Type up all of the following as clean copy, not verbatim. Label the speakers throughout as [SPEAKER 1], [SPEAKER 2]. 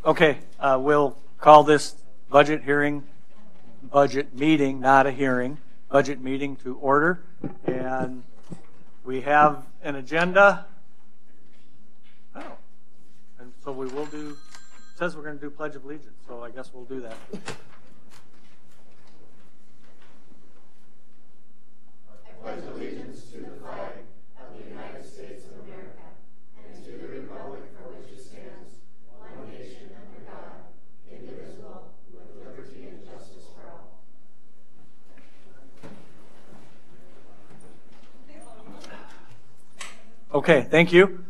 [SPEAKER 1] Okay, we'll call this budget meeting, not a hearing, budget meeting to order. And we have an agenda. Oh, and so we will do, it says we're going to do Pledge of Allegiance, so I guess we'll do that.
[SPEAKER 2] I pledge allegiance to the flag of the United States of America and to the republic for which it stands, one nation under God, indivisible, with liberty and justice for all.
[SPEAKER 1] Okay, thank you.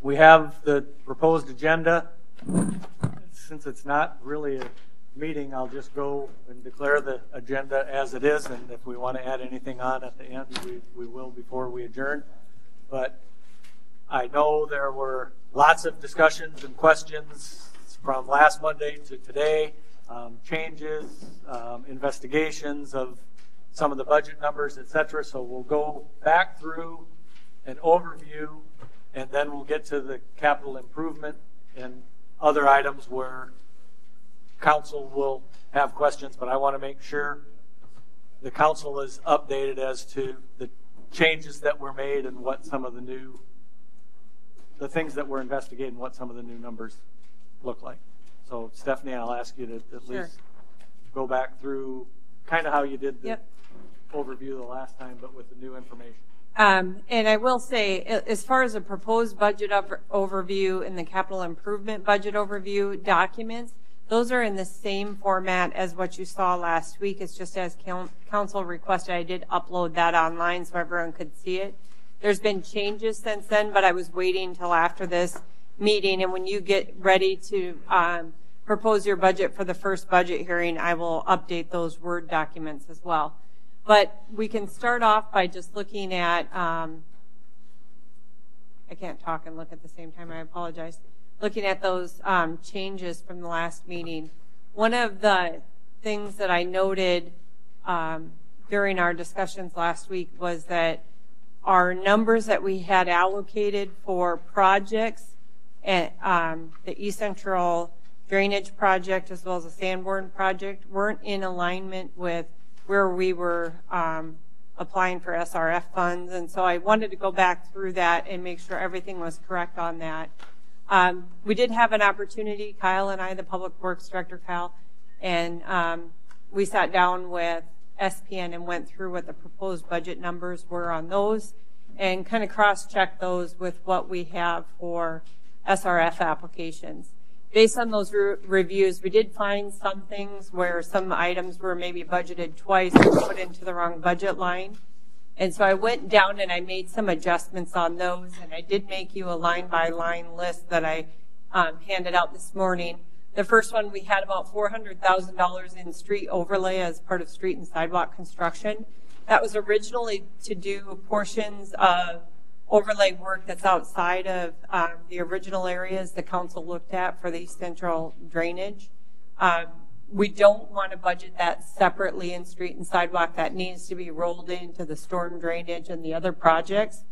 [SPEAKER 1] We have the proposed agenda. Since it's not really a meeting, I'll just go and declare the agenda as it is, and if we want to add anything on at the end, we will before we adjourn. But I know there were lots of discussions and questions from last Monday to today, changes, investigations of some of the budget numbers, etc. So we'll go back through an overview, and then we'll get to the capital improvement and other items where council will have questions, but I want to make sure the council is updated as to the changes that were made and what some of the things that we're investigating, what some of the new numbers look like. So Stephanie, I'll ask you to at least go back through kind of how you did the overview the last time, but with the new information.
[SPEAKER 3] And I will say, as far as the proposed budget overview and the capital improvement budget overview documents, those are in the same format as what you saw last week. It's just as council requested, I did upload that online so everyone could see it. There's been changes since then, but I was waiting until after this meeting. And when you get ready to propose your budget for the first budget hearing, I will update those Word documents as well. But we can start off by just looking at, I can't talk and look at the same time, I apologize. Looking at those changes from the last meeting. One of the things that I noted during our discussions last week was that our numbers that we had allocated for projects, and the East Central Drainage Project as well as the Sanborn Project, weren't in alignment with where we were applying for SRF funds. And so I wanted to go back through that and make sure everything was correct on that. We did have an opportunity, Kyle and I, the Public Works Director, Kyle, and we sat down with SPN and went through what the proposed budget numbers were on those and kind of cross-checked those with what we have for SRF applications. Based on those reviews, we did find some things where some items were maybe budgeted twice and put into the wrong budget line. And so I went down and I made some adjustments on those, and I did make you a line-by-line list that I handed out this morning. The first one, we had about $400,000 in street overlay as part of street and sidewalk construction. That was originally to do portions of overlay work that's outside of the original areas the council looked at for the East Central drainage. We don't want to budget that separately in street and sidewalk. That needs to be rolled into the storm drainage and the other projects.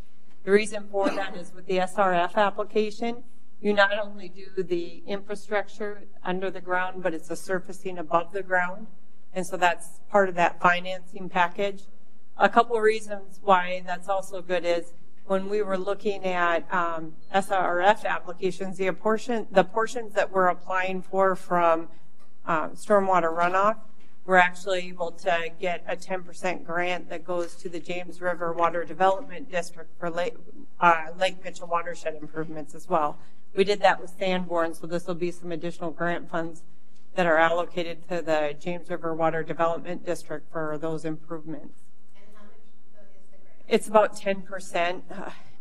[SPEAKER 3] The reason for that is with the SRF application, you not only do the infrastructure under the ground, but it's a surfacing above the ground. And so that's part of that financing package. A couple of reasons why that's also good is when we were looking at SRF applications, the portions that we're applying for from stormwater runoff, we're actually able to get a 10% grant that goes to the James River Water Development District for Lake Mitchell watershed improvements as well. We did that with Sanborn, so this will be some additional grant funds that are allocated to the James River Water Development District for those improvements.
[SPEAKER 2] And how much is the grant?
[SPEAKER 3] It's about 10%.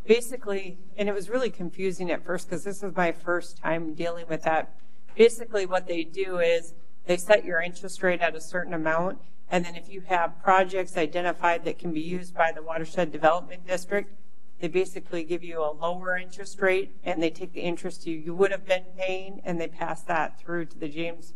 [SPEAKER 3] Basically, and it was really confusing at first because this was my first time dealing with that. Basically what they do is they set your interest rate at a certain amount, and then if you have projects identified that can be used by the Watershed Development District, they basically give you a lower interest rate, and they take the interest you would have been paying, and they pass that through to the James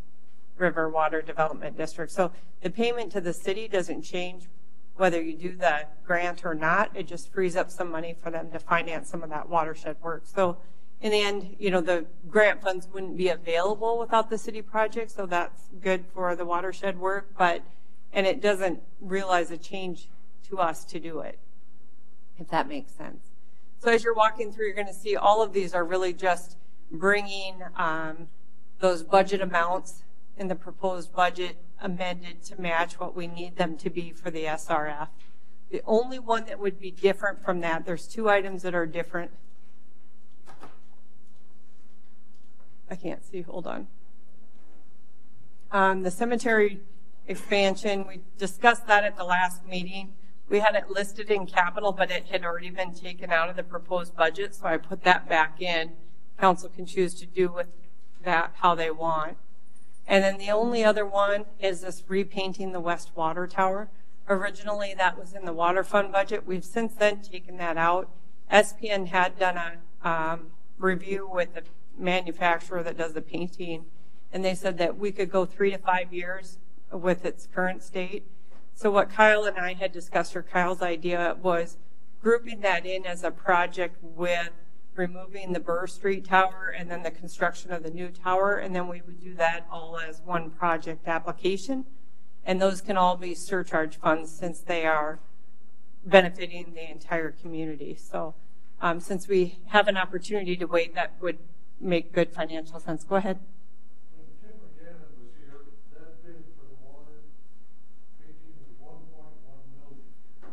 [SPEAKER 3] River Water Development District. So the payment to the city doesn't change whether you do the grant or not. It just frees up some money for them to finance some of that watershed work. So in the end, the grant funds wouldn't be available without the city project, so that's good for the watershed work, and it doesn't realize a change to us to do it, if that makes sense. So as you're walking through, you're going to see all of these are really just bringing those budget amounts in the proposed budget amended to match what we need them to be for the SRF. The only one that would be different from that, there's two items that are different. I can't see, hold on. The cemetery expansion, we discussed that at the last meeting. We had it listed in capital, but it had already been taken out of the proposed budget, so I put that back in. Council can choose to do with that how they want. And then the only other one is this repainting the west water tower. Originally, that was in the water fund budget. We've since then taken that out. SPN had done a review with the manufacturer that does the painting, and they said that we could go 3 to 5 years with its current state. So what Kyle and I had discussed, or Kyle's idea, was grouping that in as a project with removing the Burr Street Tower and then the construction of the new tower, and then we would do that all as one project application. And those can all be surcharge funds since they are benefiting the entire community. So since we have an opportunity to wait, that would make good financial sense. Go ahead.
[SPEAKER 4] When Tim McGannon was here, that bid for the water painting was $1.1 million.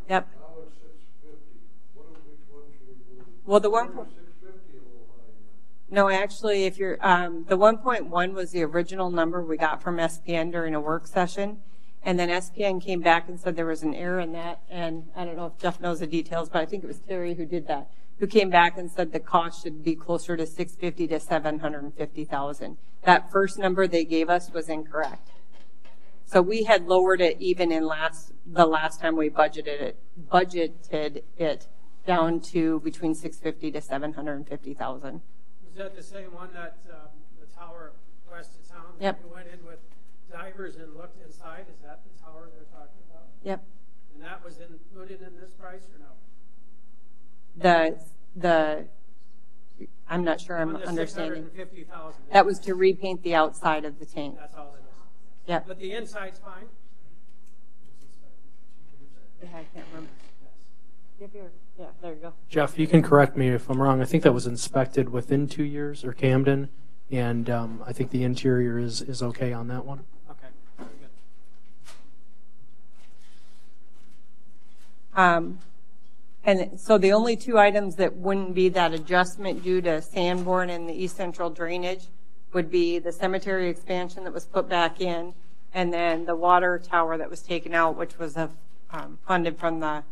[SPEAKER 3] Yep.
[SPEAKER 4] Now it's $650. Which one should we believe?
[SPEAKER 3] Well, the
[SPEAKER 4] $650 a little high.
[SPEAKER 3] No, actually, if you're the 1.1 was the original number we got from SPN during a work session, and then SPN came back and said there was an error in that, and I don't know if Jeff knows the details, but I think it was Terry who did that, who came back and said the cost should be closer to $650,000 to $750,000. That first number they gave us was incorrect. So we had lowered it even in the last time we budgeted it down to between $650,000 to $750,000.
[SPEAKER 5] Was that the same one that the tower west of town?
[SPEAKER 3] Yep.
[SPEAKER 5] You went in with divers and looked inside. Is that the tower they're talking about?
[SPEAKER 3] Yep.
[SPEAKER 5] And that was included in this price or no?
[SPEAKER 3] I'm not sure I'm
[SPEAKER 5] On the
[SPEAKER 3] understanding.
[SPEAKER 5] $650,000.
[SPEAKER 3] That was to repaint the outside of the tank.
[SPEAKER 5] That's all it is.
[SPEAKER 3] Yep.
[SPEAKER 5] But the inside's fine.
[SPEAKER 3] Yeah, I can't remember. Yeah, there you go.
[SPEAKER 6] Jeff, you can correct me if I'm wrong. I think that was inspected within 2 years, or Camden, and I think the interior is okay on that one.
[SPEAKER 5] Okay. Very good.
[SPEAKER 3] And so the only two items that wouldn't be that adjustment due to Sanborn and the East Central drainage would be the cemetery expansion that was put back in, and then the water tower that was taken out, which was funded from the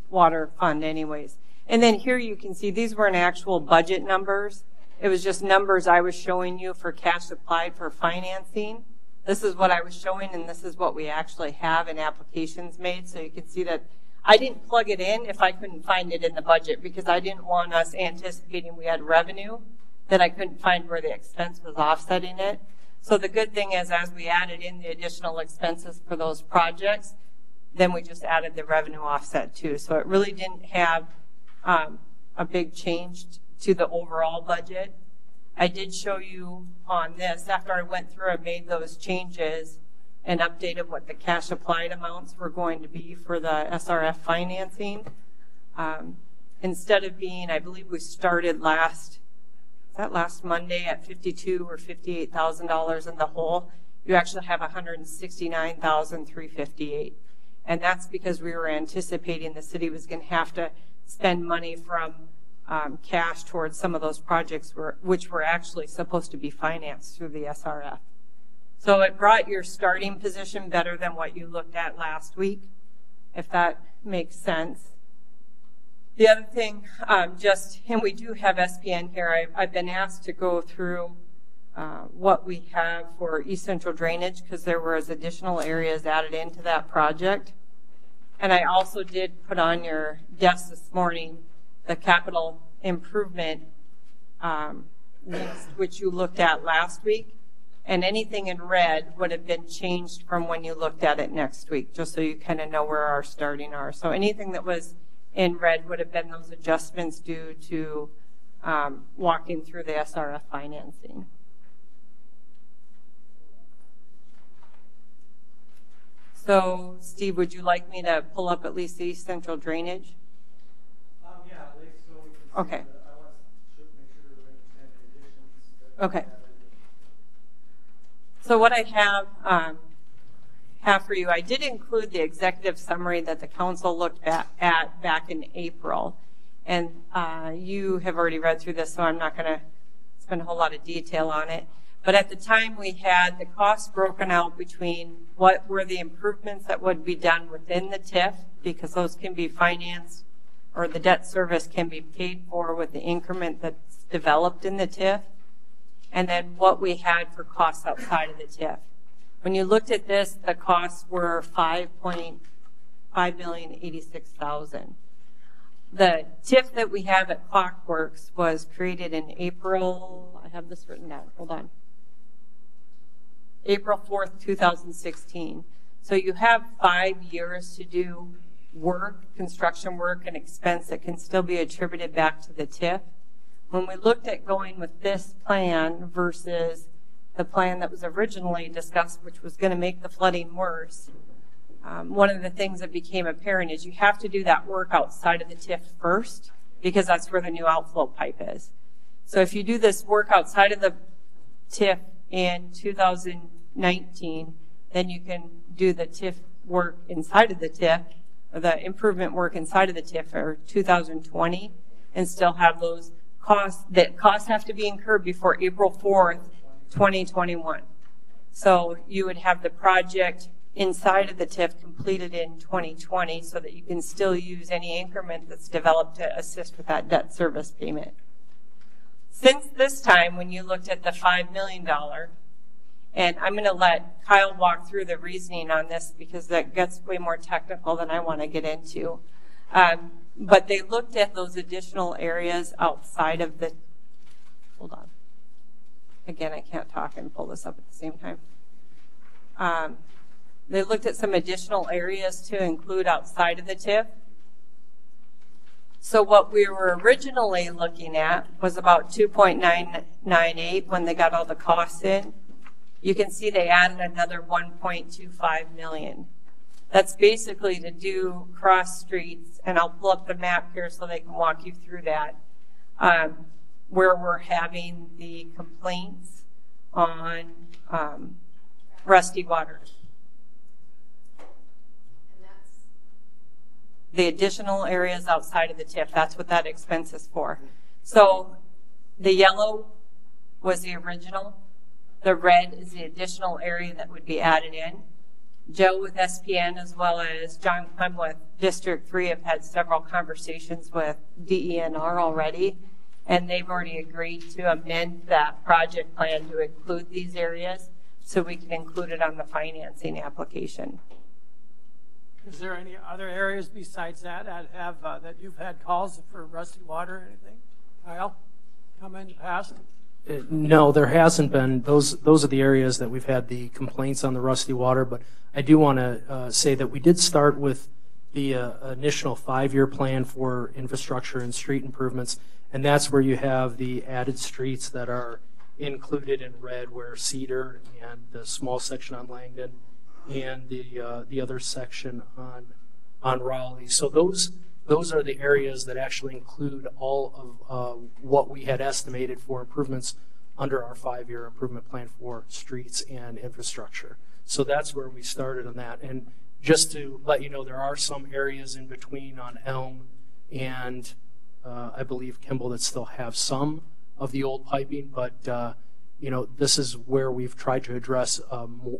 [SPEAKER 3] water fund anyways. And then here you can see these weren't actual budget numbers. It was just numbers I was showing you for cash applied for financing. This is what I was showing, and this is what we actually have in applications made. So you can see that I didn't plug it in if I couldn't find it in the budget, because I didn't want us anticipating we had revenue that I couldn't find where the expense was offsetting it. So the good thing is, as we added in the additional expenses for those projects, then we just added the revenue offset too. So it really didn't have a big change to the overall budget. I did show you on this, after I went through and made those changes and updated what the cash applied amounts were going to be for the SRF financing. Instead of being, I believe we started last Monday at $52,000 or $58,000 in the hole, you actually have $169,358. And that's because we were anticipating the city was going to have to spend money from cash towards some of those projects which were actually supposed to be financed through the SRF. So it brought your starting position better than what you looked at last week, if that makes sense. The other thing, and we do have SPN here, I've been asked to go through what we have for East Central drainage, because there was additional areas added into that project. And I also did put on your desk this morning the capital improvement list, which you looked at last week. And anything in red would have been changed from when you looked at it next week, just so you kind of know where our starting are. So anything that was in red would have been those adjustments due to walking through the SRF financing. So, Steve, would you like me to pull up at least the East Central drainage?
[SPEAKER 1] Yeah, at least so we can see.
[SPEAKER 3] Okay.
[SPEAKER 1] I want to make sure we understand the additions.
[SPEAKER 3] Okay. So what I have for you, I did include the executive summary that the council looked at back in April. And you have already read through this, so I'm not going to spend a whole lot of detail on it. But at the time, we had the costs broken out between what were the improvements that would be done within the TIF, because those can be financed, or the debt service can be paid for with the increment that's developed in the TIF, and then what we had for costs outside of the TIF. When you looked at this, the costs were $5,086,000. The TIF that we have at Clockworks was created in April, I have this written down, hold on. April 4th, 2016. So you have 5 years to do work, construction work, and expense that can still be attributed back to the TIF. When we looked at going with this plan versus the plan that was originally discussed, which was going to make the flooding worse, one of the things that became apparent is you have to do that work outside of the TIF first, because that's where the new outflow pipe is. So if you do this work outside of the TIF in 2019, then you can do the TIF work inside of the TIF, or the improvement work inside of the TIF for 2020, and still have those costs. That costs have to be incurred before April 4th, 2021. So you would have the project inside of the TIF completed in 2020, so that you can still use any increment that's developed to assist with that debt service payment. Since this time, when you looked at the $5 million, and I'm going to let Kyle walk through the reasoning on this because that gets way more technical than I want to get into. But they looked at those additional areas outside of the, hold on. Again, I can't talk and pull this up at the same time. They looked at some additional areas to include outside of the TIF. So what we were originally looking at was about 2.998 when they got all the costs in. You can see they added another 1.25 million. That's basically to do cross streets, and I'll pull up the map here so they can walk you through that, where we're having the complaints on Rusty Water. The additional areas outside of the TIF, that's what that expense is for. So the yellow was the original. The red is the additional area that would be added in. Joe with SPN, as well as John Clem with District 3, have had several conversations with DENR already, and they've already agreed to amend that project plan to include these areas so we can include it on the financing application.
[SPEAKER 5] Is there any other areas besides that that you've had calls for Rusty Water or anything? Kyle, come in the past?
[SPEAKER 6] No, there hasn't been. Those are the areas that we've had the complaints on the Rusty Water, but I do want to say that we did start with the initial 5-year plan for infrastructure and street improvements, and that's where you have the added streets that are included in red, where Cedar and the small section on Langdon and the other section on Raleigh. So those are the areas that actually include all of what we had estimated for improvements under our 5-year improvement plan for streets and infrastructure. So that's where we started on that. And just to let you know, there are some areas in between on Elm and I believe Kimball that still have some of the old piping, but you know, this is where we've tried to address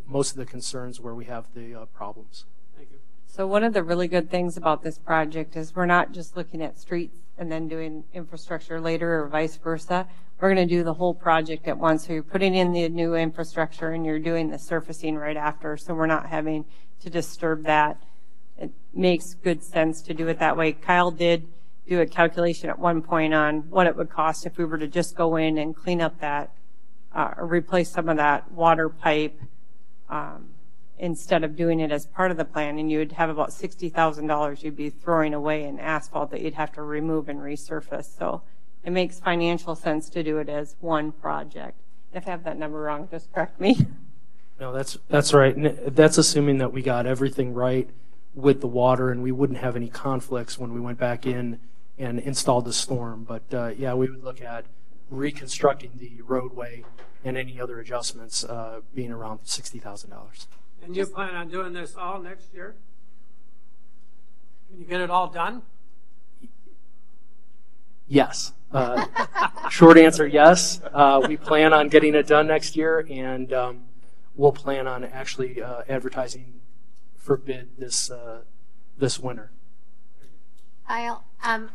[SPEAKER 6] most of the concerns where we have the problems.
[SPEAKER 5] Thank you.
[SPEAKER 3] So one of the really good things about this project is we're not just looking at streets and then doing infrastructure later or vice versa. We're going to do the whole project at once. So you're putting in the new infrastructure and you're doing the surfacing right after. So we're not having to disturb that. It makes good sense to do it that way. Kyle did do a calculation at one point on what it would cost if we were to just go in and clean up that or replace some of that water pipe instead of doing it as part of the plan, and you would have about $60,000 you'd be throwing away in asphalt that you'd have to remove and resurface. So it makes financial sense to do it as one project. If I have that number wrong, just correct me.
[SPEAKER 6] No, that's right. And that's assuming that we got everything right with the water and we wouldn't have any conflicts when we went back in and installed the storm. But yeah, we would look at reconstructing the roadway and any other adjustments being around $60,000.
[SPEAKER 5] And you plan on doing this all next year? Can you get it all done?
[SPEAKER 6] Yes. Short answer, yes. We plan on getting it done next year, and we'll plan on actually advertising for bid this winter.
[SPEAKER 2] Kyle, I'm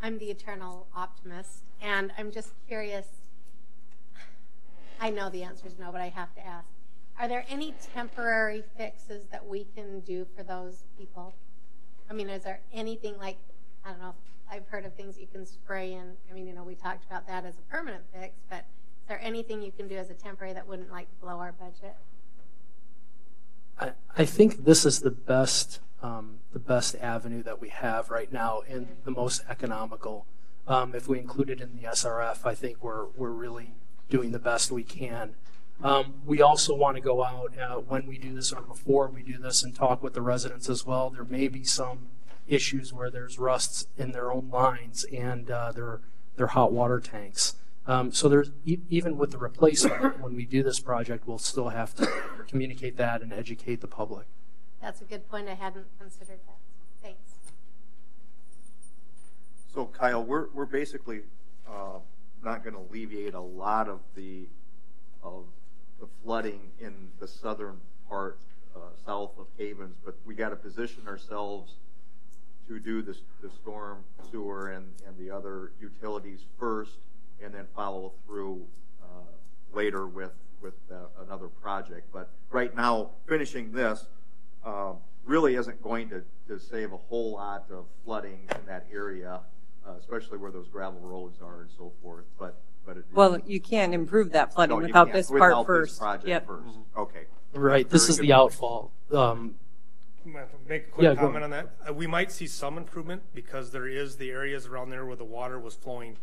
[SPEAKER 2] the eternal optimist, and I'm just curious. I know the answer is no, but I have to ask. Are there any temporary fixes that we can do for those people? I mean, is there anything like, I don't know, I've heard of things you can spray in. I mean, we talked about that as a permanent fix, but is there anything you can do as a temporary that wouldn't like blow our budget?
[SPEAKER 6] I think this is the best avenue that we have right now and the most economical. If we include it in the SRF, I think we're really doing the best we can. We also want to go out when we do this or before we do this and talk with the residents as well. There may be some issues where there's rusts in their own lines and their hot water tanks. So there's even with the replacement, when we do this project, we'll still have to communicate that and educate the public.
[SPEAKER 2] That's a good point. I hadn't considered that. Thanks.
[SPEAKER 7] So Kyle, we're basically not going to alleviate a lot of the flooding in the southern part south of Havens, but we got to position ourselves to do the storm sewer and the other utilities first, and then follow through later with another project. But right now, finishing this really isn't going to save a whole lot of flooding in that area, especially where those gravel roads are and so forth. But
[SPEAKER 3] Well, you can't improve that flooding
[SPEAKER 7] you
[SPEAKER 3] without
[SPEAKER 7] can't.
[SPEAKER 3] this
[SPEAKER 7] Without
[SPEAKER 3] part first.
[SPEAKER 7] This project
[SPEAKER 3] Yep.
[SPEAKER 7] first. Okay.
[SPEAKER 6] Right. This is the outfall.
[SPEAKER 8] Make a quick comment on that. We might see some improvement because there is the areas around there where the water was flowing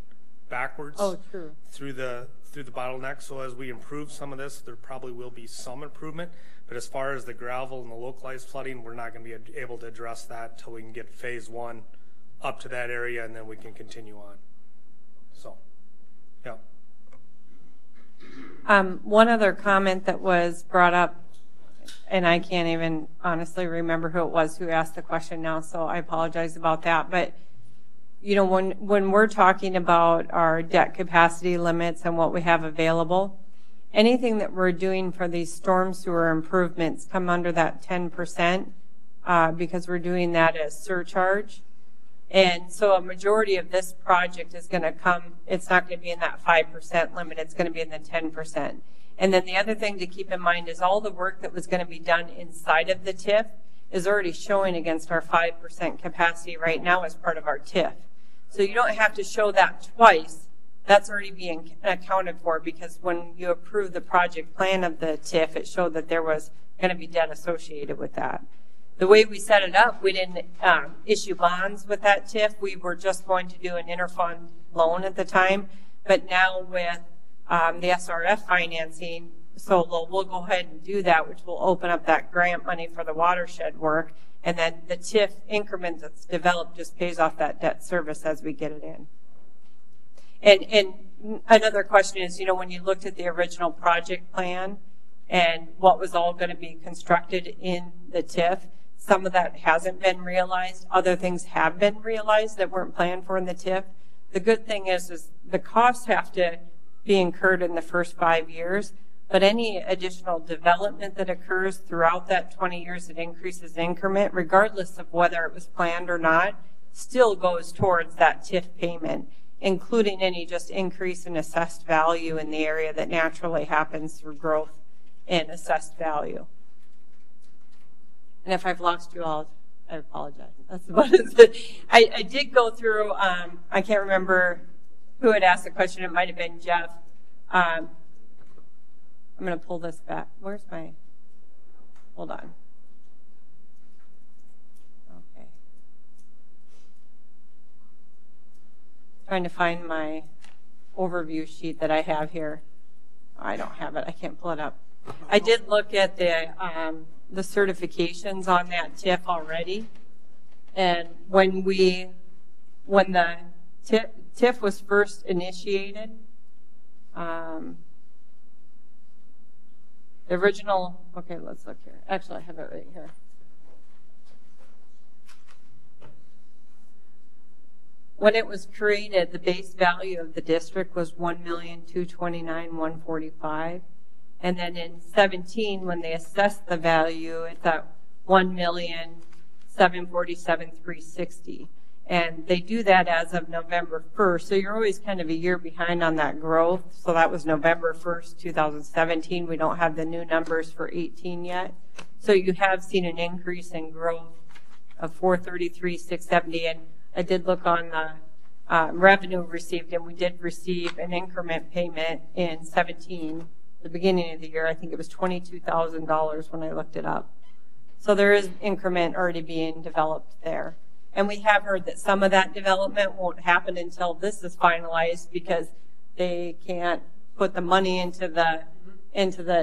[SPEAKER 8] backwards.
[SPEAKER 3] Oh, true.
[SPEAKER 8] Through the bottleneck. So as we improve some of this, there probably will be some improvement. But as far as the gravel and the localized flooding, we're not going to be able to address that until we can get phase one up to that area, and then we can continue on. So, yeah.
[SPEAKER 3] One other comment that was brought up, and I can't even honestly remember who it was who asked the question now, so I apologize about that. But, when we're talking about our debt capacity limits and what we have available, anything that we're doing for these storm sewer improvements come under that 10% because we're doing that as surcharge. And so a majority of this project is going to come, it's not going to be in that 5% limit, it's going to be in the 10%. And then the other thing to keep in mind is all the work that was going to be done inside of the TIF is already showing against our 5% capacity right now as part of our TIF. So you don't have to show that twice. That's already being accounted for because when you approve the project plan of the TIF, it showed that there was going to be debt associated with that. The way we set it up, we didn't issue bonds with that TIF. We were just going to do an interfund loan at the time. But now with the SRF financing, so we'll go ahead and do that, which will open up that grant money for the watershed work. And then the TIF increment that's developed just pays off that debt service as we get it in. And another question is, when you looked at the original project plan and what was all going to be constructed in the TIF, some of that hasn't been realized. Other things have been realized that weren't planned for in the TIF. The good thing is the costs have to be incurred in the first 5 years, but any additional development that occurs throughout that 20 years that increases increment, regardless of whether it was planned or not, still goes towards that TIF payment, including any just increase in assessed value in the area that naturally happens through growth in assessed value. And if I've lost you all, I apologize. That's about it. I did go through, I can't remember who had asked the question. It might have been Jeff. I'm going to pull this back. Where's my, hold on. Okay. Trying to find my overview sheet that I have here. I don't have it. I can't pull it up. I did look at the certifications on that TIF already, and when the TIF was first initiated, the original. Okay, let's look here. Actually, I have it right here. When it was created, the base value of the district was $1,229,145, and then in 17, when they assessed the value, it's at $1,747,360, and they do that as of November 1st. So you're always kind of a year behind on that growth. So that was November 1st, 2017. We don't have the new numbers for 18 yet. So you have seen an increase in growth of 433,670, and I did look on the revenue received, and we did receive an increment payment in 17, the beginning of the year. I think it was $22,000 when I looked it up. So there is increment already being developed there. And we have heard that some of that development won't happen until this is finalized because they can't put the money into the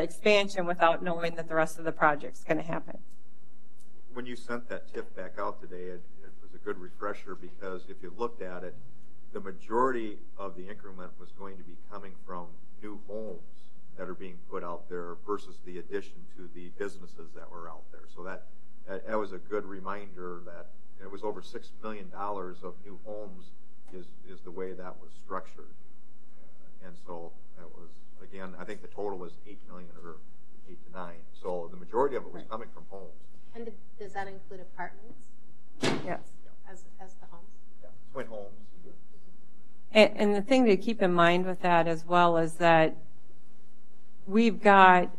[SPEAKER 3] expansion without knowing that the rest of the project's going to happen.
[SPEAKER 7] When you sent that TIF back out today, it was a good refresher because if you looked at it, the majority of the increment was going to be coming from new homes that are being put out there versus the addition to the businesses that were out there. So that was a good reminder that it was over $6 million of new homes is the way that was structured. And so that was, again, I think the total was $8 million or 8 to 9. So the majority of it was coming from homes.
[SPEAKER 2] And does that include apartments?
[SPEAKER 3] Yes.
[SPEAKER 2] As the homes?
[SPEAKER 7] Yeah, twin homes.
[SPEAKER 3] And the thing to keep in mind with that as well is that we've got,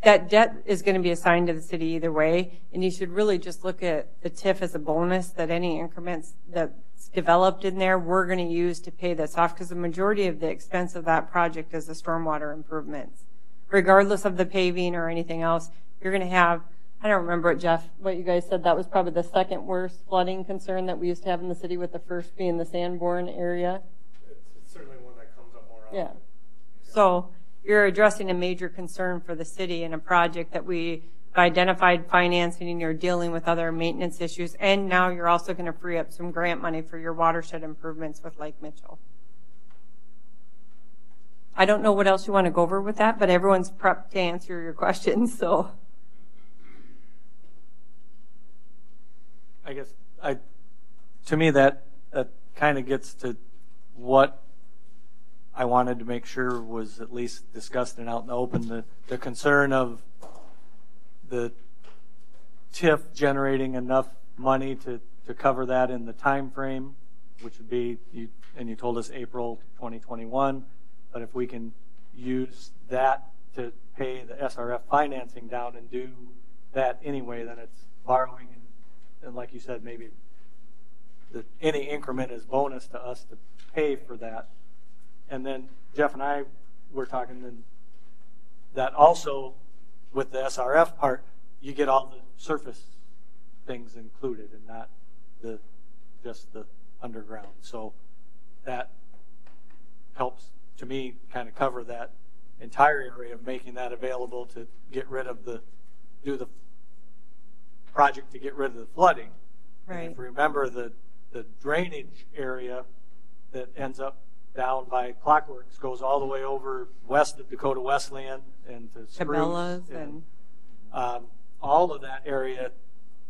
[SPEAKER 3] that debt is going to be assigned to the city either way, and you should really just look at the TIF as a bonus that any increments that's developed in there we're going to use to pay this off, because the majority of the expense of that project is the stormwater improvements. Regardless of the paving or anything else, you're going to have, I don't remember it, Jeff, what you guys said, that was probably the second worst flooding concern that we used to have in the city, with the first being the Sanborn area.
[SPEAKER 8] It's certainly one that comes up more often.
[SPEAKER 3] Yeah. So you're addressing a major concern for the city in a project that we identified financing, and you're dealing with other maintenance issues, and now you're also going to free up some grant money for your watershed improvements with Lake Mitchell. I don't know what else you want to go over with that, but everyone's prepped to answer your questions, so.
[SPEAKER 1] I guess to me that kind of gets to what I wanted to make sure was at least discussed and out in the open, the concern of the TIF generating enough money to cover that in the time frame, which would be, you told us April 2021, but if we can use that to pay the SRF financing down and do that anyway, then it's borrowing, and like you said, maybe any increment is bonus to us to pay for that. And then Jeff and I were talking that also with the SRF part, you get all the surface things included and not just the underground. So that helps to me kind of cover that entire area of making that available to get rid of do the project to get rid of the flooding.
[SPEAKER 3] Right.
[SPEAKER 1] And if you remember the drainage area that ends up down by Clockworks goes all the way over west of Dakota Wesleyan and to Spruce.
[SPEAKER 3] Cabela's and
[SPEAKER 1] all of that area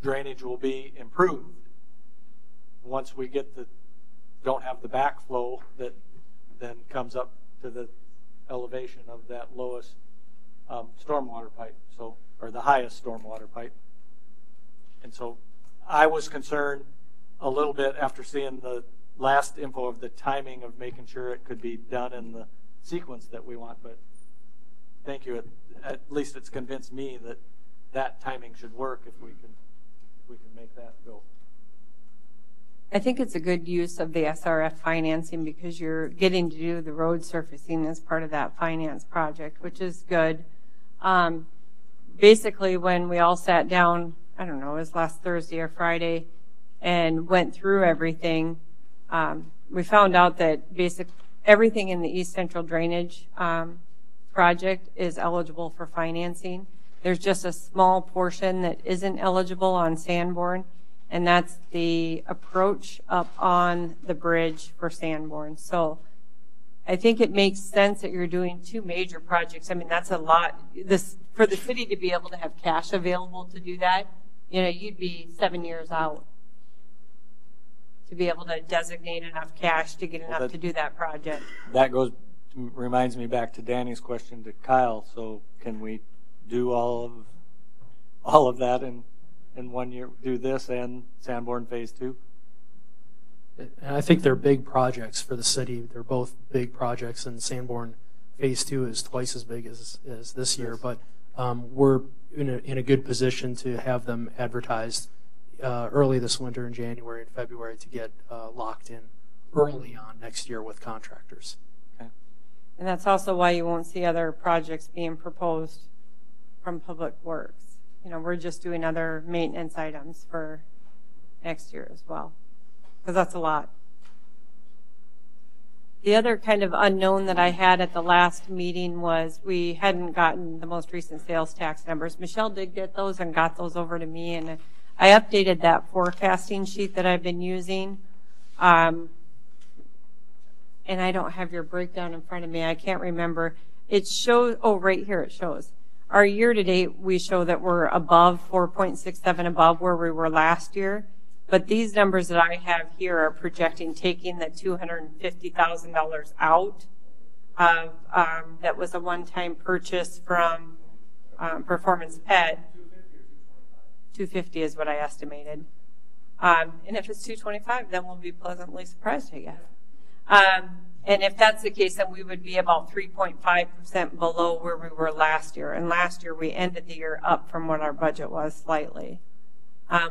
[SPEAKER 1] drainage will be improved once we don't have the backflow that then comes up to the elevation of that lowest stormwater pipe, or the highest stormwater pipe. And so I was concerned a little bit after seeing the last info of the timing of making sure it could be done in the sequence that we want, but thank you. At least it's convinced me that timing should work if we can make that go.
[SPEAKER 3] I think it's a good use of the SRF financing because you're getting to do the road surfacing as part of that finance project, which is good. Basically, when we all sat down, I don't know, it was last Thursday or Friday, and went through everything, We found out that everything in the East Central Drainage project is eligible for financing. There's just a small portion that isn't eligible on Sanborn, and that's the approach up on the bridge for Sanborn. So I think it makes sense that you're doing 2 major projects. I mean, that's a lot. For the city to be able to have cash available to do that, you'd be 7 years out to be able to designate enough cash to get enough to do that project.
[SPEAKER 1] That reminds me back to Danny's question to Kyle. So can we do all of that in 1 year? Do this and Sanborn Phase 2?
[SPEAKER 6] And I think they're big projects for the city. They're both big projects, and Sanborn Phase 2 is twice as big as this year. But we're in a good position to have them advertised early this winter in January and February to get locked in early on next year with contractors.
[SPEAKER 1] Okay.
[SPEAKER 3] And that's also why you won't see other projects being proposed from Public Works. We're just doing other maintenance items for next year as well, because that's a lot. The other kind of unknown that I had at the last meeting was we hadn't gotten the most recent sales tax numbers. Michelle did get those and got those over to me, and I updated that forecasting sheet that I've been using. And I don't have your breakdown in front of me. I can't remember. It shows, right here it shows. Our year-to-date, we show that we're above 4.67 above where we were last year. But these numbers that I have here are projecting taking the $250,000 out of that was a one-time purchase from Performance Pet. 250 is what I estimated. And if it's 225, then we'll be pleasantly surprised, I guess. And if that's the case, then we would be about 3.5% below where we were last year. And last year we ended the year up from what our budget was slightly.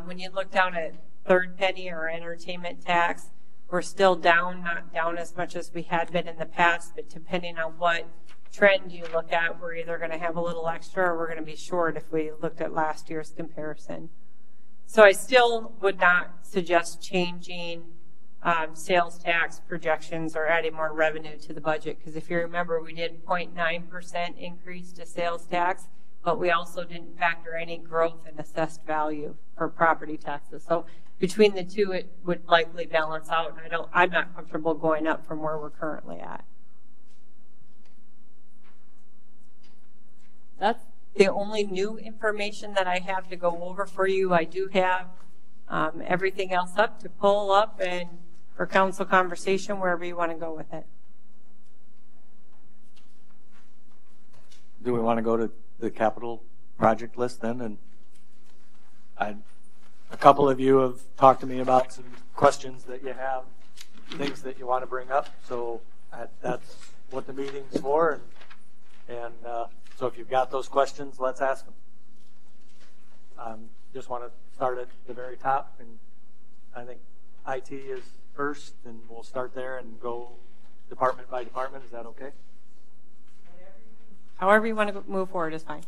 [SPEAKER 3] When you look down at third penny or entertainment tax, we're still down, not down as much as we had been in the past, but depending on what trend you look at, we're either going to have a little extra or we're going to be short if we looked at last year's comparison. So I still would not suggest changing sales tax projections or adding more revenue to the budget, because if you remember, we did 0.9% increase to sales tax, but we also didn't factor any growth in assessed value for property taxes. So between the two, it would likely balance out, and I'm not comfortable going up from where we're currently at. That's the only new information that I have to go over for you. I do have everything else up to pull up and for council conversation, wherever you want to go with it.
[SPEAKER 1] Do we want to go to the capital project list then? And a couple of you have talked to me about some questions that you have, things that you want to bring up. So that's what the meeting's for. And so if you've got those questions, let's ask them. Just want to start at the very top. And I think IT is first, and we'll start there and go department by department. Is that okay?
[SPEAKER 3] However you want to move forward is fine.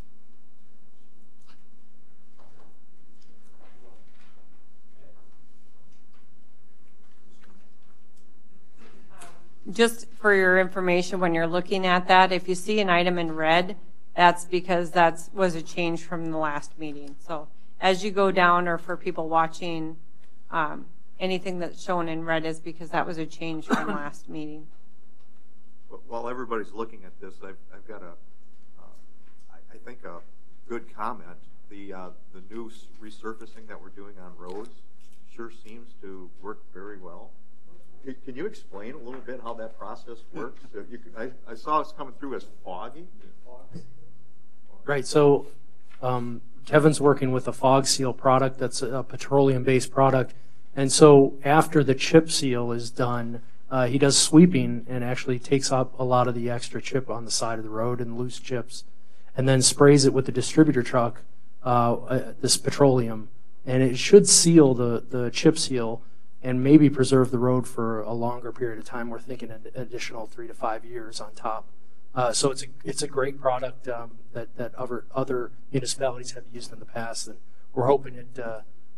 [SPEAKER 3] Just for your information, when you're looking at that, if you see an item in red, that's because that was a change from the last meeting. So as you go down, or for people watching, anything that's shown in red is because that was a change from last meeting.
[SPEAKER 7] While everybody's looking at this, I've got I think a good comment. The new resurfacing that we're doing on roads sure seems to work very well. Can you explain a little bit how that process works? I saw it's coming through as foggy.
[SPEAKER 6] Right. So Kevin's working with a fog seal product that's a petroleum-based product. And so after the chip seal is done, he does sweeping and actually takes up a lot of the extra chip on the side of the road and loose chips, and then sprays it with the distributor truck, this petroleum. And it should seal the chip seal and maybe preserve the road for a longer period of time. We're thinking an additional 3 to 5 years on top. So it's a great product that other municipalities have used in the past, and we're hoping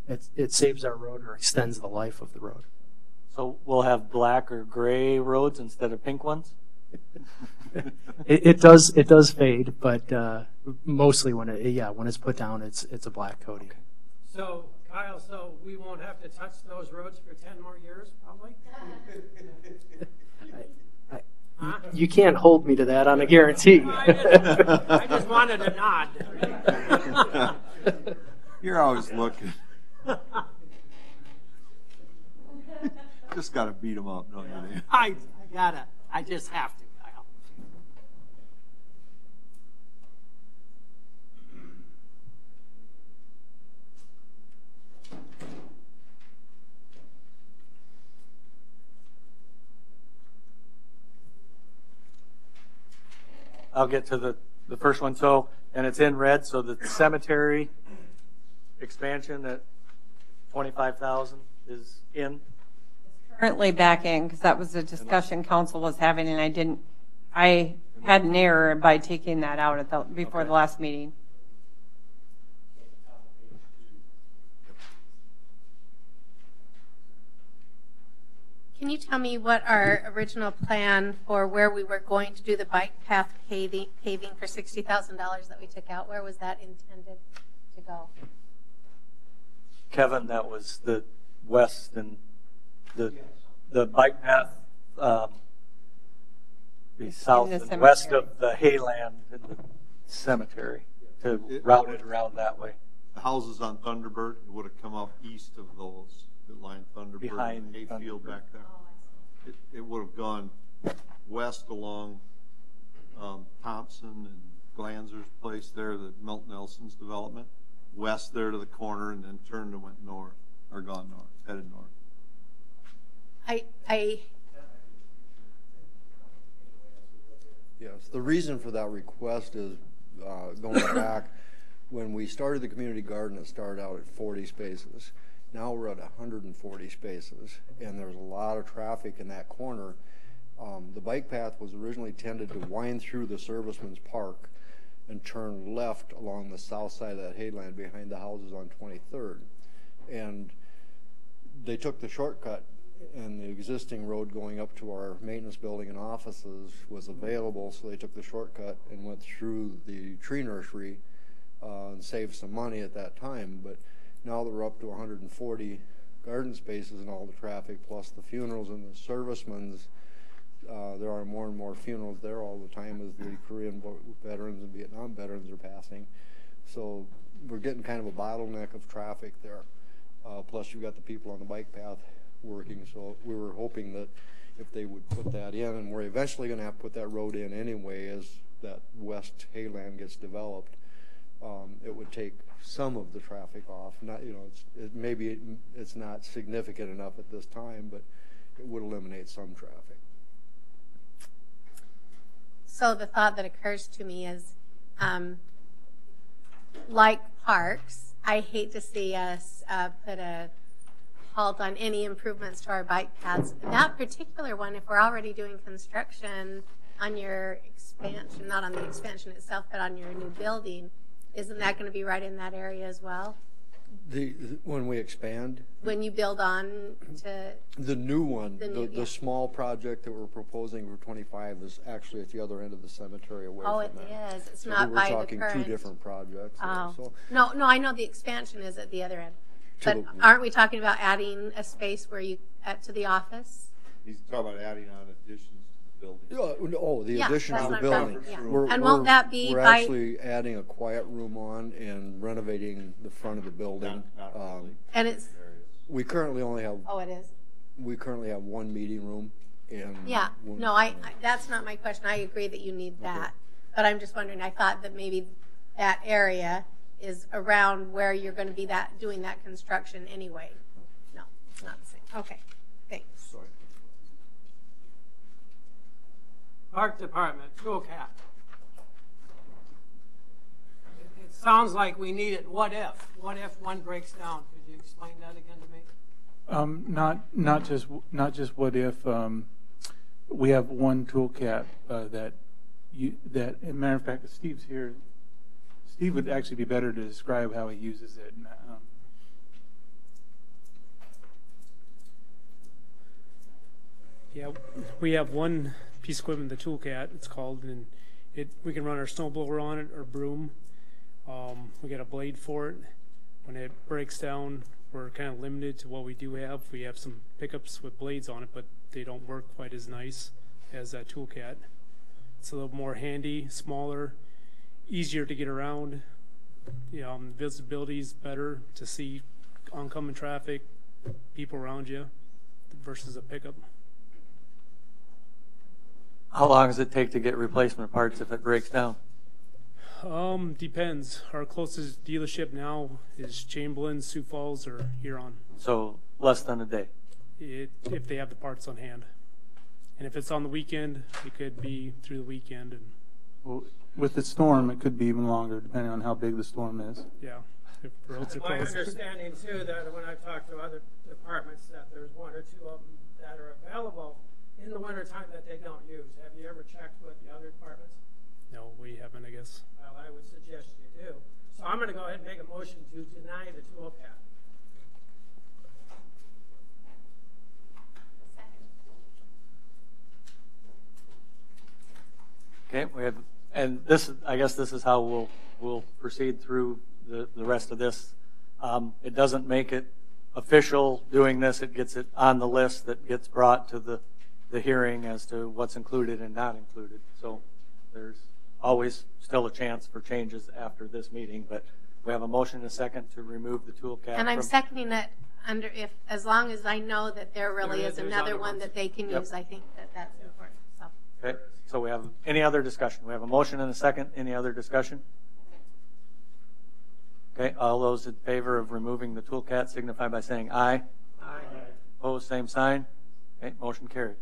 [SPEAKER 6] it saves our road or extends the life of the road.
[SPEAKER 1] So we'll have black or gray roads instead of pink ones?
[SPEAKER 6] It does fade, but mostly when it's put down, it's a black coating.
[SPEAKER 5] So, Kyle, so we won't have to touch those roads for 10 more years, probably?
[SPEAKER 6] You can't hold me to that on a guarantee.
[SPEAKER 5] I just wanted a nod.
[SPEAKER 9] You're always looking. Just got to beat them up, don't you?
[SPEAKER 5] I just have to, Kyle.
[SPEAKER 1] I'll get to the first one. So, and it's in red. So the cemetery expansion at 25,000 is in.
[SPEAKER 3] Currently back in, because that was a discussion council was having, and I had an error by taking that out before the last meeting.
[SPEAKER 2] Can you tell me what our original plan for where we were going to do the bike path paving for $60,000 that we took out, where was that intended to go?
[SPEAKER 1] Kevin, that was the west and the bike path, the south and west of the hayland in the cemetery to route it around that way.
[SPEAKER 9] The houses on Thunderbird, it would have come up east of those that line Thunderbird
[SPEAKER 1] Behind
[SPEAKER 9] and Hayfield
[SPEAKER 1] Thunderbird.
[SPEAKER 9] back there. It would have gone west along Thompson and Glanzer's place there, the Milton Nelson's development, west there to the corner, and then turned and went north, or gone north, headed north.
[SPEAKER 10] Yes, the reason for that request is going back, when we started the community garden, it started out at 40 spaces. Now we're at 140 spaces, and there's a lot of traffic in that corner. The bike path was originally intended to wind through the Serviceman's Park and turn left along the south side of that hayland behind the houses on 23rd. And they took the shortcut, and the existing road going up to our maintenance building and offices was available, so they took the shortcut and went through the tree nursery and saved some money at that time. But now that we're up to 140 garden spaces and all the traffic, plus the funerals and the servicemen's, there are more and more funerals there all the time as the Korean veterans and Vietnam veterans are passing. So we're getting kind of a bottleneck of traffic there. Plus you've got the people on the bike path working, so we were hoping that if they would put that in, and we're eventually going to have to put that road in anyway as that west hayland gets developed, it would take some of the traffic off. Not, maybe it's not significant enough at this time, but it would eliminate some traffic.
[SPEAKER 2] So the thought that occurs to me is, like parks, I hate to see us put a halt on any improvements to our bike paths. That particular one, if we're already doing construction on your expansion, not on the expansion itself, but on your new building, isn't that going to be right in that area as well?
[SPEAKER 10] When we expand?
[SPEAKER 2] When you build on to...
[SPEAKER 10] The new one, the small project that we're proposing for 25 is actually at the other end of the cemetery away from that.
[SPEAKER 2] Oh, it is. It's
[SPEAKER 10] so
[SPEAKER 2] not by the current...
[SPEAKER 10] We're talking two different projects.
[SPEAKER 2] Oh.
[SPEAKER 10] So.
[SPEAKER 2] No, I know the expansion is at the other end. But aren't we talking about adding a space where you, to the office?
[SPEAKER 9] He's talking about adding on additions to the building.
[SPEAKER 10] The addition to the building.
[SPEAKER 2] Yeah. And won't that be
[SPEAKER 10] We're
[SPEAKER 2] by...
[SPEAKER 10] actually adding a quiet room on and renovating the front of the building.
[SPEAKER 9] Not really.
[SPEAKER 2] And it's...
[SPEAKER 10] We currently only have...
[SPEAKER 2] Oh, it is?
[SPEAKER 10] We currently have one meeting room. And
[SPEAKER 2] yeah. No, that's not my question. I agree that you need that. Okay. But I'm just wondering, I thought that maybe that area is around where you're going to be doing that construction anyway. No, it's not the same. Okay, thanks.
[SPEAKER 10] Sorry.
[SPEAKER 5] Park Department, tool cap. It sounds like we need it. What if? What if one breaks down? Could you explain that again to me?
[SPEAKER 11] Not just what if. We have one tool cap that, as a matter of fact, Steve's here. Steve would actually be better to describe how he uses it.
[SPEAKER 12] Yeah, we have one piece of equipment, the Toolcat, it's called, and we can run our snow blower on it or broom. We got a blade for it. When it breaks down, we're kind of limited to what we do have. We have some pickups with blades on it, but they don't work quite as nice as that Toolcat. It's a little more handy, smaller, easier to get around. Visibility is better to see oncoming traffic, people around you, versus a pickup.
[SPEAKER 1] How long does it take to get replacement parts if it breaks down?
[SPEAKER 12] Depends. Our closest dealership now is Chamberlain, Sioux Falls, or Huron.
[SPEAKER 1] So less than a day.
[SPEAKER 12] If they have the parts on hand. And if it's on the weekend, it could be through the weekend. And
[SPEAKER 11] Well, with the storm, it could be even longer, depending on how big the storm is.
[SPEAKER 12] yeah, if roads are
[SPEAKER 5] My
[SPEAKER 12] closed.
[SPEAKER 5] understanding too, that when I talked to other departments, that there's one or two of them that are available in the wintertime that they don't use. Have you ever checked with the other departments?
[SPEAKER 12] No, we haven't, I guess.
[SPEAKER 5] Well, I would suggest you do. So I'm going to go ahead and make a motion to deny the Toolcat.
[SPEAKER 1] Okay, we have, and this, I guess this is how we'll proceed through the rest of this. It doesn't make it official doing this. It gets it on the list that gets brought to the hearing as to what's included and not included. So there's always still a chance for changes after this meeting, but we have a motion and a second to remove the Toolcat.
[SPEAKER 2] And I'm seconding it as long as I know that there really is
[SPEAKER 5] There's
[SPEAKER 2] another
[SPEAKER 5] other
[SPEAKER 2] one
[SPEAKER 5] ones.
[SPEAKER 2] that they can
[SPEAKER 1] Yep.
[SPEAKER 2] use. I think that that's important. So.
[SPEAKER 1] Okay, so we have any other discussion? We have a motion and a second. Any other discussion? Okay, all those in favor of removing the Toolcat signify by saying aye.
[SPEAKER 5] Aye.
[SPEAKER 1] Opposed, same sign. Okay, motion carried.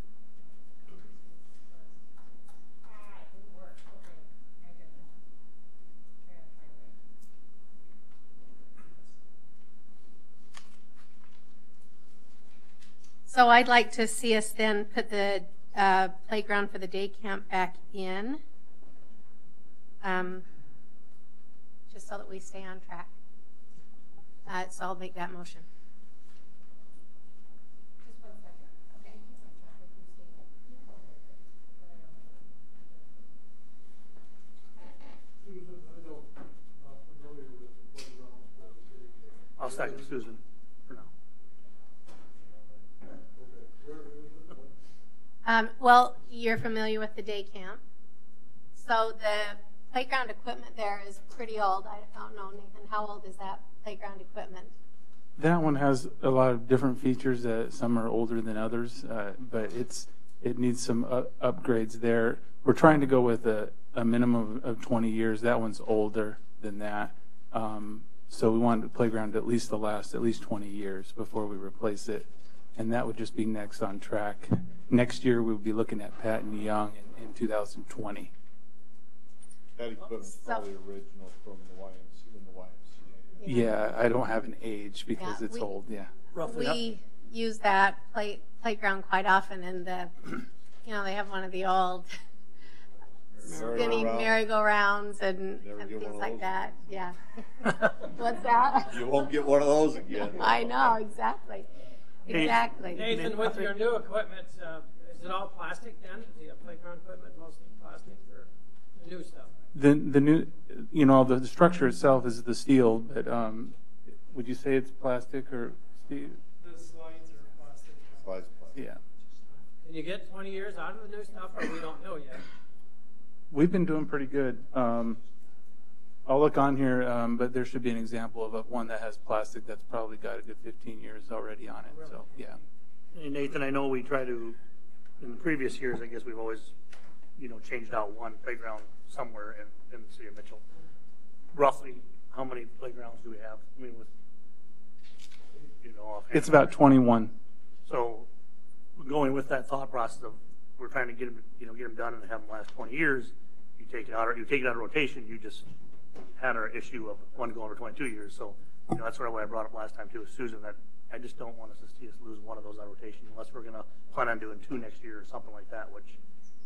[SPEAKER 2] So I'd like to see us then put the playground for the day camp back in, just so that we stay on track. So I'll make that motion. Just 1 second. Okay.
[SPEAKER 4] Susan, I don't, not familiar with the playgrounds for the day camp.
[SPEAKER 13] I'll second Susan for now.
[SPEAKER 4] Okay, where is it?
[SPEAKER 2] Well, you're familiar with the day camp. So the playground equipment there is pretty old. I don't know, Nathan, how old is that playground equipment?
[SPEAKER 11] That one has a lot of different features. Some are older than others, but it needs some upgrades there. We're trying to go with a minimum of 20 years. That one's older than that. So we want the playground at least to last at least 20 years before we replace it. And that would just be next on track. Next year, we'll be looking at Patton Young in 2020.
[SPEAKER 9] That equipment's probably original from the YMCA.
[SPEAKER 11] Yeah, I don't have an age because
[SPEAKER 2] Yeah,
[SPEAKER 11] it's old, yeah.
[SPEAKER 2] We use that playground quite often, and they have one of the old spinning merry-go-rounds and things like that. Yeah. What's that?
[SPEAKER 9] You won't get one of those again.
[SPEAKER 2] I know, exactly. Exactly.
[SPEAKER 5] Nathan, with your new equipment, is it all plastic then? The playground equipment mostly plastic or the new stuff?
[SPEAKER 11] The new, the structure itself is the steel, but would you say it's plastic or steel?
[SPEAKER 12] The slides are plastic.
[SPEAKER 9] Slides plastic.
[SPEAKER 11] Yeah.
[SPEAKER 5] Can you get 20 years out of the new stuff, or we don't know yet?
[SPEAKER 11] We've been doing pretty good. I'll look on here, but there should be an example of one that has plastic that's probably got a good 15 years already on it. So, yeah.
[SPEAKER 13] And Nathan, I know we try to, in the previous years, I guess we've always, changed out one playground somewhere in the city of Mitchell. Roughly, how many playgrounds do we have? I mean, offhand.
[SPEAKER 11] It's about 21.
[SPEAKER 13] So, going with that thought process of we're trying to get them done and have them last 20 years. You take it out of rotation. You just had our issue of one going over 22 years. So, that's sort of what I brought up last time too with Susan, that I just don't want us to see us lose one of those out of rotation unless we're going to plan on doing 2 next year or something like that, which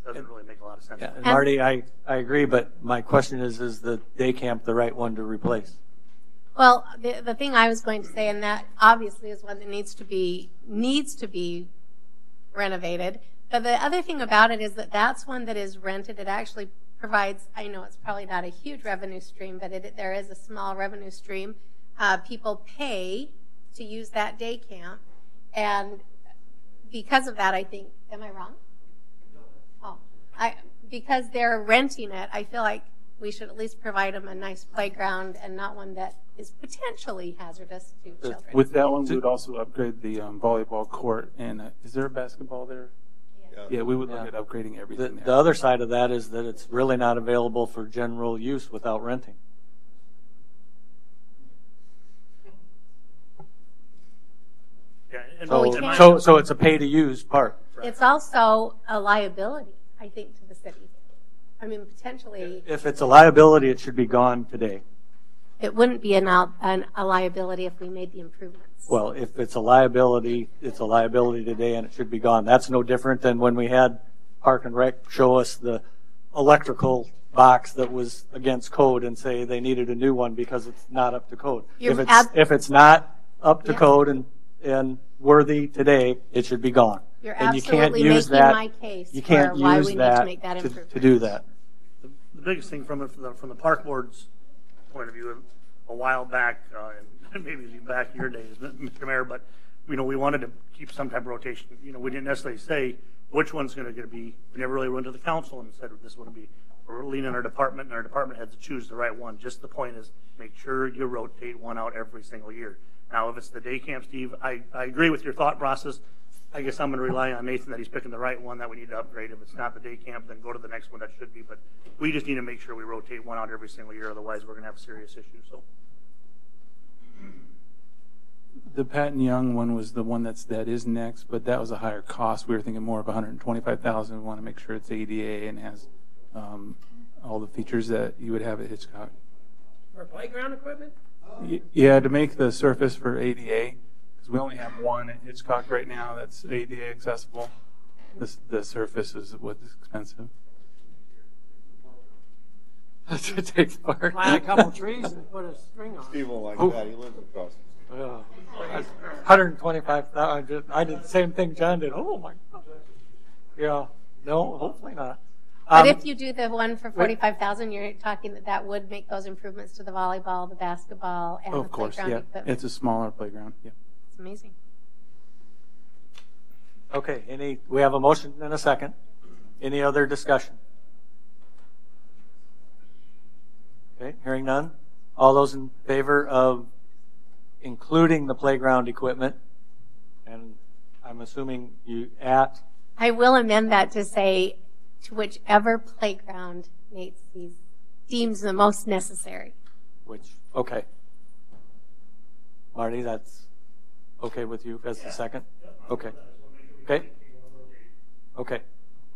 [SPEAKER 13] doesn't really make a lot of sense.
[SPEAKER 1] Yeah, and Marty, I agree, but my question is the day camp the right one to replace?
[SPEAKER 2] Well, the thing I was going to say, and that obviously is one that needs to be renovated. But the other thing about it is that that's one that is rented. It actually provides, I know it's probably not a huge revenue stream, but there is a small revenue stream. People pay to use that day camp. And because of that, I think, am I wrong? Oh, because they're renting it, I feel like we should at least provide them a nice playground and not one that is potentially hazardous to children.
[SPEAKER 11] With that one, we would also upgrade the volleyball court. And is there a basketball there? Yeah, we would look at upgrading everything there.
[SPEAKER 1] The other side of that is that it's really not available for general use without renting.
[SPEAKER 13] Yeah, and
[SPEAKER 1] So it's a pay-to-use part.
[SPEAKER 2] It's also a liability, I think, to the city. I mean, potentially.
[SPEAKER 1] If it's a liability, it should be gone today.
[SPEAKER 2] It wouldn't be a liability if we made the improvements.
[SPEAKER 1] Well, if it's a liability, it's a liability today and it should be gone. That's no different than when we had Park and Rec show us the electrical box that was against code and say they needed a new one because it's not up to code. If it's not up to code and worthy today, it should be gone.
[SPEAKER 2] You're
[SPEAKER 1] and
[SPEAKER 2] absolutely making my case for why we need to make that improvement.
[SPEAKER 1] To do that.
[SPEAKER 13] The biggest thing from the park board's point of view, a while back, and maybe even back in your days, Mr. Mayor, but we wanted to keep some type of rotation. We didn't necessarily say which one's going to be. We never really went to the council and said this would be. We're leaning on our department, and our department had to choose the right one. Just the point is, make sure you rotate one out every single year. Now, if it's the day camp, Steve, I agree with your thought process. I guess I'm going to rely on Nathan that he's picking the right one that we need to upgrade. If it's not the day camp, then go to the next one that should be. But we just need to make sure we rotate one out every single year. Otherwise, we're going to have a serious issue. So.
[SPEAKER 11] The Patton Young one was the one that is next, but that was a higher cost. We were thinking more of $125,000. We want to make sure it's ADA and has all the features that you would have at Hitchcock.
[SPEAKER 5] For playground equipment?
[SPEAKER 11] Yeah, to make the surface for ADA, because we only have one at Hitchcock right now that's ADA accessible. The surface is what's expensive.
[SPEAKER 1] It takes part.
[SPEAKER 5] Plant a couple trees and put a string on.
[SPEAKER 9] Steve won't like that. He lives across.
[SPEAKER 1] Yeah. 125,000. I did the same thing John did. Oh my God. Yeah. No, hopefully not.
[SPEAKER 2] But if you do the one for 45,000, you're talking that would make those improvements to the volleyball, the basketball, and the playground equipment.
[SPEAKER 11] It's a smaller playground. Yeah.
[SPEAKER 2] It's amazing.
[SPEAKER 1] Okay. We have a motion and a second. Any other discussion? Okay. Hearing none. All those in favor of including the playground equipment, and I'm assuming
[SPEAKER 2] I will amend that to say to whichever playground Nate deems the most necessary.
[SPEAKER 1] Okay. Marty, that's okay with you as the second? Okay. Okay.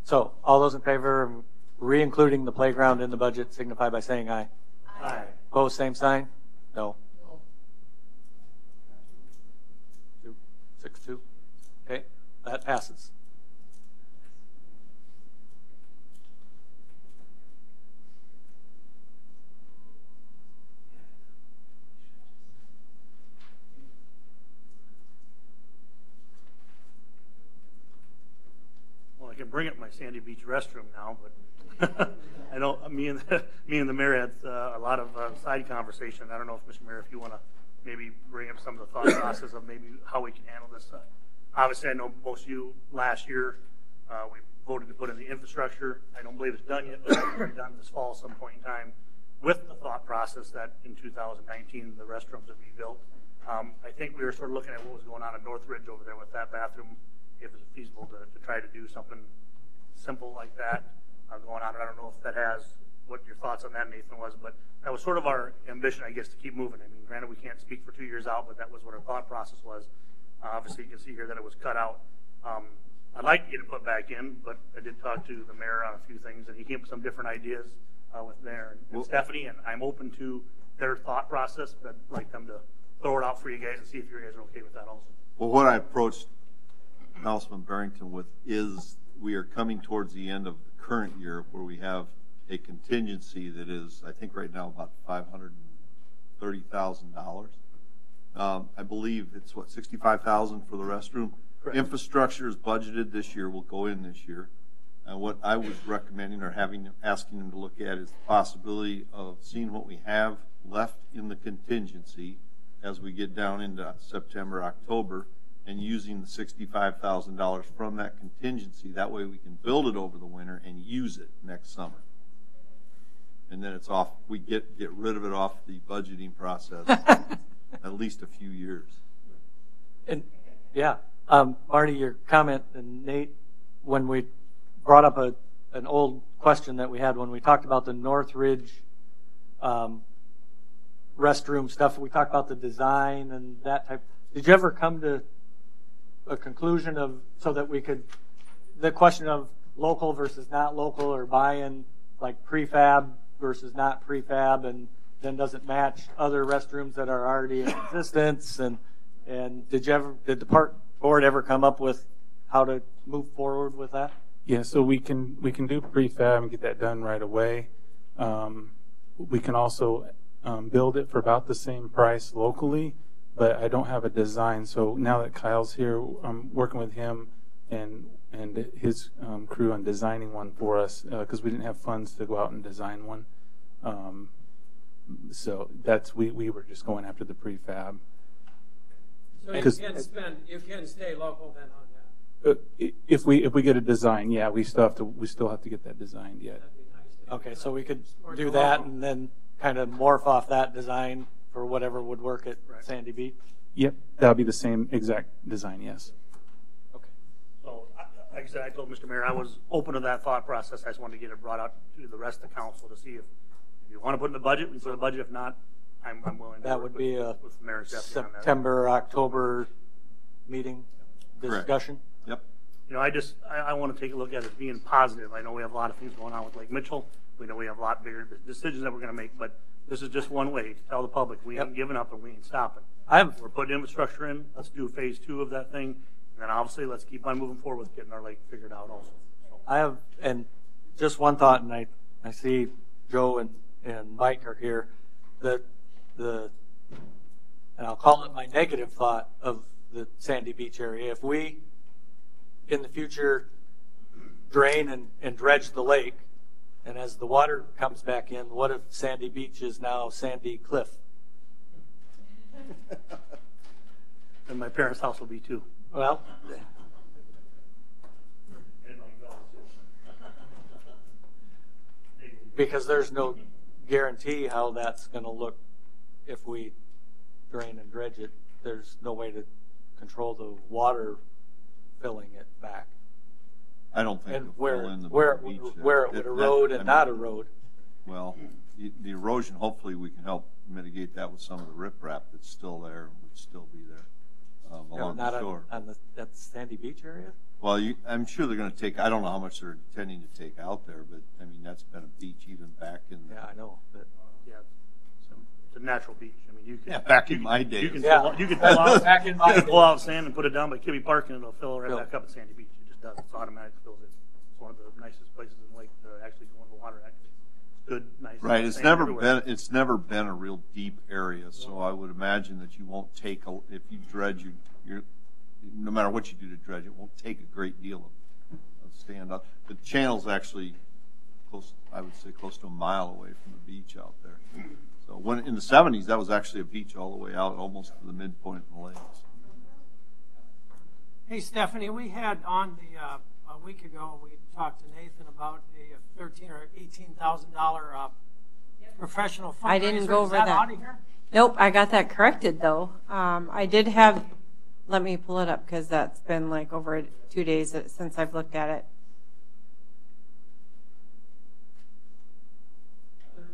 [SPEAKER 1] So all those in favor of re-including the playground in the budget signify by saying aye. Aye. Opposed, same sign? No. 6-2. Okay, that passes.
[SPEAKER 13] Well, I can bring up my Sandy Beach restroom now, but I know me and the mayor had a lot of side conversation. I don't know if Mr. Mayor, if you want to maybe bring up some of the thought process of maybe how we can handle this. Obviously, I know most of you last year we voted to put in the infrastructure. I don't believe it's done yet, but it'll be done this fall at some point in time with the thought process that in 2019 the restrooms would be built. I think we were sort of looking at what was going on at Northridge over there with that bathroom, if it's feasible to try to do something simple like that going on. I don't know if that has what your thoughts on that, Nathan, was, but that was sort of our ambition, I guess, to keep moving. I mean, granted, we can't speak for 2 years out, but that was what our thought process was. Obviously, you can see here that it was cut out. I'd like to get it put back in, but I did talk to the mayor on a few things, and he came up with some different ideas with Mayor and Stephanie, and I'm open to their thought process, but I'd like them to throw it out for you guys and see if you guys are okay with that also.
[SPEAKER 9] Well, what I approached Councilman Barrington with is we are coming towards the end of the current year where we have a contingency that is, I think right now, about $530,000. I believe it's $65,000 for the restroom. Infrastructure is budgeted this year, will go in this year. And what I was recommending or asking them to look at is the possibility of seeing what we have left in the contingency as we get down into September, October, and using the $65,000 from that contingency. That way we can build it over the winter and use it next summer. And then it's off, we get rid of it off the budgeting process at least a few years.
[SPEAKER 1] And yeah, Marty, your comment, and Nate, when we brought up an old question that we had when we talked about the Northridge restroom stuff, we talked about the design and that type. Did you ever come to a conclusion of, so that we could, the question of local versus not local, or buy-in, like prefab versus not prefab, and then does it match other restrooms that are already in existence? And did the board ever come up with how to move forward with that?
[SPEAKER 11] Yeah, so we can do prefab and get that done right away. We can also build it for about the same price locally, but I don't have a design. So now that Kyle's here, I'm working with him and his crew on designing one for us, because we didn't have funds to go out and design one. So that's we were just going after the prefab.
[SPEAKER 5] So you can stay local then on that.
[SPEAKER 11] If we get a design, yeah, we still have to get that designed yet.
[SPEAKER 5] That'd be nice.
[SPEAKER 1] Okay, so we could do that and then kind of morph off that design for whatever would work at Sandy Beach?
[SPEAKER 11] Yep, that'll be the same exact design, yes.
[SPEAKER 1] Okay.
[SPEAKER 13] So, like I said, I told Mr. Mayor I was open to that thought process. I just wanted to get it brought out to the rest of the council to see if you want to put in the budget, we put in the budget. If not, I'm willing to
[SPEAKER 1] That
[SPEAKER 13] work
[SPEAKER 1] would be a
[SPEAKER 13] with Mayor Steffi on that.
[SPEAKER 1] September, October meeting discussion?
[SPEAKER 9] Yep.
[SPEAKER 13] You know, I want to take a look at it being positive. I know we have a lot of things going on with Lake Mitchell. We know we have a lot bigger decisions that we're going to make, but this is just one way to tell the public we ain't giving up and we ain't stopping. We're putting infrastructure in. Let's do phase 2 of that thing. And then obviously let's keep on moving forward with getting our lake figured out also. So.
[SPEAKER 1] I have, and just one thought, and I see Joe and Mike are here, that and I'll call it my negative thought of the Sandy Beach area. If we, in the future, drain and dredge the lake, and as the water comes back in, what if Sandy Beach is now Sandy Cliff?
[SPEAKER 13] And my parents' house will be too.
[SPEAKER 1] Well, because there's no guarantee how that's going to look if we drain and dredge it. There's no way to control the water filling it back.
[SPEAKER 9] I don't think
[SPEAKER 1] And
[SPEAKER 9] it'll
[SPEAKER 1] where
[SPEAKER 9] fill in the
[SPEAKER 1] it
[SPEAKER 9] beach there.
[SPEAKER 1] would erode and not erode.
[SPEAKER 9] Well, the erosion, hopefully we can help mitigate that with some of the riprap that's still there and would still be there along
[SPEAKER 1] Not
[SPEAKER 9] the shore.
[SPEAKER 1] on that Sandy Beach area?
[SPEAKER 9] Well, I'm sure they're going to take, I don't know how much they're intending to take out there, but I mean, that's been a beach even back in the.
[SPEAKER 1] Yeah, I know. But
[SPEAKER 13] Yeah, it's a natural beach. I mean, you can.
[SPEAKER 9] Yeah, back in my day.
[SPEAKER 13] You can pull out,
[SPEAKER 1] Back in my
[SPEAKER 13] pull out sand and put it down by Kibbe Park, and it'll fill right
[SPEAKER 1] Fill.
[SPEAKER 13] back up at Sandy Beach. It just does. It's automatic fills it. It's one of the nicest places in the lake to actually go in the water. Actually, good, nice.
[SPEAKER 9] Right, it's
[SPEAKER 13] sand
[SPEAKER 9] never been a real deep area, so I would imagine that you won't take, if you dredge, no matter what you do to dredge, it won't take a great deal of stand up. The channel's actually close, I would say close to a mile away from the beach out there. So when in the 70s, that was actually a beach all the way out, almost to the midpoint of the lakes.
[SPEAKER 5] Hey, Stephanie, we had on a week ago, we talked to Nathan about a $13,000 or $18,000 professional fundraiser.
[SPEAKER 3] I didn't go over
[SPEAKER 5] Is
[SPEAKER 3] that.
[SPEAKER 5] out of here?
[SPEAKER 3] Nope, I got that corrected though. I did have, let me pull it up because that's been like over 2 days since I've looked at it.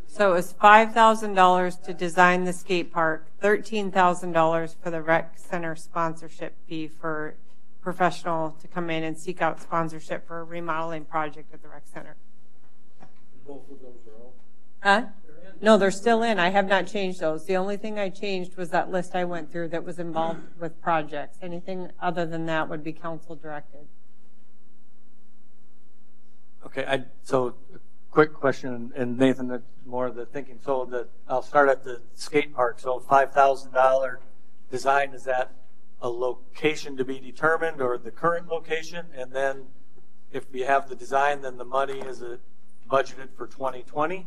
[SPEAKER 3] So it was $5,000 to design the skate park, $13,000 for the rec center sponsorship fee for professional to come in and seek out sponsorship for a remodeling project at the rec center.
[SPEAKER 4] Both of those are all.
[SPEAKER 3] Huh? No, they're still in. I have not changed those. The only thing I changed was that list I went through that was involved with projects. Anything other than that would be council directed.
[SPEAKER 1] okay, so a quick question, and Nathan, that's more of the thinking. So I'll start at the skate park. So $5,000 design, is that a location to be determined or the current location, and then if we have the design, then the money is budgeted for 2020?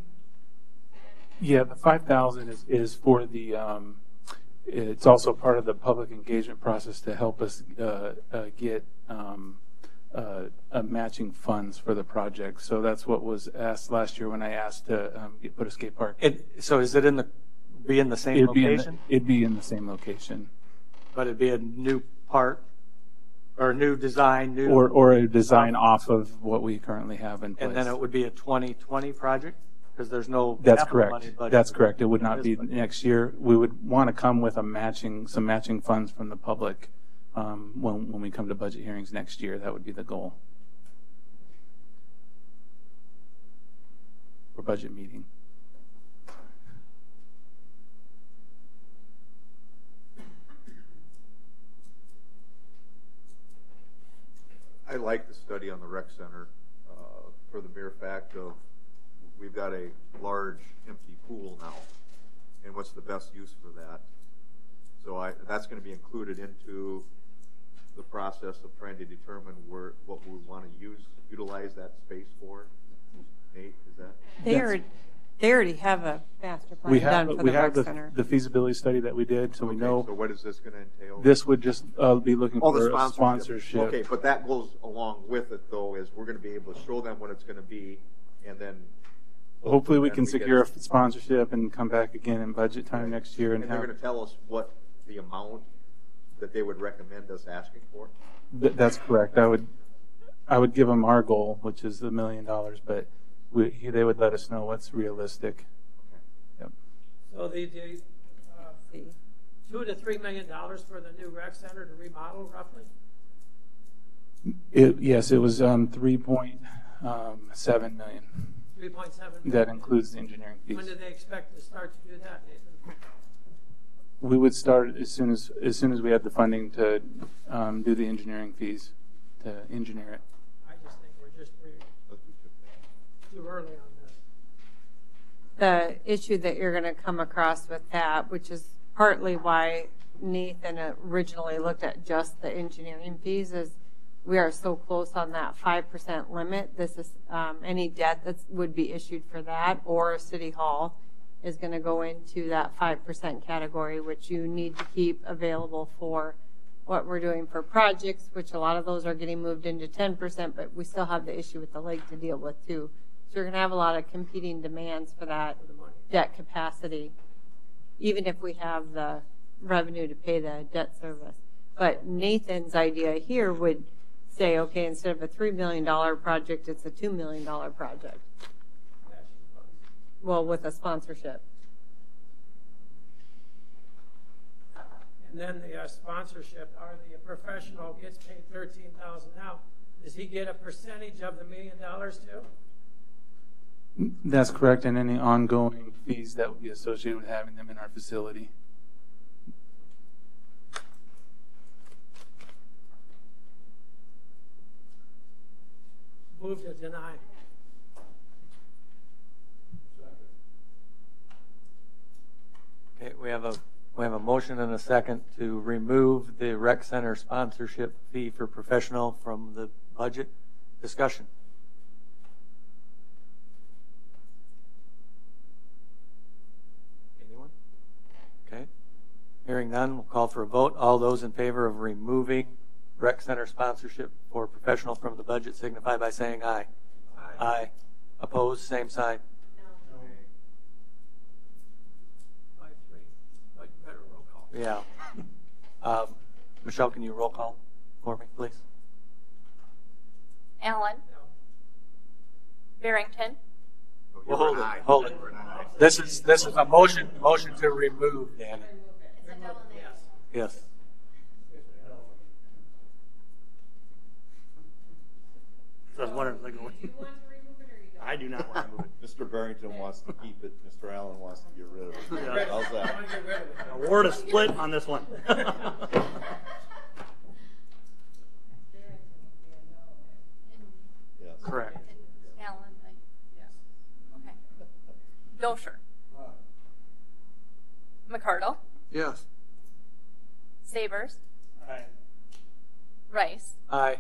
[SPEAKER 11] Yeah, the 5,000 is for the, it's also part of the public engagement process to help us get matching funds for the project. So that's what was asked last year when I asked to put a skate park.
[SPEAKER 1] So is it be in the same location?
[SPEAKER 11] It'd be in the same location.
[SPEAKER 1] But it'd be a new part or a new design,
[SPEAKER 11] or a design off of what we currently have in place.
[SPEAKER 1] And then it would be a 2020 project because there's no.
[SPEAKER 11] That's
[SPEAKER 1] capital
[SPEAKER 11] correct.
[SPEAKER 1] money budget.
[SPEAKER 11] That's correct. It would not be next year. We would want to come with some matching funds from the public when we come to budget hearings next year. That would be the goal. Or budget meeting.
[SPEAKER 7] I like the study on the rec center for the mere fact of we've got a large empty pool now, and what's the best use for that? So that's going to be included into the process of trying to determine what we want to utilize that space for. Nate, is that?
[SPEAKER 3] They already have a master plan done for the rec center.
[SPEAKER 11] The feasibility study that we did, so we know.
[SPEAKER 7] So what is this going to entail?
[SPEAKER 11] This would just be looking for
[SPEAKER 7] the
[SPEAKER 11] a sponsorship.
[SPEAKER 7] Okay, but that goes along with it, though, is we're going to be able to show them what it's going to be, and then
[SPEAKER 11] hopefully we can secure a sponsorship and come back again in budget time next year. And
[SPEAKER 7] they're going to tell us what the amount that they would recommend us asking for?
[SPEAKER 11] That's correct. I would give them our goal, which is $1 million, but they would let us know what's realistic. Yep.
[SPEAKER 5] So the $2 to $3 million for the new rec center to remodel, roughly?
[SPEAKER 11] Yes, it was 3.7 million.
[SPEAKER 5] 3.7 million.
[SPEAKER 11] That includes the engineering fees.
[SPEAKER 5] When do they expect to start to do that, Nathan?
[SPEAKER 11] We would start as soon as we had the funding to do the engineering fees, to engineer it.
[SPEAKER 5] I just think we're just too early on this.
[SPEAKER 3] The issue that you're going to come across with that, which is partly why Nathan originally looked at just the engineering fees, is we are so close on that 5% limit. This is any debt that would be issued for that or City Hall is going to go into that 5% category, which you need to keep available for what we're doing for projects, which a lot of those are getting moved into 10%, but we still have the issue with the lake to deal with too. So you're going to have a lot of competing demands for that debt capacity, even if we have the revenue to pay the debt service. But Nathan's idea here would say, okay, instead of a $3 million project, it's a $2 million project. Well, with a sponsorship.
[SPEAKER 5] And then the sponsorship, or the professional gets paid $13,000 now. Does he get a percentage of the $1 million too?
[SPEAKER 11] That's correct, and any ongoing fees that would be associated with having them in our facility.
[SPEAKER 5] Move to deny.
[SPEAKER 1] Okay, we have a motion and a second to remove the rec center sponsorship fee for professional from the budget discussion. Anyone? Okay. Hearing none, we'll call for a vote. All those in favor of removing rec center sponsorship for professional from the budget signify by saying aye. Aye. Aye. Opposed, same sign. Yeah. Michelle, can you roll call for me, please?
[SPEAKER 2] Allen.
[SPEAKER 5] No.
[SPEAKER 2] Barrington.
[SPEAKER 1] Well, hold it. This is a motion to remove, Danny. Yes.
[SPEAKER 13] So I was wondering, like, I do not want to move it.
[SPEAKER 9] Mr. Barrington wants to keep it. Mr. Allen wants to get rid of it.
[SPEAKER 13] Yeah.
[SPEAKER 9] How's that?
[SPEAKER 13] Award a split on this one.
[SPEAKER 9] Yes.
[SPEAKER 1] Correct.
[SPEAKER 2] Allen, yes. Okay. Dosher. McCardle.
[SPEAKER 1] Yes.
[SPEAKER 2] Sabers.
[SPEAKER 13] Aye.
[SPEAKER 2] Rice.
[SPEAKER 1] Aye.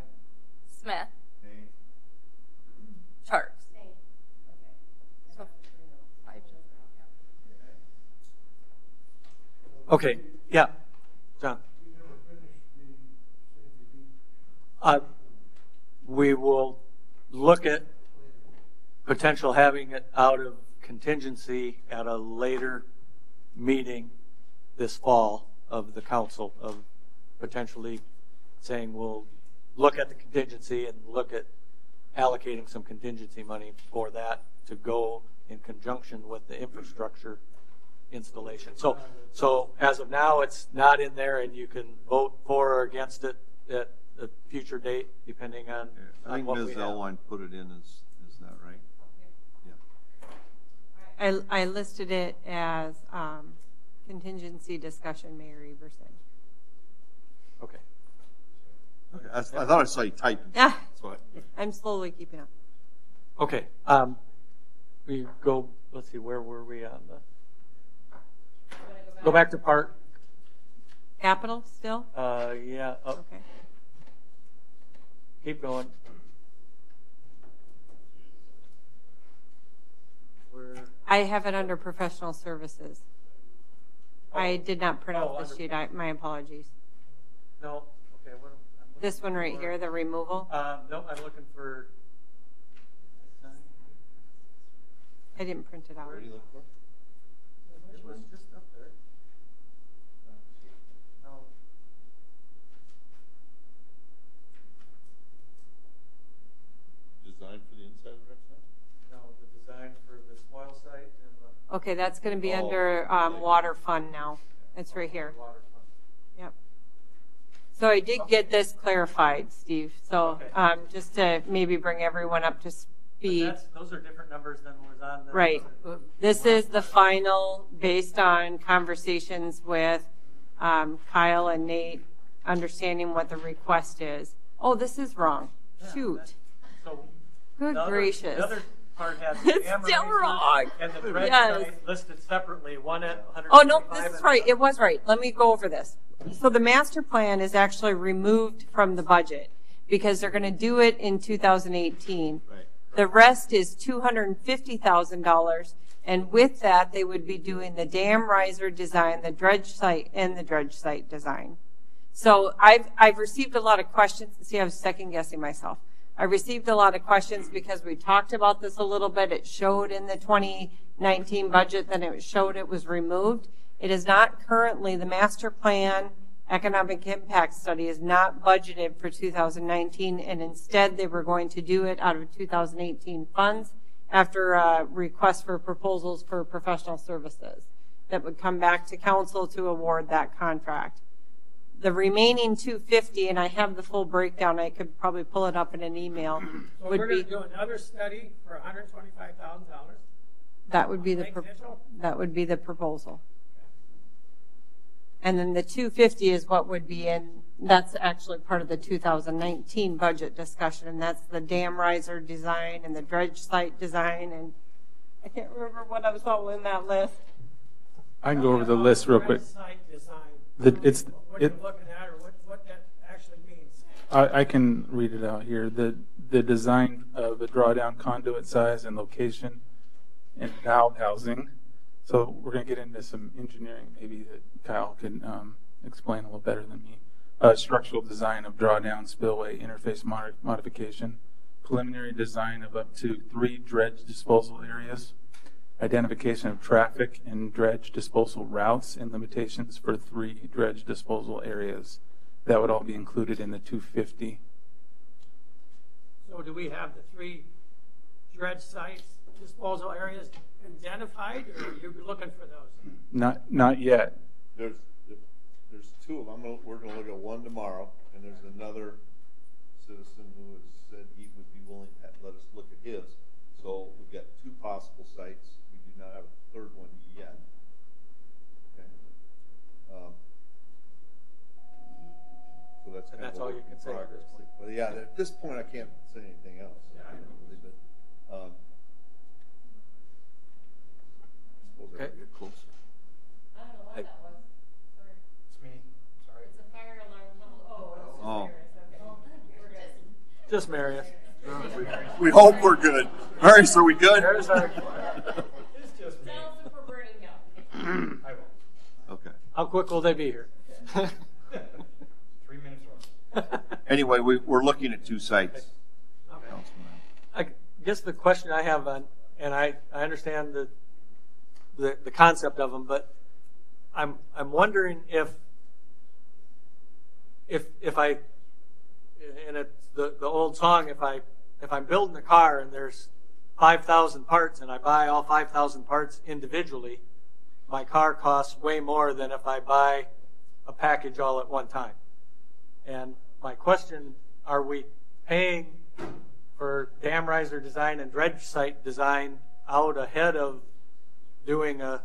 [SPEAKER 2] Smith. Sharks. So, 5.
[SPEAKER 1] Okay, yeah, John. We will look at potential having it out of contingency at a later meeting this fall of the council, of potentially saying we'll look at the contingency and look at allocating some contingency money for that to go in conjunction with the infrastructure installation. So as of now, it's not in there, and you can vote for or against it at a future date, depending on,
[SPEAKER 9] I think
[SPEAKER 1] what
[SPEAKER 9] Ms.
[SPEAKER 1] we have.
[SPEAKER 9] Elwine put it in, is that right? Yeah.
[SPEAKER 3] I listed it as contingency discussion, Mayor Everson.
[SPEAKER 1] Okay.
[SPEAKER 9] Okay. I thought I saw you typing.
[SPEAKER 3] Yeah.
[SPEAKER 9] That's why.
[SPEAKER 3] I'm slowly keeping up.
[SPEAKER 1] Okay. We go, let's see, where were we on the? Go back to park.
[SPEAKER 3] Capital still?
[SPEAKER 1] Yeah. Oh,
[SPEAKER 3] Okay.
[SPEAKER 1] keep going.
[SPEAKER 3] I have it under professional services. I did not print
[SPEAKER 1] Oh,
[SPEAKER 3] out the sheet. My apologies.
[SPEAKER 1] No. Okay. What I'm looking
[SPEAKER 3] This one right
[SPEAKER 1] for-
[SPEAKER 3] here, the removal.
[SPEAKER 1] No, I'm looking for.
[SPEAKER 3] I didn't print it out.
[SPEAKER 9] Where do you look for?
[SPEAKER 1] It was just up there. No.
[SPEAKER 9] Design for the inside of the rec center?
[SPEAKER 1] No, the design for the spoil site and the
[SPEAKER 3] Okay, that's going to be
[SPEAKER 9] Oh,
[SPEAKER 3] under
[SPEAKER 9] okay.
[SPEAKER 3] water fund now. It's right here.
[SPEAKER 1] water fund.
[SPEAKER 3] Yep. So I did get this clarified, Steve. So
[SPEAKER 1] Okay.
[SPEAKER 3] just to maybe bring everyone up to
[SPEAKER 1] But
[SPEAKER 3] speed.
[SPEAKER 1] those are different numbers than was on the.
[SPEAKER 3] Right. This is the final based on conversations with Kyle and Nate, understanding what the request is. Oh, this is wrong.
[SPEAKER 1] Yeah,
[SPEAKER 3] Shoot.
[SPEAKER 1] So.
[SPEAKER 3] Good
[SPEAKER 1] the other-
[SPEAKER 3] gracious.
[SPEAKER 1] The other part has the
[SPEAKER 3] It's
[SPEAKER 1] dam
[SPEAKER 3] still
[SPEAKER 1] raiser
[SPEAKER 3] wrong.
[SPEAKER 1] and the dredge
[SPEAKER 3] Yes.
[SPEAKER 1] site listed separately, one at 125.
[SPEAKER 3] Oh, no, this is
[SPEAKER 1] and-
[SPEAKER 3] right. It was right. Let me go over this. So the master plan is actually removed from the budget because they're going to do it in 2018.
[SPEAKER 9] Right.
[SPEAKER 3] The rest is $250,000. And with that, they would be doing the dam riser design, the dredge site, and the dredge site design. So I've received a lot of questions. See, I was second guessing myself. I received a lot of questions because we talked about this a little bit. It showed in the 2019 budget that it showed it was removed. It is not currently, the master plan economic impact study is not budgeted for 2019, and instead they were going to do it out of 2018 funds after a request for proposals for professional services that would come back to council to award that contract. The remaining 250, and I have the full breakdown, I could probably pull it up in an email,
[SPEAKER 5] So
[SPEAKER 3] would
[SPEAKER 5] we're
[SPEAKER 3] be,
[SPEAKER 5] going to do another study for $125,000.
[SPEAKER 3] that would be the,
[SPEAKER 5] Lake Mitchell?
[SPEAKER 3] that would be the proposal. And then the 250 is what would be in, that's actually part of the 2019 budget discussion, and that's the dam riser design and the dredge site design, and I can't remember what I was all in that list.
[SPEAKER 11] I can go over the list real quick.
[SPEAKER 5] Site design.
[SPEAKER 11] What
[SPEAKER 5] What you're looking at, or what that actually means.
[SPEAKER 11] I can read it out here. The design of a drawdown conduit size and location and valve housing. So we're going to get into some engineering maybe that Kyle can explain a little better than me. Structural design of drawdown spillway interface modification. Preliminary design of up to 3 dredge disposal areas. Identification of traffic and dredge disposal routes and limitations for 3 dredge disposal areas. That would all be included in the 250.
[SPEAKER 5] So do we have the 3 dredge sites, disposal areas identified, or are you looking for those?
[SPEAKER 11] Not yet.
[SPEAKER 9] There's 2 of them. We're going to look at one tomorrow, and there's another citizen who has said he would be willing to let us look at his. So we've got 2 possible sites. We do not have a 3rd one yet. Okay. So that's
[SPEAKER 1] And
[SPEAKER 9] kind
[SPEAKER 1] that's
[SPEAKER 9] of
[SPEAKER 1] all you can say at this point.
[SPEAKER 9] Well, yeah, at this point I can't say anything else. Really, but, suppose I
[SPEAKER 1] Okay.
[SPEAKER 9] gotta get closer.
[SPEAKER 2] I don't know what that was. Sorry.
[SPEAKER 1] It's me. Sorry.
[SPEAKER 2] It's a fire alarm. Oh, it's
[SPEAKER 9] Oh.
[SPEAKER 2] okay.
[SPEAKER 1] Just Marius.
[SPEAKER 9] We hope we're good. Marius, are we good?
[SPEAKER 1] There's our,
[SPEAKER 9] Okay.
[SPEAKER 1] how quick will they be here?
[SPEAKER 14] 3 minutes or
[SPEAKER 9] Anyway, we're looking at 2 sites. Councilman.
[SPEAKER 1] I guess the question I have on, and I understand the concept of them, but I'm wondering if I, and it's the old song, if I'm building a car and there's 5,000 parts and I buy all 5,000 parts individually, my car costs way more than if I buy a package all at one time. And my question, are we paying for dam riser design and dredge site design out ahead of doing a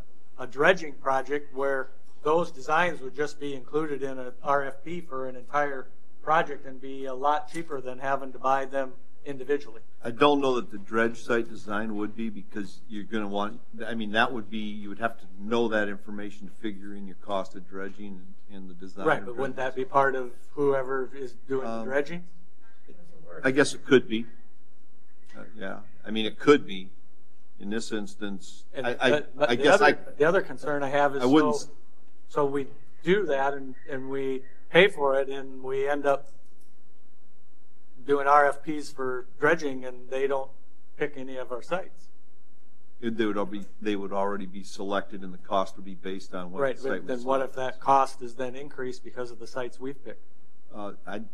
[SPEAKER 1] dredging project where those designs would just be included in an RFP for an entire project and be a lot cheaper than having to buy them individually?
[SPEAKER 9] I don't know that the dredge site design would be, because you're going to want, I mean, that would be, you would have to know that information to figure in your cost of dredging and the design.
[SPEAKER 1] Right, but wouldn't that be part of whoever is doing the dredging?
[SPEAKER 9] I guess it could be. Yeah, I mean, it could be. In this instance,
[SPEAKER 1] And
[SPEAKER 9] I guess
[SPEAKER 1] the other concern I have is
[SPEAKER 9] I wouldn't.
[SPEAKER 1] so we do that and we pay for it and we end up doing RFPs for dredging and they don't pick any of our sites.
[SPEAKER 9] They would already be selected and the cost would be based on what
[SPEAKER 1] Right,
[SPEAKER 9] the site
[SPEAKER 1] but
[SPEAKER 9] was
[SPEAKER 1] then what if
[SPEAKER 9] selected.
[SPEAKER 1] that cost is then increased because of the sites we've picked?
[SPEAKER 9] It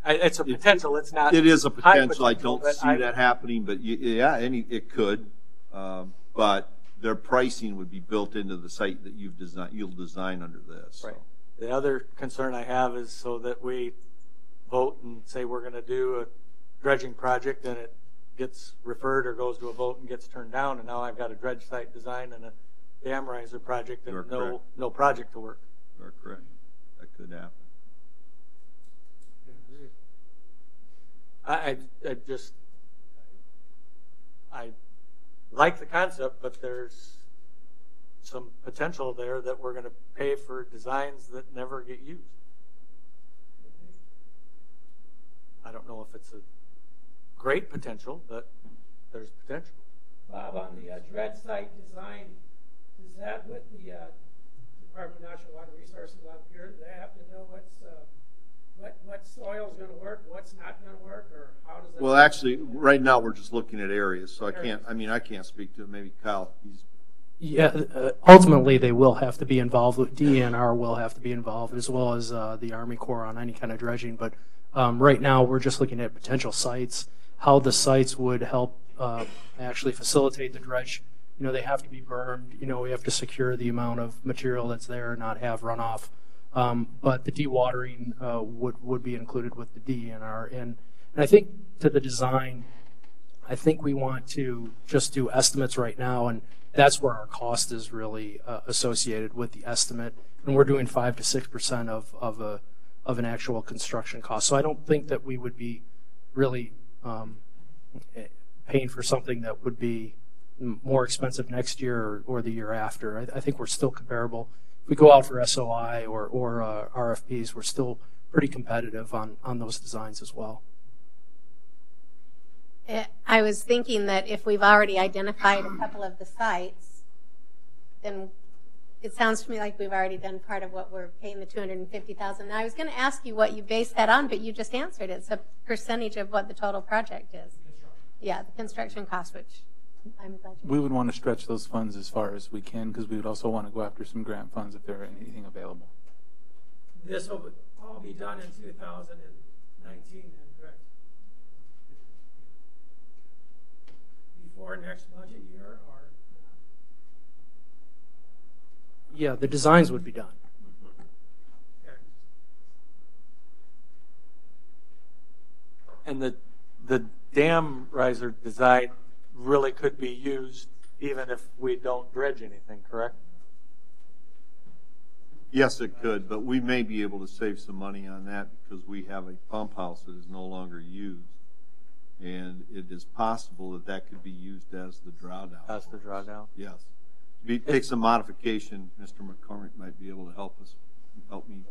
[SPEAKER 1] It's a potential. It's not.
[SPEAKER 9] is a
[SPEAKER 1] high
[SPEAKER 9] potential. I don't
[SPEAKER 1] but
[SPEAKER 9] see that happening, but yeah, it could. But their pricing would be built into the site that you'll design under this.
[SPEAKER 1] Right. The other concern I have is so that we vote and say we're going to do a dredging project and it gets referred or goes to a vote and gets turned down, and now I've got a dredge site design and a dam riser project and no project to work.
[SPEAKER 9] You are correct. That could happen.
[SPEAKER 1] I like the concept, but there's some potential there that we're going to pay for designs that never get used. I don't know if it's a great potential, but there's potential.
[SPEAKER 5] Bob, on the dredge site design, is that with the Department of Natural Water Resources up here? Do they have to know what soil's going to work, what's not going to work, or how does that?
[SPEAKER 9] Well, actually, right now we're just looking at areas, so I can't speak to it. Maybe Kyle.
[SPEAKER 6] Yeah, ultimately they will have to be involved. DENR will have to be involved, as well as the Army Corps on any kind of dredging. But right now we're just looking at potential sites, how the sites would help actually facilitate the dredge. You know, they have to be burned. You know, we have to secure the amount of material that's there, not have runoff. But the dewatering would be included with the DENR. And I think to the design, I think we want to just do estimates right now, and that's where our cost is really associated with the estimate. And we're doing 5 to 6% of an actual construction cost. So I don't think that we would be really paying for something that would be more expensive next year or the year after. I think we're still comparable. If we go out for SOI or RFPs, we're still pretty competitive on those designs as well.
[SPEAKER 2] I was thinking that if we've already identified a couple of the sites, then it sounds to me like we've already done part of what we're paying the $250,000. Now, I was going to ask you what you base that on, but you just answered it. It's a percentage of what the total project is. Yeah, the construction cost, which I'm glad you.
[SPEAKER 11] We would want to stretch those funds as far as we can, because we would also want to go after some grant funds if there are anything available.
[SPEAKER 5] This will all be done in 2019, then, correct? Before next budget year, or?
[SPEAKER 6] Yeah, the designs would be done.
[SPEAKER 5] Okay.
[SPEAKER 1] And the dam riser design really could be used even if we don't dredge anything, correct?
[SPEAKER 9] Yes, it could, but we may be able to save some money on that because we have a pump house that is no longer used. And it is possible that that could be used as the drawdown.
[SPEAKER 1] As the drawdown?
[SPEAKER 9] Yes. Take some modification. Mr. McCormick might be able to help us. help me.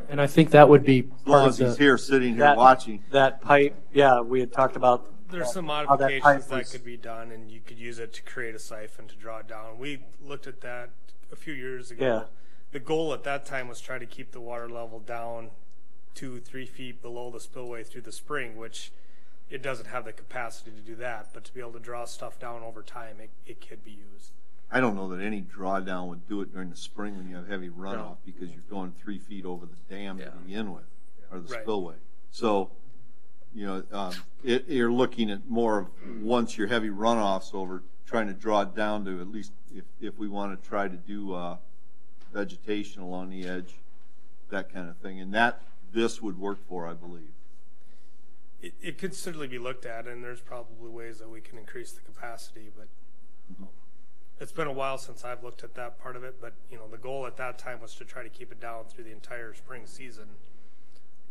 [SPEAKER 6] And I think that would be
[SPEAKER 9] As long
[SPEAKER 6] part
[SPEAKER 9] as
[SPEAKER 6] of
[SPEAKER 9] he's
[SPEAKER 6] the,
[SPEAKER 9] here, sitting here
[SPEAKER 1] That-
[SPEAKER 9] watching.
[SPEAKER 1] That pipe, yeah, we had talked about.
[SPEAKER 8] There's some
[SPEAKER 1] how that
[SPEAKER 8] modifications
[SPEAKER 1] pipe
[SPEAKER 8] that
[SPEAKER 1] was-
[SPEAKER 8] could be done, and you could use it to create a siphon to draw it down. We looked at that a few years ago.
[SPEAKER 1] Yeah.
[SPEAKER 8] The goal at that time was try to keep the water level down 2-3 feet below the spillway through the spring, which it doesn't have the capacity to do that. But to be able to draw stuff down over time, it could be used.
[SPEAKER 9] I don't know that any drawdown would do it during the spring when you have heavy runoff because you're going 3 feet over the dam to begin with, or the
[SPEAKER 8] Right.
[SPEAKER 9] spillway. So, you know, you're looking at more of once your heavy runoff's over, trying to draw it down to at least if we want to try to do vegetation along the edge, that kind of thing. And that this would work for, I believe.
[SPEAKER 8] It could certainly be looked at, and there's probably ways that we can increase the capacity, but it's been a while since I've looked at that part of it. But you know, the goal at that time was to try to keep it down through the entire spring season,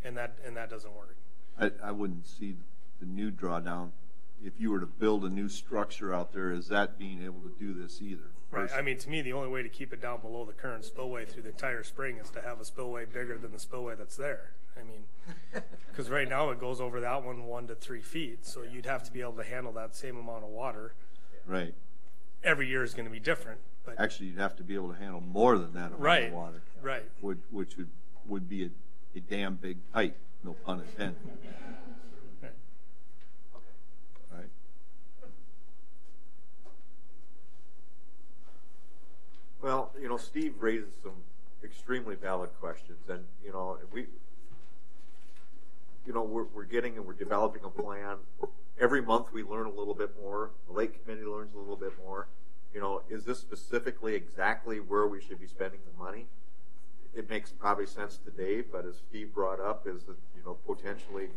[SPEAKER 8] and that doesn't work.
[SPEAKER 9] I wouldn't see the new drawdown, if you were to build a new structure out there, as that being able to do this either.
[SPEAKER 8] Right. I mean, to me, the only way to keep it down below the current spillway through the entire spring is to have a spillway bigger than the spillway that's there. I mean, because right now it goes over that 1 to 3 feet, so you'd have to be able to handle that same amount of water.
[SPEAKER 9] Right.
[SPEAKER 8] Every year is going to be different. But
[SPEAKER 9] Actually, you'd have to be able to handle more than that amount of water.
[SPEAKER 8] Right.
[SPEAKER 9] Which would be a damn big pipe, no pun intended. Right.
[SPEAKER 7] Well, you know, Steve raises some extremely valid questions, and you know, we're getting and we're developing a plan. Every month we learn a little bit more. The Lake Committee learns a little bit more. You know, is this specifically exactly where we should be spending the money? It makes probably sense today, but as Steve brought up, is that potentially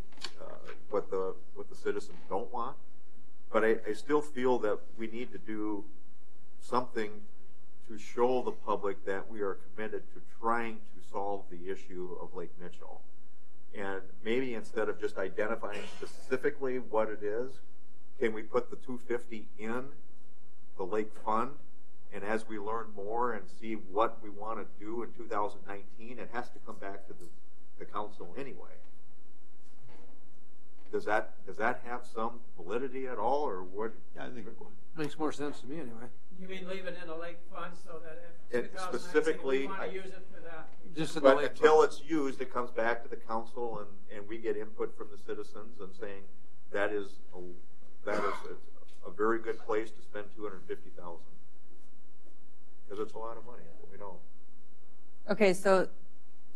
[SPEAKER 7] what the citizens don't want. But I still feel that we need to do something to show the public that we are committed to trying to solve the issue of Lake Mitchell. And maybe instead of just identifying specifically what it is, can we put the $250 in the Lake Fund? And as we learn more and see what we want to do in 2019, it has to come back to the council anyway. Does that have some validity at all, or what?
[SPEAKER 9] Yeah, I think it would.
[SPEAKER 10] Makes more sense to me anyway.
[SPEAKER 5] You mean leave it in the lake fund so that if
[SPEAKER 7] It
[SPEAKER 5] 2019
[SPEAKER 7] specifically,
[SPEAKER 5] we want to use it for that?
[SPEAKER 10] Just in the
[SPEAKER 7] But
[SPEAKER 10] lake
[SPEAKER 7] until
[SPEAKER 10] fund.
[SPEAKER 7] it's used, it comes back to the council, and we get input from the citizens and saying that is a very good place to spend $250,000, because it's a lot of money. We know.
[SPEAKER 3] Okay, so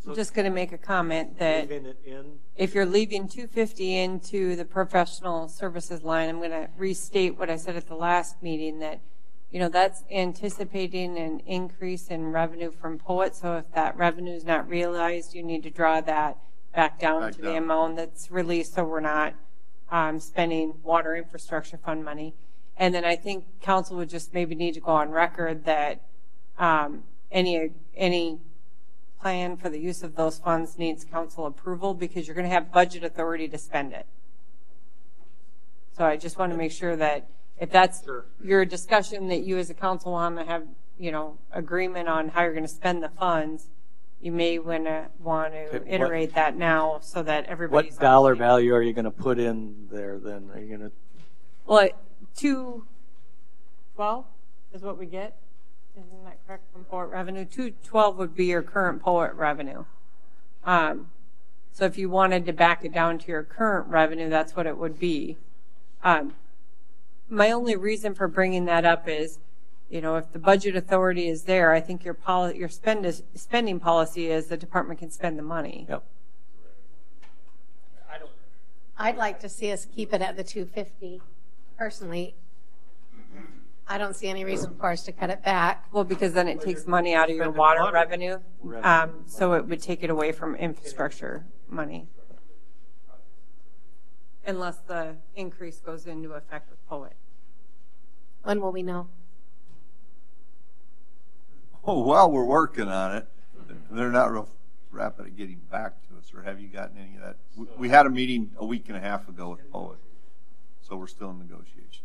[SPEAKER 3] I'm just going to make a comment that
[SPEAKER 1] Leaving it in.
[SPEAKER 3] if you're leaving 250 into the professional services line, I'm going to restate what I said at the last meeting, that that's anticipating an increase in revenue from POET. So if that revenue is not realized, you need to draw that back down to the amount that's released, so we're not spending water infrastructure fund money. And then I think council would just maybe need to go on record that any plan for the use of those funds needs council approval, because you're going to have budget authority to spend it. So I just want to make sure that if that's your discussion, that you as a council want to have, agreement on how you're going to spend the funds, you may want to iterate that now so that everybody's
[SPEAKER 1] What dollar value are you going to put in there then? Are you going to?
[SPEAKER 3] Well, 212 is what we get. Isn't that correct from POET revenue? 212 would be your current POET revenue. So if you wanted to back it down to your current revenue, that's what it would be. My only reason for bringing that up is, if the budget authority is there, I think your spending policy is the department can spend the money.
[SPEAKER 1] Yep.
[SPEAKER 2] I'd like to see us keep it at the 250. Personally, I don't see any reason for us to cut it back.
[SPEAKER 3] Well, because then it takes money out of your water revenue. So it would take it away from infrastructure money. Unless the increase goes into effect with POET.
[SPEAKER 2] When will we know?
[SPEAKER 9] Oh, well, we're working on it. They're not real rapid at getting back to us, or have you gotten any of that? We had a meeting a week and a half ago with POET, so we're still in negotiations.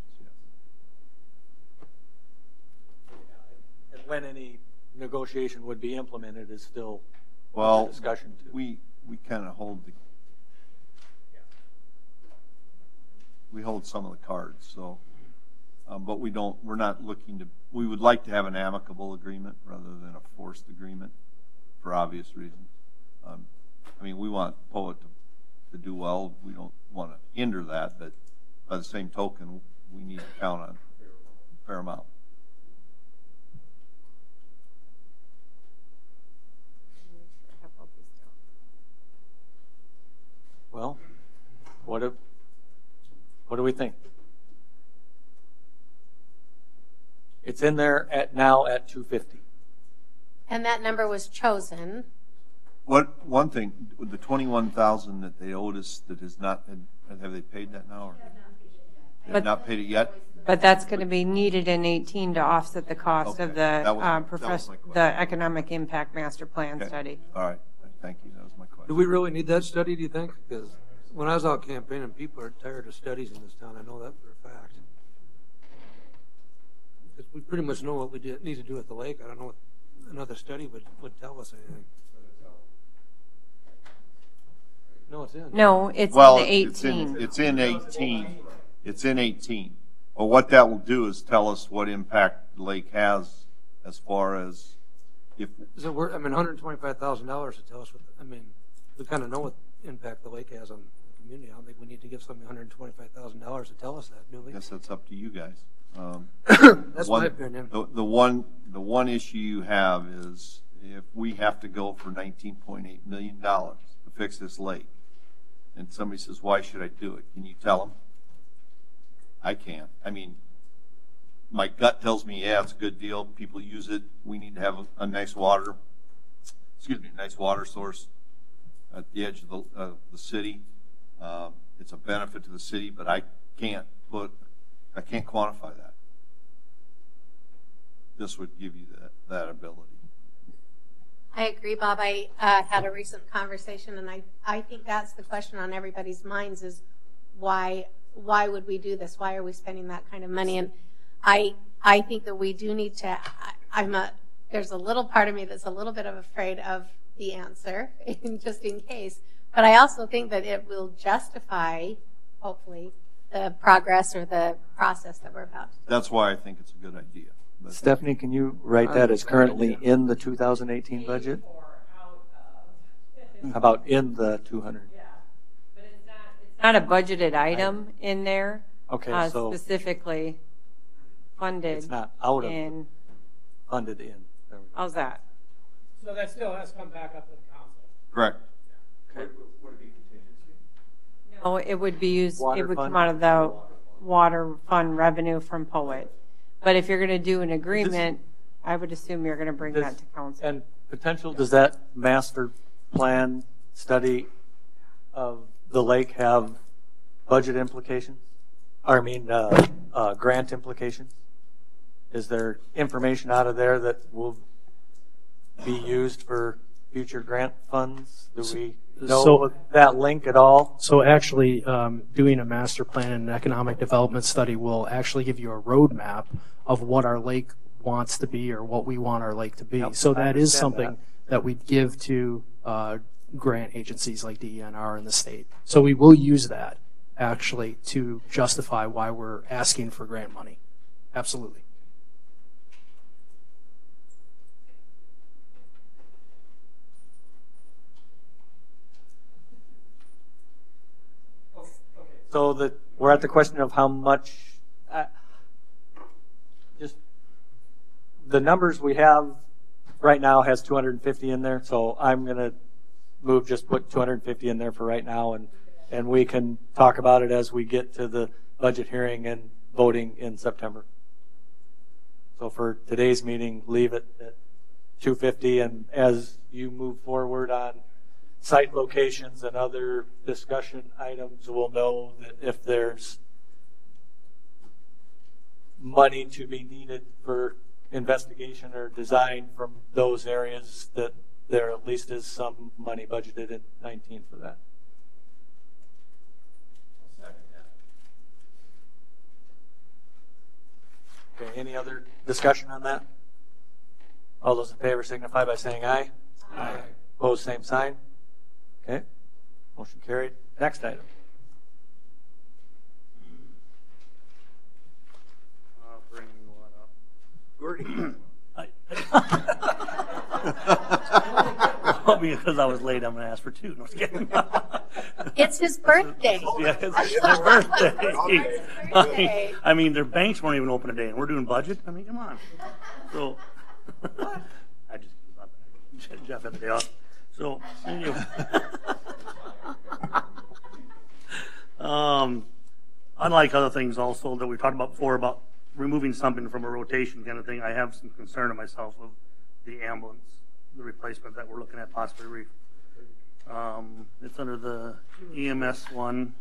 [SPEAKER 1] And when any negotiation would be implemented is still
[SPEAKER 9] Well,
[SPEAKER 1] discussion too.
[SPEAKER 9] we kind of hold we hold some of the cards, so, but we're not looking to, we would like to have an amicable agreement rather than a forced agreement for obvious reasons. I mean, we want Poet to do well. We don't want to hinder that, but by the same token, we need to count on a fair amount.
[SPEAKER 1] Well, what do we think? It's in there now at 250.
[SPEAKER 2] And that number was chosen.
[SPEAKER 9] One thing, the 21,000 that they owed us that is not, have they paid that now? Or they have not paid it yet?
[SPEAKER 3] But that's going to be needed in 18 to offset the cost of the
[SPEAKER 9] That was my
[SPEAKER 3] the economic impact master plan
[SPEAKER 9] Okay.
[SPEAKER 3] study.
[SPEAKER 9] All right, thank you. That was my question.
[SPEAKER 15] Do we really need that study, do you think? Because when I was out campaigning, people are tired of studies in this town. I know that for a fact. Because we pretty much know what we need to do at the lake. I don't know what another study would tell us anything. No, it's in.
[SPEAKER 3] No, it's
[SPEAKER 9] Well,
[SPEAKER 3] in the 18.
[SPEAKER 9] it's in 18. It's in 18. Well, what that will do is tell us what impact the lake has as far as if.
[SPEAKER 15] Is it worth, I mean, $125,000 to tell us what, I mean, we kind of know what impact the lake has on the community. I don't think we need to give somebody $125,000 to tell us that, do we?
[SPEAKER 9] I guess that's up to you guys.
[SPEAKER 15] That's my opinion.
[SPEAKER 9] The one issue you have is if we have to go for $19.8 million to fix this lake, and somebody says, why should I do it? Can you tell them? I can't. I mean, my gut tells me, yeah, it's a good deal. People use it. We need to have a nice water source at the edge of the city. It's a benefit to the city, but I can't quantify that. This would give you that ability.
[SPEAKER 2] I agree, Bob. I had a recent conversation, and I think that's the question on everybody's minds is why would we do this? Why are we spending that kind of money? And I think that we do need to, there's a little part of me that's a little bit afraid of the answer, just in case. But I also think that it will justify, hopefully, the progress or the process that we're about to do.
[SPEAKER 9] That's why I think it's a good idea. But
[SPEAKER 1] Stephanie, can you write that as currently in the 2018 budget? How about in the 200?
[SPEAKER 3] It's not a budgeted item in there.
[SPEAKER 1] Okay, so
[SPEAKER 3] specifically funded.
[SPEAKER 1] it's not out of
[SPEAKER 3] in.
[SPEAKER 1] funded in. There we go.
[SPEAKER 3] How's that?
[SPEAKER 5] So that still has to come back up to the council.
[SPEAKER 9] correct.
[SPEAKER 1] Okay.
[SPEAKER 14] Would it be contingency?
[SPEAKER 3] No, it would be used.
[SPEAKER 1] Water
[SPEAKER 3] It would
[SPEAKER 1] fund?
[SPEAKER 3] come out of the water fund revenue from Poet. But if you're going to do an agreement, I would assume you're going to bring that to council.
[SPEAKER 1] And potential, does that master plan study of the lake have budget implications? Or I mean, grant implications? Is there information out of there that will be used for future grant funds? Do we know that link at all?
[SPEAKER 6] So actually, doing a master plan and an economic development study will actually give you a roadmap of what our lake wants to be or what we want our lake to be.
[SPEAKER 1] Yep,
[SPEAKER 6] So
[SPEAKER 1] I
[SPEAKER 6] that is
[SPEAKER 1] understand
[SPEAKER 6] something that we give to grant agencies like DENR in the state. So we will use that actually to justify why we're asking for grant money. Absolutely.
[SPEAKER 1] So we're at the question of how much, just the numbers we have right now has 250 in there. So I'm going to just put 250 in there for right now. And we can talk about it as we get to the budget hearing and voting in September. So for today's meeting, leave it at 250. And as you move forward on site locations and other discussion items, we'll know that if there's money to be needed for investigation or design from those areas, that there at least is some money budgeted in 19 for that. Okay, any other discussion on that? All those in favor signify by saying aye. Aye. Opposed, same sign. Okay. Motion carried. Next item.
[SPEAKER 13] I'll bring one up.
[SPEAKER 1] Gordy.
[SPEAKER 13] Well, because I was late, I'm going to ask for two. No, just kidding.
[SPEAKER 2] It's his birthday.
[SPEAKER 13] Yeah, it's their birthday. I mean, their banks weren't even open today, and we're doing budget. I mean, come on. So, I just Jeff had the day off. So, anyway. Unlike other things also that we talked about before about removing something from a rotation kind of thing, I have some concern of myself of the ambulance, the replacement that we're looking at possibly. It's under the EMS one,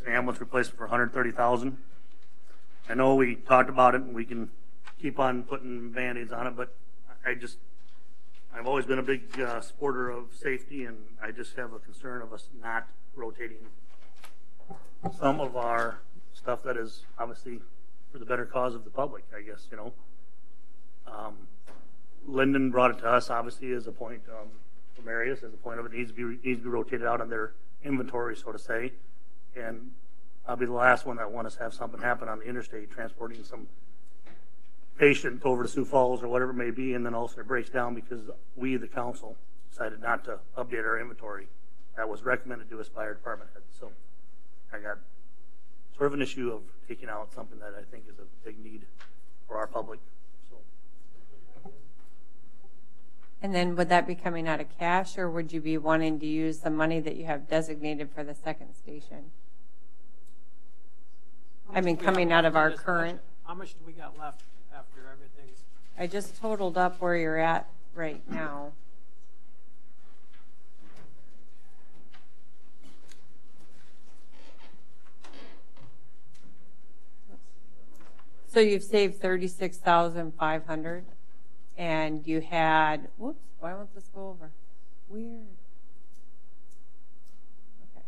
[SPEAKER 13] ambulance replacement for $130,000. I know we talked about it and we can keep on putting Band-Aids on it, but I've always been a big supporter of safety, and I just have a concern of us not rotating some of our stuff that is obviously for the better cause of the public, I guess, you know. Linden brought it to us, obviously, as a point from Arias, as a point of it needs to be rotated out on their inventory, so to say. And I'll be the last one that wants to have something happen on the interstate, transporting some patient over to Sioux Falls or whatever it may be, and then also it breaks down because we, the council, decided not to update our inventory. That was recommended to us by our department head. So I got sort of an issue of taking out something that I think is a big need for our public. So.
[SPEAKER 3] And then would that be coming out of cash, or would you be wanting to use the money that you have designated for the second station? I mean, coming out of our current.
[SPEAKER 15] How much do we got left after everything's?
[SPEAKER 3] I just totaled up where you're at right now. So you've saved $36,500, and you had, whoops, why won't this go over? Weird. Okay.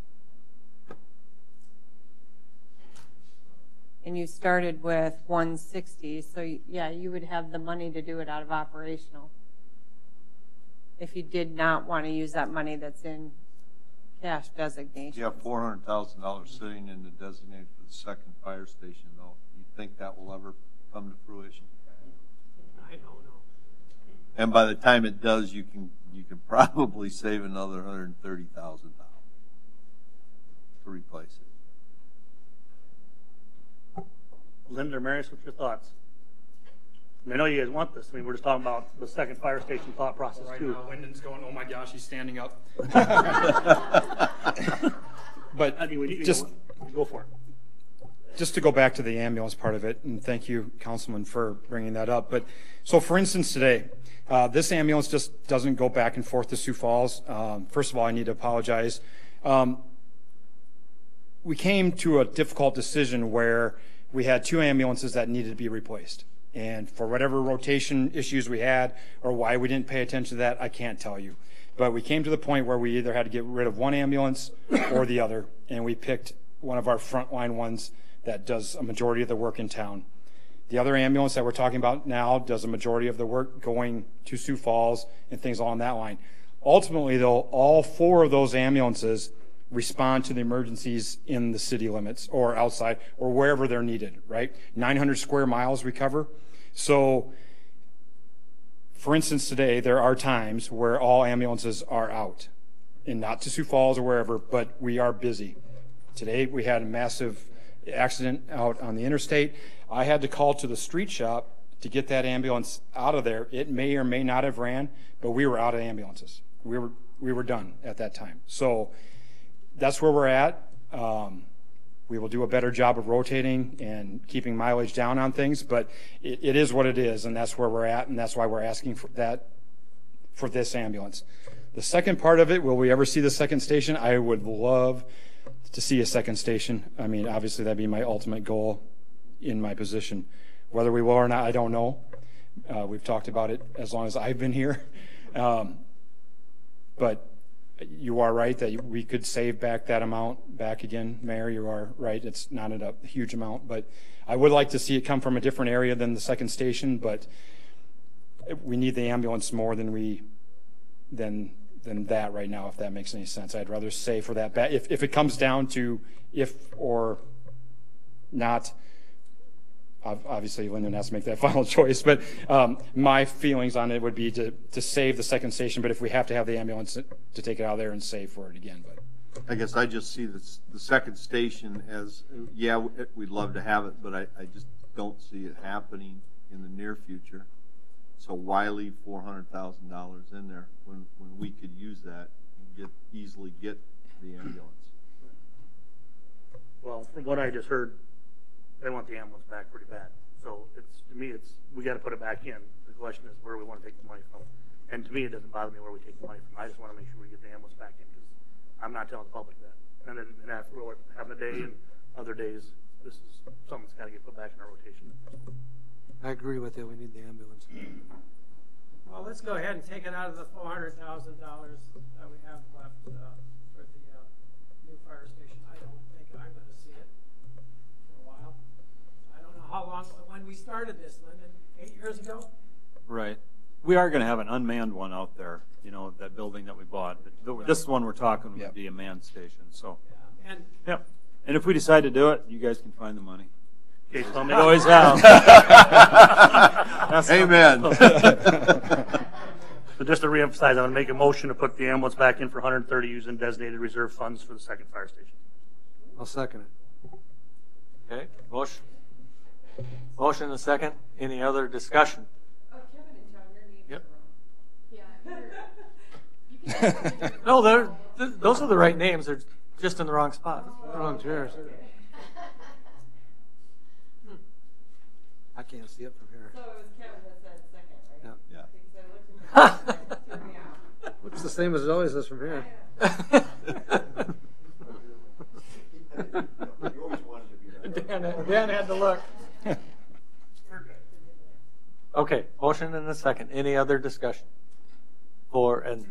[SPEAKER 3] And you started with 160, so yeah, you would have the money to do it out of operational. If you did not want to use that money that's in cash designation.
[SPEAKER 9] You have $400,000 sitting in the designated for the second fire station, though. You think that will ever come to fruition?
[SPEAKER 15] I don't know.
[SPEAKER 9] And by the time it does, you can probably save another $130,000 to replace it.
[SPEAKER 13] Linda or Marius, what's your thoughts? I know you guys want this. I mean, we're just talking about the second fire station thought process
[SPEAKER 16] right
[SPEAKER 13] too.
[SPEAKER 16] Now, Lyndon's going, oh my gosh, he's standing up. But
[SPEAKER 13] I mean,
[SPEAKER 16] just
[SPEAKER 13] go for it.
[SPEAKER 16] Just to go back to the ambulance part of it, and thank you, Councilman, for bringing that up. But so, for instance, today, this ambulance just doesn't go back and forth to Sioux Falls. First of all, I need to apologize. We came to a difficult decision where we had two ambulances that needed to be replaced. And for whatever rotation issues we had or why we didn't pay attention to that, I can't tell you. But we came to the point where we either had to get rid of one ambulance or the other, and we picked one of our frontline ones that does a majority of the work in town. The other ambulance that we're talking about now does a majority of the work going to Sioux Falls and things along that line. Ultimately, though, all four of those ambulances respond to the emergencies in the city limits or outside or wherever they're needed, right? 900 square miles we cover. So, for instance, today there are times where all ambulances are out, and not to Sioux Falls or wherever, but we are busy. Today we had a massive accident out on the interstate. I had to call to the street shop to get that ambulance out of there. It may or may not have ran, but we were out of ambulances. We were done at that time. So that's where we're at. We will do a better job of rotating and keeping mileage down on things, but it is what it is, and that's where we're at, and that's why we're asking for that for this ambulance. The second part of it, will we ever see the second station? I would love to see a second station. I mean, obviously that'd be my ultimate goal in my position. Whether we will or not, I don't know. We've talked about it as long as I've been here. But you are right that we could save back that amount back again, Mayor. You are right. It's not a huge amount, but I would like to see it come from a different area than the second station, but we need the ambulance more than than that right now, if that makes any sense. I'd rather say for that, if it comes down to if or not, obviously Lyndon has to make that final choice, but my feelings on it would be to save the second station, but if we have to have the ambulance to take it out of there and save for it again. But
[SPEAKER 9] I guess I just see the second station as, yeah, we'd love to have it, but I just don't see it happening in the near future. So why leave $400,000 in there when we could use that and easily get the ambulance?
[SPEAKER 13] Well, from what I just heard, they want the ambulance back pretty bad. So to me, we got to put it back in. The question is where we want to take the money from. And to me, it doesn't bother me where we take the money from. I just want to make sure we get the ambulance back in because I'm not telling the public that. And then after having a day and other days, this is something that's got to get put back in our rotation.
[SPEAKER 15] I agree with you. We need the ambulance.
[SPEAKER 5] Well, let's go ahead and take it out of the $400,000 that we have left for the new fire station. I don't think I'm going to see it for a while. I don't know how long, when we started this, Lyndon, 8 years ago?
[SPEAKER 17] Right. We are going to have an unmanned one out there, you know, that building that we bought. But this one we're talking would be a manned station. So,
[SPEAKER 5] yeah.
[SPEAKER 17] And if we decide to do it, you guys can find the money.
[SPEAKER 13] Okay, so
[SPEAKER 17] we always have.
[SPEAKER 9] Amen.
[SPEAKER 13] So just to reemphasize, I'm going to make a motion to put the ambulance back in for 130 using designated reserve funds for the second fire station.
[SPEAKER 15] I'll second it.
[SPEAKER 1] Okay, motion and a second. Any other discussion?
[SPEAKER 3] Oh, Kevin and John, your names
[SPEAKER 1] Yep.
[SPEAKER 3] are wrong. Yeah.
[SPEAKER 1] No, those are the right names. They're just in the wrong spot.
[SPEAKER 15] Wrong chairs. I can't see it from here.
[SPEAKER 3] So it was Kevin that said second, right?
[SPEAKER 15] Yeah.
[SPEAKER 3] Because I looked at it.
[SPEAKER 15] Looks the same as it always is from here.
[SPEAKER 1] Dan had to look. Okay, motion and a second. Any other discussion? And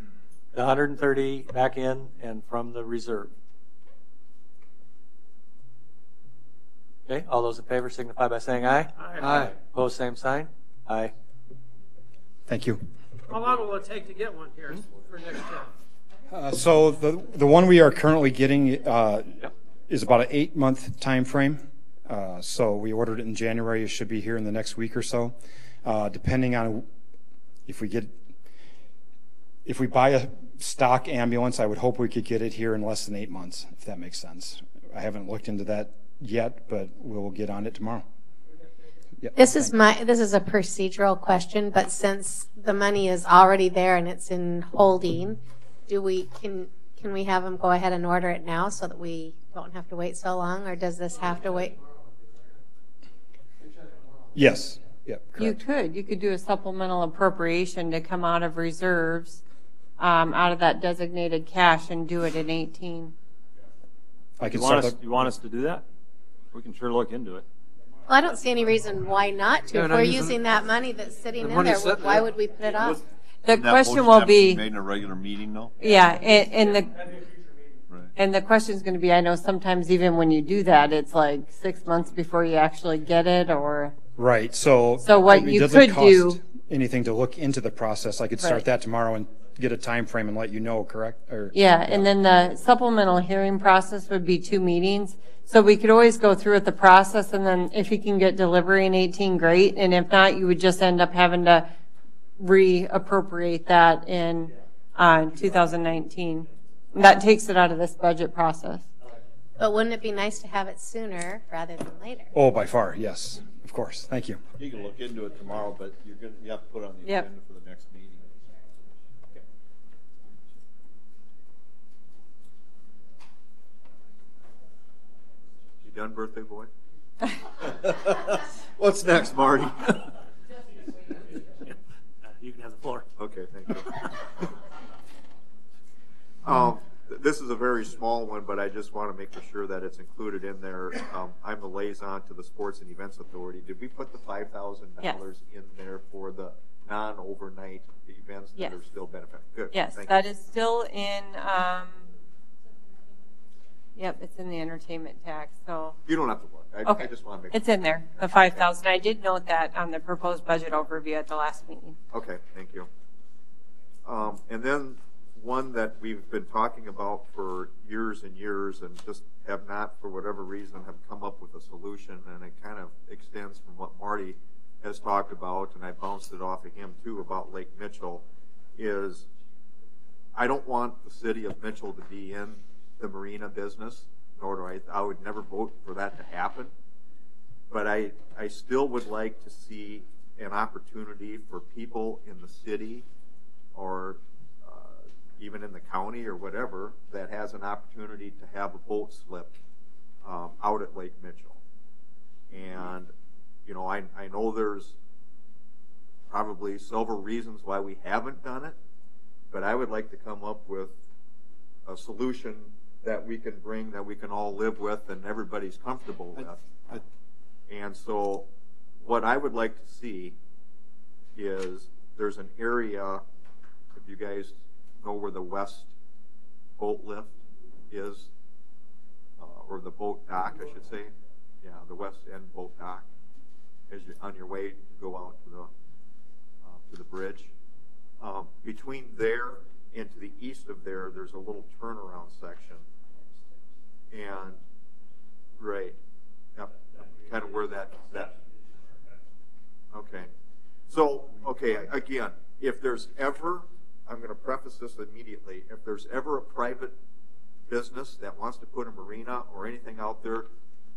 [SPEAKER 1] the 130 back in and from the reserve. Okay, all those in favor signify by saying aye.
[SPEAKER 15] Aye.
[SPEAKER 1] Opposed, same sign. Aye.
[SPEAKER 16] thank you.
[SPEAKER 5] How long will it take to get one here for next year?
[SPEAKER 16] So the one we are currently getting is about an 8-month time frame. So we ordered it in January. It should be here in the next week or so. Depending on if we buy a stock ambulance, I would hope we could get it here in less than 8 months, if that makes sense. I haven't looked into that yet, but we'll get on it tomorrow. Yep.
[SPEAKER 2] This is a procedural question, but since the money is already there and it's in holding, can we have them go ahead and order it now so that we don't have to wait so long, or does this have to wait?
[SPEAKER 16] Yes. Yep.
[SPEAKER 3] You could do a supplemental appropriation to come out of reserves, out of that designated cash, and do it in 18.
[SPEAKER 17] You want us to do that? We can sure look into it.
[SPEAKER 2] Well, I don't see any reason why not to.
[SPEAKER 15] Yeah,
[SPEAKER 2] if
[SPEAKER 15] no,
[SPEAKER 2] we're
[SPEAKER 15] using
[SPEAKER 2] using that money that's sitting in
[SPEAKER 15] money's
[SPEAKER 2] there,
[SPEAKER 15] sitting
[SPEAKER 2] why
[SPEAKER 15] there.
[SPEAKER 2] would we put it off?
[SPEAKER 3] The
[SPEAKER 9] That
[SPEAKER 3] question
[SPEAKER 9] motion
[SPEAKER 3] will
[SPEAKER 9] have to
[SPEAKER 3] be,
[SPEAKER 9] made in a regular meeting, though?
[SPEAKER 3] yeah, and the
[SPEAKER 9] Right.
[SPEAKER 3] and the question is going to be, I know sometimes even when you do that, it's like 6 months before you actually get it, or
[SPEAKER 16] Right. So
[SPEAKER 3] what
[SPEAKER 16] it
[SPEAKER 3] you
[SPEAKER 16] doesn't
[SPEAKER 3] could
[SPEAKER 16] cost
[SPEAKER 3] do-
[SPEAKER 16] anything to look into the process. I could start
[SPEAKER 3] Right.
[SPEAKER 16] that tomorrow and get a time frame and let you know, correct? Or,
[SPEAKER 3] yeah, and then the supplemental hearing process would be 2 meetings. So we could always go through with the process, and then if you can get delivery in 18, great. And if not, you would just end up having to reappropriate that in 2019. And that takes it out of this budget process.
[SPEAKER 2] But wouldn't it be nice to have it sooner rather than later?
[SPEAKER 16] Oh, by far, yes. Of course. Thank you.
[SPEAKER 9] You can look into it tomorrow, but you have to put it on the
[SPEAKER 3] Yep.
[SPEAKER 9] agenda for the next meeting. You done, birthday boy? What's next, Marty?
[SPEAKER 13] You can have the floor.
[SPEAKER 9] Okay, thank you. This is a very small one, but I just want to make sure that it's included in there. I'm the liaison to the Sports and Events Authority. Did we put the $5,000 in there for the non-overnight events that are still benefiting? Good.
[SPEAKER 3] Yes,
[SPEAKER 9] Thank
[SPEAKER 3] that
[SPEAKER 9] you.
[SPEAKER 3] is still in, yep, it's in the entertainment tax, so.
[SPEAKER 9] You don't have to look.
[SPEAKER 3] Okay.
[SPEAKER 9] I just want to make
[SPEAKER 3] It's in there, the 5,000. I did note that on the proposed budget overview at the last meeting.
[SPEAKER 9] Okay, thank you. And then
[SPEAKER 7] one that we've been talking about for years and years and just have not, for whatever reason, have come up with a solution, and it kind of extends from what Marty has talked about, and I bounced it off of him too about Lake Mitchell, is I don't want the city of Mitchell to be in the marina business, nor do I would never vote for that to happen. But I still would like to see an opportunity for people in the city or even in the county or whatever that has an opportunity to have a boat slip out at Lake Mitchell. And, you know, I know there's probably several reasons why we haven't done it, but I would like to come up with a solution that we can bring, that we can all live with and everybody's comfortable with. And so what I would like to see is there's an area, if you guys know where the west boat lift is, or the boat dock, I should say. Yeah, the west end boat dock, as you're on your way to go out to the bridge. Between there and to the east of there, there's a little turnaround section. And, right, yep, kind of where that. Okay. So, okay, again, if there's ever, I'm going to preface this immediately, if there's ever a private business that wants to put a marina or anything out there,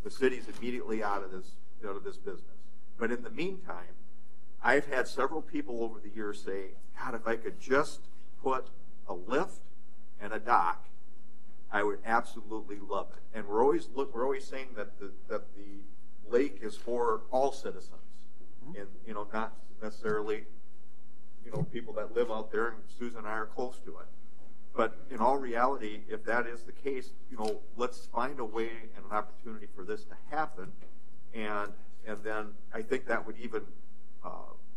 [SPEAKER 7] the city's immediately out of this business. But in the meantime, I've had several people over the years say, God, if I could just put a lift and a dock, I would absolutely love it. And we're always saying that the lake is for all citizens, and you know, not necessarily, you know, people that live out there, and Susan and I are close to it. But in all reality, if that is the case, you know, let's find a way and an opportunity for this to happen, and then I think that would even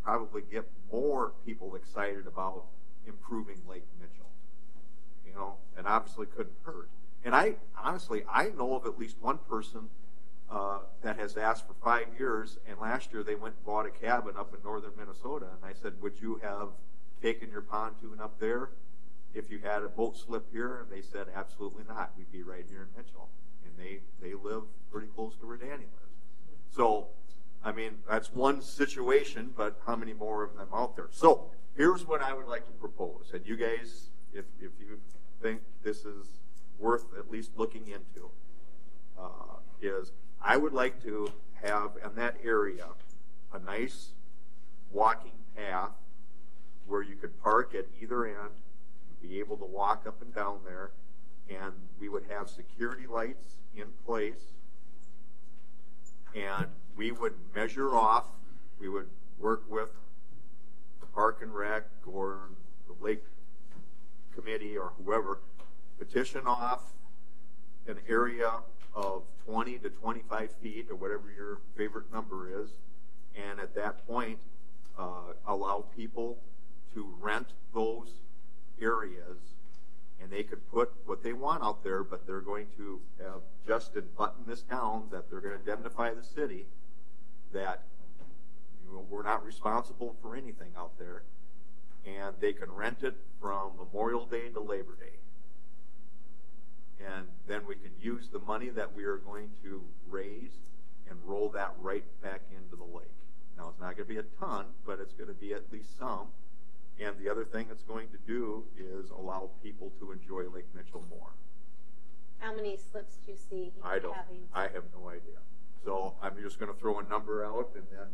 [SPEAKER 7] probably get more people excited about improving Lake Mitchell. You know, and obviously couldn't hurt. And I honestly know of at least one person that has asked for 5 years, and last year they went and bought a cabin up in northern Minnesota, and I said, would you have taken your pontoon up there if you had a boat slip here? And they said, absolutely not. We'd be right here in Mitchell. And they live pretty close to where Danny lives. So, I mean, that's one situation, but how many more of them out there? So, here's what I would like to propose. And you guys, if you think this is worth at least looking into, is I would like to have in that area a nice walking path where you could park at either end, be able to walk up and down there, and we would have security lights in place, and we would measure off, we would work with the Park and Rec or the Lake Committee or whoever, petition off an area of 20 to 25 feet or whatever your favorite number is, and at that point allow people to rent those areas, and they could put what they want out there, but they're going to have Justin button this down that they're going to indemnify the city that, you know, we're not responsible for anything out there, and they can rent it from Memorial Day to Labor Day. And then we can use the money that we are going to raise and roll that right back into the lake. Now, it's not going to be a ton, but it's going to be at least some. And the other thing it's going to do is allow people to enjoy Lake Mitchell more.
[SPEAKER 2] How many slips do you see having?
[SPEAKER 7] I have no idea. So I'm just going to throw a number out, and then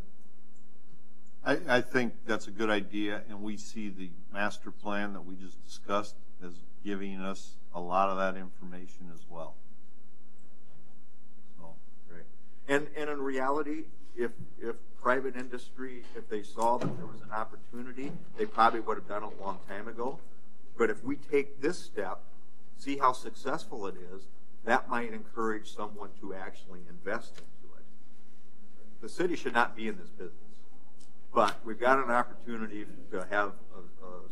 [SPEAKER 9] I think that's a good idea, and we see the master plan that we just discussed as giving us a lot of that information as well. So,
[SPEAKER 7] right. And in reality, if private industry, if they saw that there was an opportunity, they probably would have done it a long time ago. But if we take this step, see how successful it is, that might encourage someone to actually invest into it. The city should not be in this business. But we've got an opportunity to have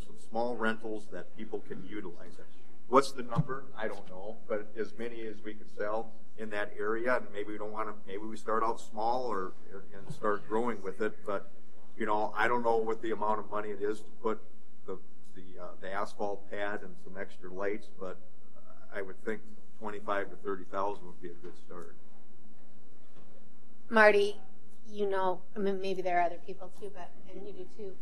[SPEAKER 7] some small rentals that people can utilize it. What's the number? I don't know, but as many as we can sell in that area, and maybe we don't want to. Maybe we start out small and start growing with it. But you know, I don't know what the amount of money it is to put the the asphalt pad and some extra lights, but I would think 25 to 30,000 would be a good start.
[SPEAKER 2] Marty, you know, I mean, maybe there are other people too, but, and you do too,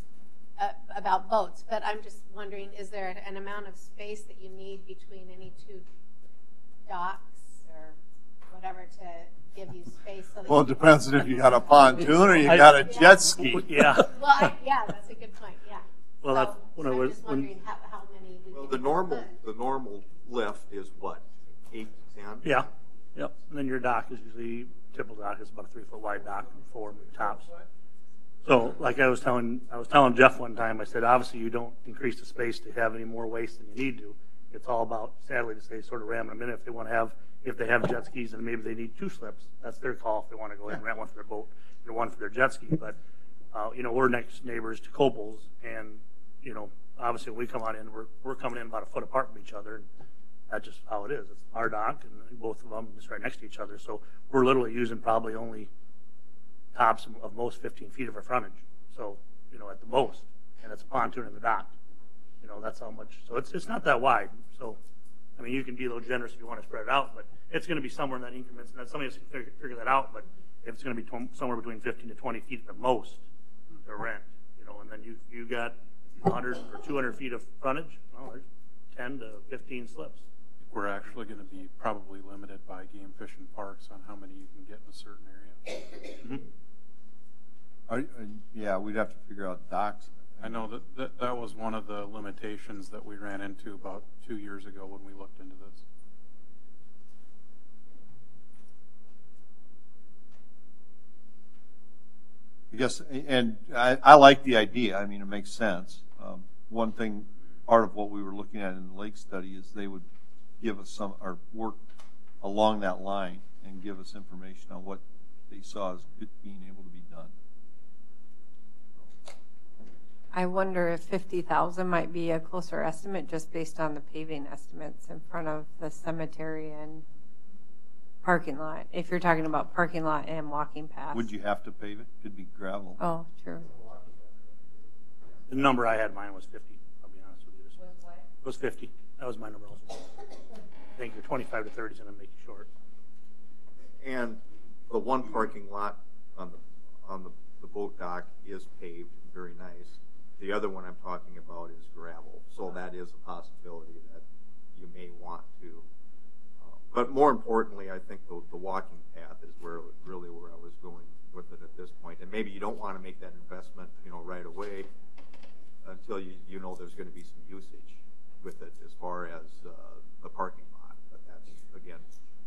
[SPEAKER 2] about boats, but I'm just wondering, is there an amount of space that you need between any two docks or whatever to give you space? So that
[SPEAKER 9] Well, it depends on if you got a pontoon or you got a jet ski.
[SPEAKER 13] Yeah.
[SPEAKER 2] Well, yeah, that's a good point, yeah.
[SPEAKER 13] Well,
[SPEAKER 2] so,
[SPEAKER 13] that's when I
[SPEAKER 2] I'm
[SPEAKER 13] was,
[SPEAKER 2] just wondering how many we
[SPEAKER 7] Well,
[SPEAKER 2] can
[SPEAKER 7] the normal lift is what, 8 to 10?
[SPEAKER 13] yeah, yep. And then your dock is usually, typical dock is about a 3-foot wide dock and 4 tops. So, like I was telling Jeff one time, I said, obviously you don't increase the space to have any more waste than you need to. It's all about, sadly to say, sort of ramming them in if they want to have, if they have jet skis and maybe they need 2 slips. That's their call if they want to go ahead and rent one for their boat and one for their jet ski. But, you know, we're next neighbors to Copels, and, you know, obviously when we come on in, we're coming in about a foot apart from each other. And that's just how it is. It's our dock, and both of them just right next to each other. So we're literally using probably only tops of most 15 feet of our frontage. So, you know, at the most, and it's a pontoon in the dock. You know, that's how much. So it's not that wide. So, I mean, you can be a little generous if you want to spread it out, but it's going to be somewhere in that increments. And somebody has to figure that out. But if it's going to be somewhere between 15 to 20 feet at the most to rent, you know, and then you got 100 or 200 feet of frontage. Well, there's 10 to 15 slips.
[SPEAKER 11] We're actually going to be probably limited by game fish and parks on how many you can get in a certain area.
[SPEAKER 9] Yeah, we'd have to figure out docks.
[SPEAKER 11] I know that was one of the limitations that we ran into about 2 years ago when we looked into this.
[SPEAKER 9] I guess, and I like the idea. I mean, it makes sense. One thing, part of what we were looking at in the lake study is they would give us some, or work along that line and give us information on what they saw as being able to be done.
[SPEAKER 3] I wonder if 50,000 might be a closer estimate just based on the paving estimates in front of the cemetery and parking lot. If you're talking about parking lot and walking path.
[SPEAKER 9] Would you have to pave it? Could be gravel.
[SPEAKER 3] Oh, true.
[SPEAKER 13] The number I had mine was 50. I'll be honest with you.
[SPEAKER 3] Was what?
[SPEAKER 13] It was 50. That was my number also. I think your 25 to 30 is going to make you short.
[SPEAKER 7] And the one parking lot on the boat dock is paved, very nice. The other one I'm talking about is gravel, so that is a possibility that you may want to. But more importantly, I think the walking path is where I was going with it at this point. And maybe you don't want to make that investment, you know, right away until you know there's going to be some usage with it as far as the parking lot. But that's again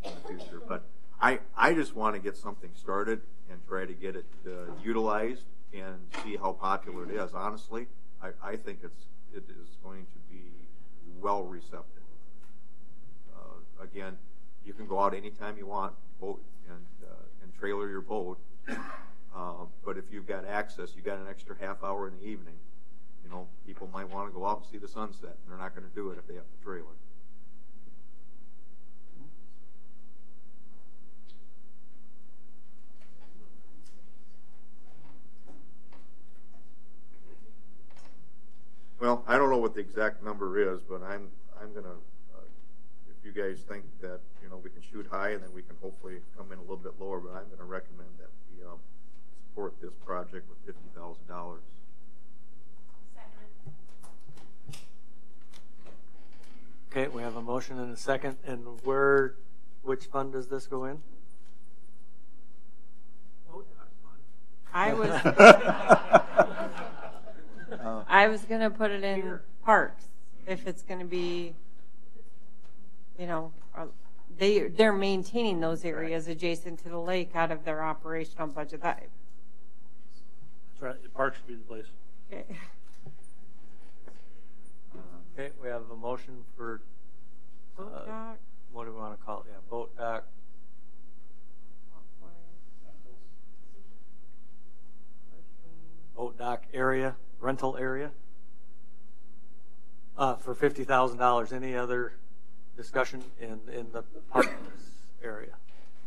[SPEAKER 7] in the future. But I just want to get something started and try to get it utilized and see how popular it is. Honestly, I think it is going to be well receptive. Again, you can go out anytime you want, boat and trailer your boat. But if you've got access, you got an extra half hour in the evening. You know, people might want to go out and see the sunset. They're not going to do it if they have the trailer. Well, I don't know what the exact number is, but I'm gonna. If you guys think that we can shoot high, and then we can hopefully come in a little bit lower, but I'm going to recommend that we support this project with $50,000.
[SPEAKER 1] Okay, we have a motion and a second. And which fund does this go in?
[SPEAKER 3] I was going to put it in parks if it's going to be, they're maintaining those areas adjacent to the lake out of their operational budget.
[SPEAKER 13] That's right. The park should be the place.
[SPEAKER 3] Okay.
[SPEAKER 1] Okay, we have a motion for
[SPEAKER 3] Boat dock.
[SPEAKER 1] What do we want to call it? Yeah, boat dock. Boat dock area, rental area. For $50,000. Any other discussion in the parks area?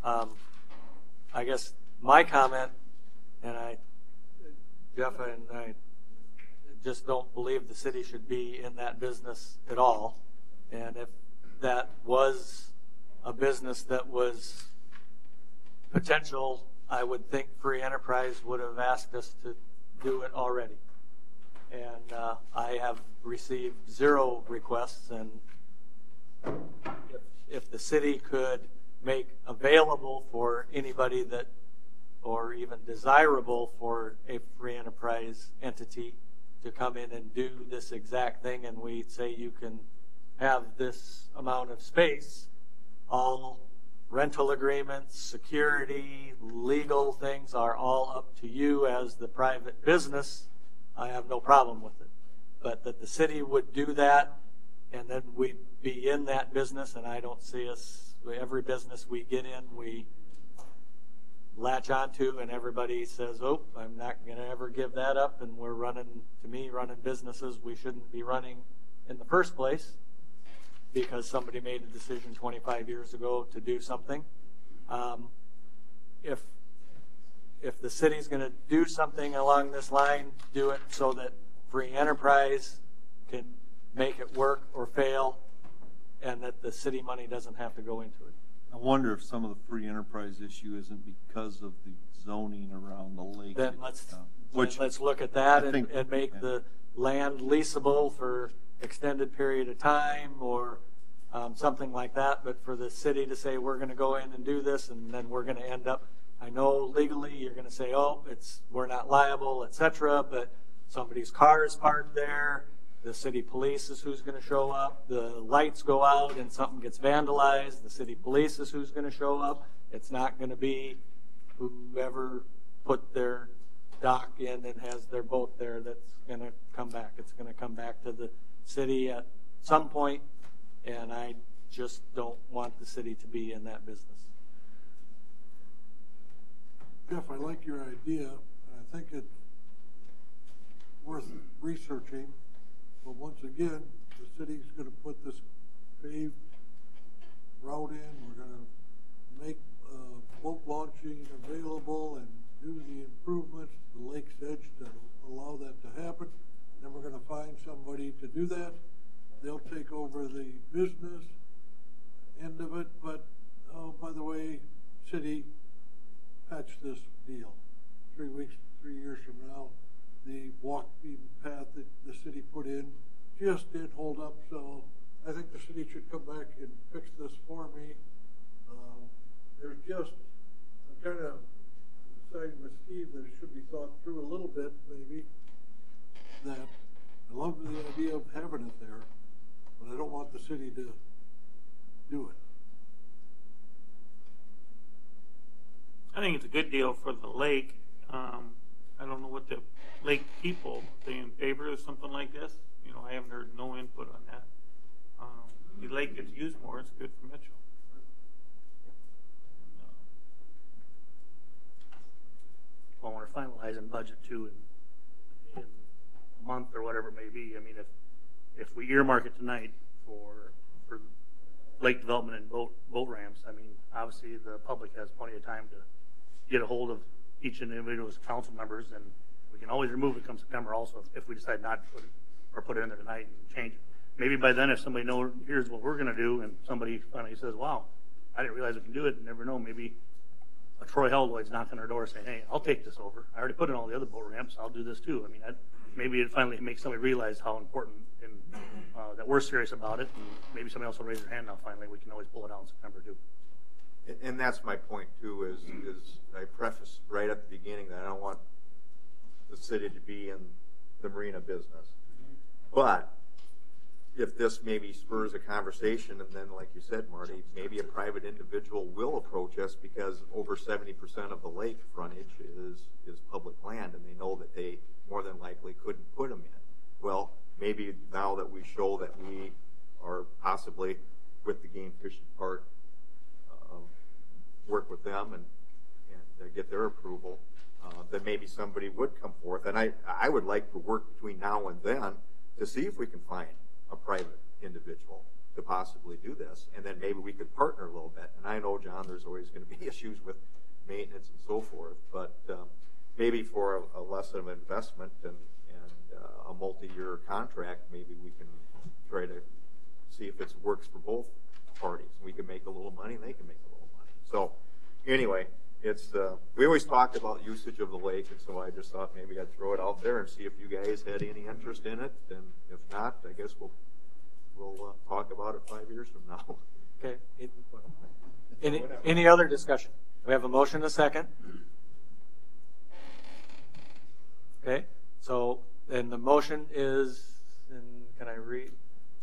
[SPEAKER 1] I guess my comment, and Jeff and just don't believe the city should be in that business at all. And if that was a business that was potential, I would think Free Enterprise would have asked us to do it already. And I have received 0 requests, and if the city could make available for anybody that, or even desirable for a Free Enterprise entity to come in and do this exact thing, and we say you can have this amount of space, all rental agreements, security, legal things are all up to you as the private business, I have no problem with it. But that the city would do that, and then we'd be in that business, and I don't see us, every business we get in, we latch onto, and everybody says, oh, I'm not going to ever give that up, and we're running, to me, running businesses we shouldn't be running in the first place because somebody made a decision 25 years ago to do something. If the city's going to do something along this line, do it so that Free Enterprise can make it work or fail, and that the city money doesn't have to go into it.
[SPEAKER 9] I wonder if some of the Free Enterprise issue isn't because of the zoning around the lake.
[SPEAKER 1] Then let's look at that and make the land leasable for extended period of time, or something like that. But for the city to say we're going to go in and do this, and then we're going to end up, I know legally you're going to say, oh, we're not liable, etc. But somebody's car is parked there. The city police is who's going to show up. The lights go out and something gets vandalized. The city police is who's going to show up. It's not going to be whoever put their dock in and has their boat there that's going to come back. It's going to come back to the city at some point, and I just don't want the city to be in that business.
[SPEAKER 4] Jeff, I like your idea, and I think it's worth researching. But once again, the city's going to put this paved route in. We're going to make boat launching available and do the improvements to the lake's edge that will allow that to happen. Then we're going to find somebody to do that. They'll take over the business end of it. But, oh, by the way, city, patch this deal. 3 years from now, the walk beaten path that the city put in just didn't hold up, so I think the city should come back and fix this for me. I'm kind of siding with Steve that it should be thought through a little bit, maybe, that I love the idea of having it there, but I don't want the city to do it.
[SPEAKER 18] I think it's a good deal for the lake. I don't know what the lake people, are they in favor of something like this? You know, I haven't heard no input on that. The lake gets used more, it's good for Mitchell.
[SPEAKER 13] Well, when we're finalizing budget too in a month or whatever it may be, I mean, if we earmark it tonight for lake development and boat ramps, I mean, obviously the public has plenty of time to get a hold of each individual's council members, and we can always remove it come September also if we decide not to put it in there tonight and change it. Maybe by then if somebody knows here's what we're going to do, and somebody finally says, wow, I didn't realize we can do it, you never know, maybe a Troy Hellboyd's knocking on our door saying, hey, I'll take this over. I already put in all the other boat ramps, I'll do this too. I mean, maybe it finally makes somebody realize how important and that we're serious about it, and maybe somebody else will raise their hand now finally. We can always pull it out in September too.
[SPEAKER 7] And that's my point too, is I prefaced right at the beginning that I don't want the city to be in the marina business. But if this maybe spurs a conversation, and then like you said, Marty, maybe a private individual will approach us because over 70% of the lake frontage is public land, and they know that they more than likely couldn't put them in. Well, maybe now that we show that we are possibly with the game fishing part, work with them and get their approval, then maybe somebody would come forth. And I would like to work between now and then to see if we can find a private individual to possibly do this, and then maybe we could partner a little bit. And I know, John, there's always going to be issues with maintenance and so forth, but maybe for a less of an investment and a multi-year contract, maybe we can try to see if it works for both parties. We can make a little money and they can make a little money. So anyway, it's we always talked about usage of the lake, and so I just thought maybe I'd throw it out there and see if you guys had any interest in it. And if not, I guess we'll talk about it 5 years from now.
[SPEAKER 1] Okay. Any other discussion? We have a motion and a second. Okay. So then the motion is, and can I read?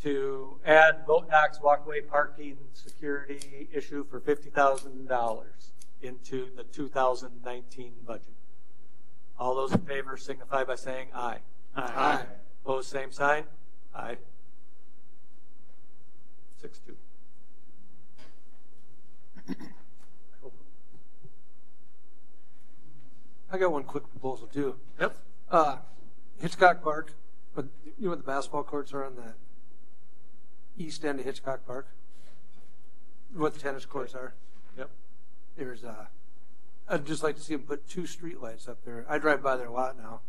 [SPEAKER 1] To add boat docks, walkway, parking, security issue for $50,000 into the 2019 budget. All those in favor signify by saying aye.
[SPEAKER 13] Aye.
[SPEAKER 1] Aye. Opposed, same sign. Aye. 6-2.
[SPEAKER 15] I got one quick proposal too.
[SPEAKER 1] Yep.
[SPEAKER 15] Hitchcock Park, but you know what the basketball courts are on the east end of Hitchcock Park? What the tennis courts are?
[SPEAKER 1] Yep.
[SPEAKER 15] There's I'd just like to see them put 2 street lights up there. I drive by there a lot now.